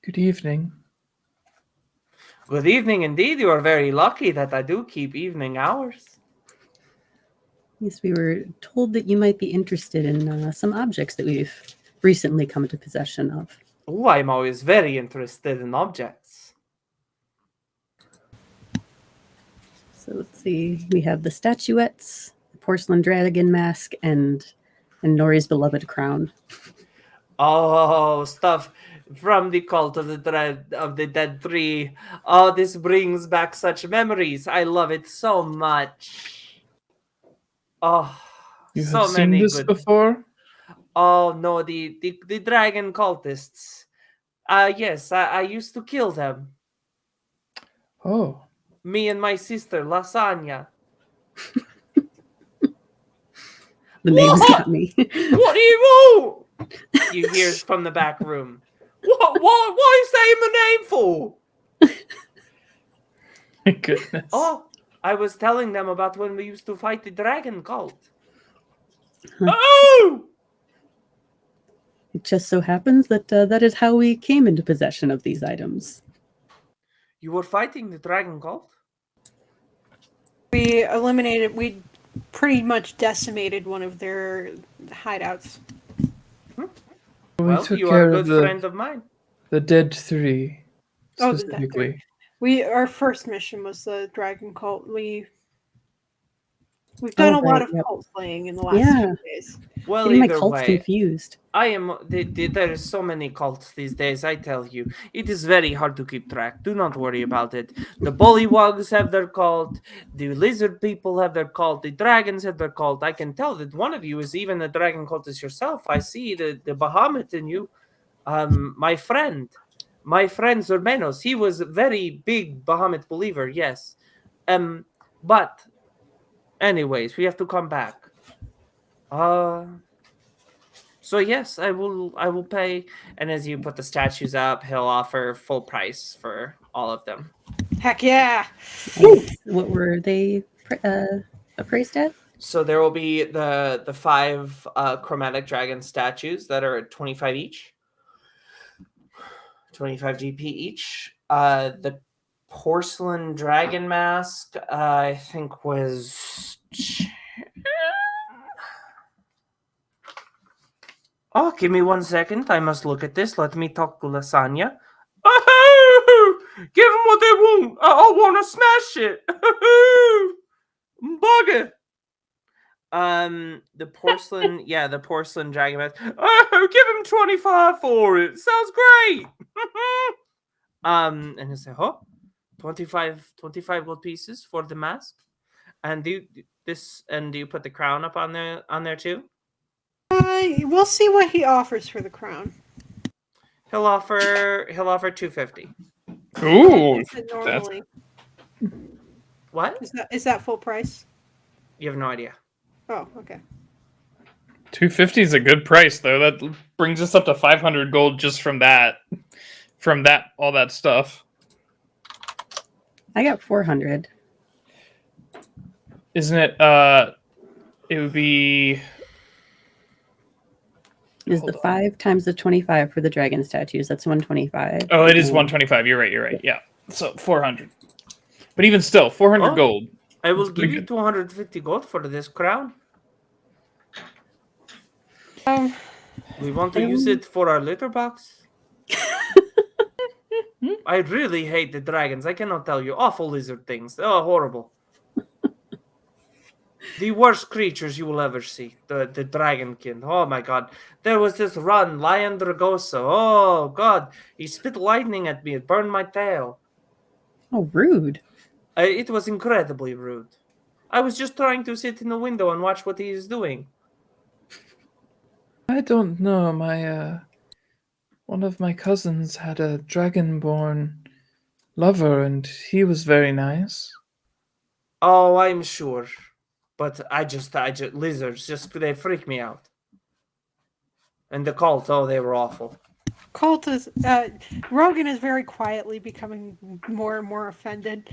Good evening.
Good evening indeed. You are very lucky that I do keep evening hours.
Yes, we were told that you might be interested in some objects that we've recently come into possession of.
Oh, I'm always very interested in objects.
So let's see. We have the statuettes, the porcelain dragon mask, and Nori's beloved crown.
Oh, stuff from the cult of the dead tree. Oh, this brings back such memories. I love it so much. Oh,
You
so
have seen
many
this
good.
before?
Oh no, the dragon cultists. Yes, I used to kill them.
Oh.
Me and my sister, Lasagna.
The name's got me.
What do you want? You hear from the back room. What are you saying my name for?
My goodness.
Oh, I was telling them about when we used to fight the dragon cult.
Huh.
Oh!
It just so happens that that is how we came into possession of these items.
You were fighting the dragon cult?
We pretty much decimated one of their hideouts.
Well,
took
you
care
are a
of
good friend of mine.
the dead three,
Oh, the dead
specifically.
Our first mission was the dragon cult. We've done a lot of cult playing in the last few days.
Well,
Getting my
either
cults
way,
confused.
there is so many cults these days, I tell you. It is very hard to keep track. Do not worry about it. The bullywugs have their cult. The lizard people have their cult. The dragons have their cult. I can tell that one of you is even a dragon cultist yourself. I see the Bahamut in you. My friend Zermenos, he was a very big Bahamut believer, yes. But anyways, we have to come back. So yes, I will pay. And as you put the statues up, he'll offer full price for all of them.
Heck yeah!
Nice. What were they appraised at?
So there will be the 5 chromatic dragon statues that are 25 each. 25 GP each. The porcelain dragon mask, I think was. Oh, give me 1 second. I must look at this. Let me talk to Lasagna. Oh, give them what they want. I want to smash it. Bugger. The porcelain, the porcelain dragon mask. Oh, give him 25 for it. Sounds great. And he'll say, "Oh, 25 gold pieces for the mask." And do you put the crown up on there too?
We'll see what he offers for the crown.
He'll offer 250.
Ooh,
Is it normally?
What?
Is that full price?
You have no idea.
Oh, okay.
250 is a good price though. That brings us up to 500 gold just from that, all that stuff.
I got 400.
Isn't it? It would be.
Is the 5 times the 25 for the dragon statues? That's 125.
Oh, it is 125. You're right. Yeah. So 400. But even still, 400 gold.
I will
That's pretty
give you
good.
250 gold for this crown. We want to use it for our litter box. I really hate the dragons. I cannot tell you. Awful lizard things. Oh, horrible. The worst creatures you will ever see. The dragonkin. Oh my god. There was this run, Lion Dragoso. Oh god. He spit lightning at me. It burned my tail.
Oh, rude.
It was incredibly rude. I was just trying to sit in the window and watch what he is doing.
I don't know. My one of my cousins had a dragonborn lover, and he was very nice.
Oh, I'm sure. But I just lizards, they freak me out. And the cult, they were awful.
Colt is Rogan is very quietly becoming more and more offended.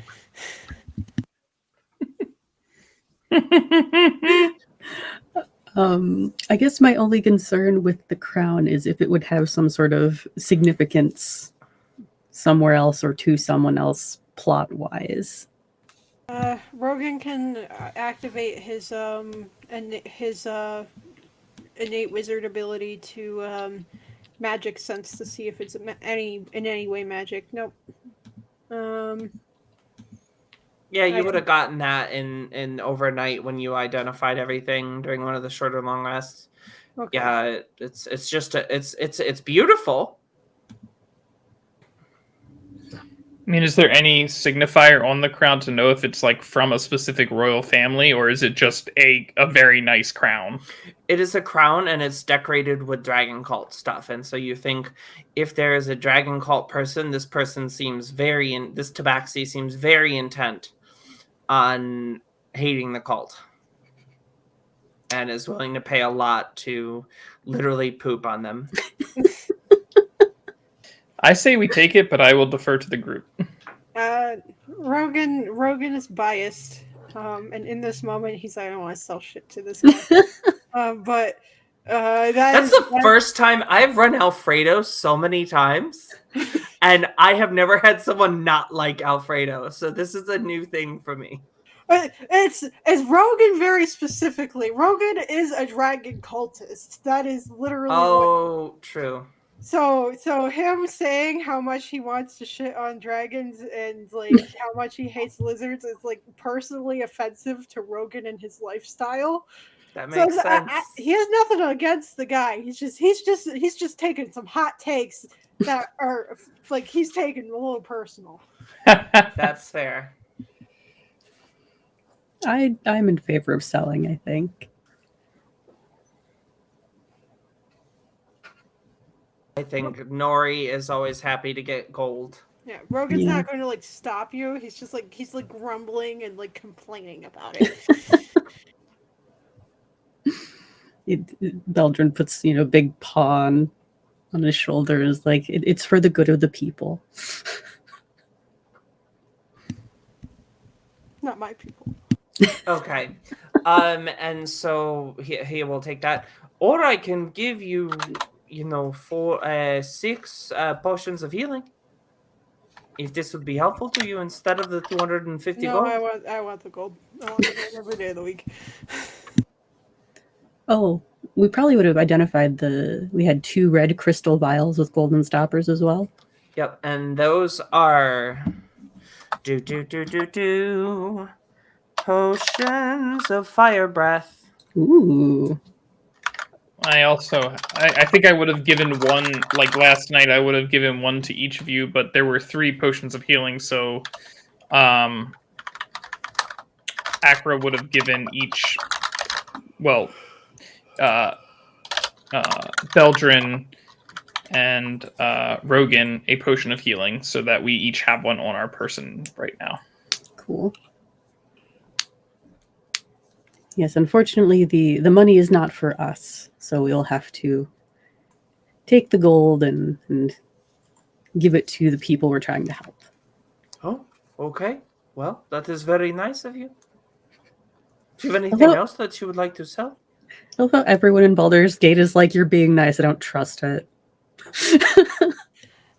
I guess my only concern with the crown is if it would have some sort of significance somewhere else or to someone else plot-wise.
Rogan can activate his innate wizard ability to magic sense to see if it's in any way magic. Nope.
Yeah, you would have gotten that in overnight when you identified everything during one of the shorter long rests.
Okay.
Yeah, it's just it's beautiful.
I mean, is there any signifier on the crown to know if it's like from a specific royal family, or is it just a very nice crown?
It is a crown, and it's decorated with dragon cult stuff. And so you think, if there is a dragon cult person, this person seems this tabaxi seems very intent on hating the cult, and is willing to pay a lot to literally poop on them.
I say we take it, but I will defer to the group.
Rogan is biased, and in this moment, he's like, I don't want to sell shit to this guy. But that's
the first time I've run Alfredo so many times, and I have never had someone not like Alfredo. So this is a new thing for me.
It's Rogan very specifically. Rogan is a dragon cultist. That is literally
true.
So him saying how much he wants to shit on dragons and like how much he hates lizards is like personally offensive to Rogan and his lifestyle.
That makes sense.
He has nothing against the guy. He's just taking some hot takes that are like he's taking a little personal.
That's fair.
I'm in favor of selling, I think.
I think Nori is always happy to get gold.
Yeah, Rogan's not going to like stop you. He's grumbling and like complaining about it.
Beldrin puts, big paw on his shoulder and is like, it's for the good of the people.
Not my people.
Okay. And so he will take that. Or I can give you, 6 potions of healing. If this would be helpful to you instead of the 250
No,
gold.
I want the gold. I want the gold every day of the week.
Oh, we probably would have identified we had 2 red crystal vials with golden stoppers as well.
Yep, and those are potions of fire breath.
Ooh.
I think I would have given one, like last night, I would have given one to each of you, but there were 3 potions of healing, so Akra would have given each, Beldrin and Rogan a potion of healing, so that we each have one on our person right now.
Cool. Yes, unfortunately, the money is not for us, so we'll have to take the gold and give it to the people we're trying to help.
Oh, okay. Well, that is very nice of you. Do you have anything else that you would like to sell?
Although everyone in Baldur's Gate is like, you're being nice, I don't trust it.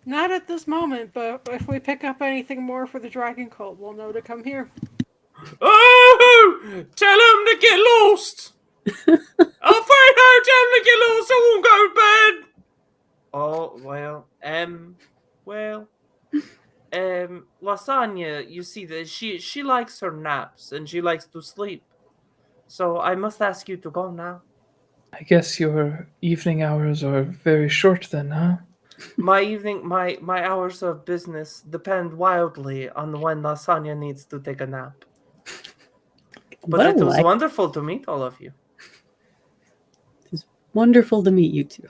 Not at this moment, but if we pick up anything more for the dragon cult, we'll know to come here.
Oh! Tell him to get lost! I'm afraid I tell him to get lost, I won't go to bed! Oh, Lasagna, you see that she likes her naps and she likes to sleep. So I must ask you to go now.
I guess your evening hours are very short then, huh?
My hours of business depend wildly on when Lasagna needs to take a nap. But it was wonderful to meet all of you.
It's wonderful to meet you too.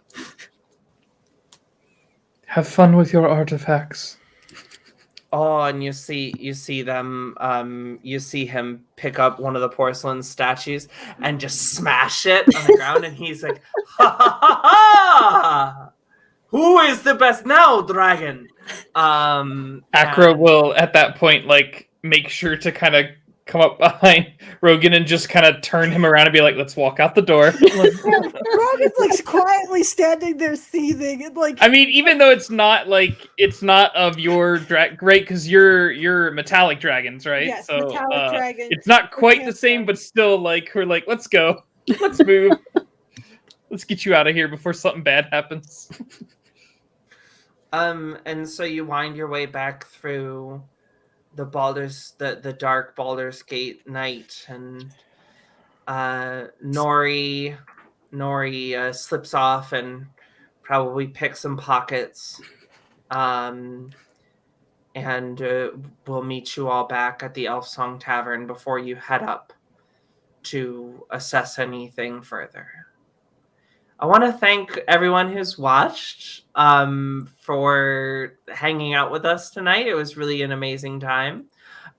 Have fun with your artifacts.
Oh, and you see them. You see him pick up one of the porcelain statues and just smash it on the ground, and he's like, "Ha ha ha ha! Who is the best now, dragon?"
Akra will at that point make sure to kind of come up behind Rogan and just kind of turn him around and be like, "Let's walk out the door."
Rogan's quietly standing there seething and
I mean, even though it's not of your great, because you're metallic dragons, right?
Yes,
so
metallic dragon.
It's not quite the same, but still, we're like, let's go, let's move, let's get you out of here before something bad happens.
And so you wind your way back through the dark Baldur's Gate night, and Nori slips off and probably picks some pockets, and we'll meet you all back at the Elf Song Tavern before you head up to assess anything further. I want to thank everyone who's watched for hanging out with us tonight. It was really an amazing time.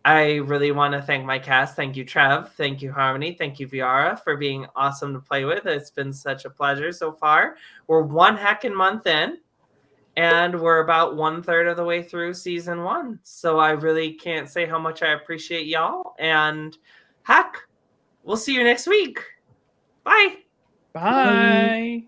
I really want to thank my cast. Thank you, Trev. Thank you, Harmony. Thank you, Viara, for being awesome to play with. It's been such a pleasure so far. We're 1 heckin' month in, and we're about 1/3 of the way through season 1. So I really can't say how much I appreciate y'all. And heck, we'll see you next week. Bye.
Bye.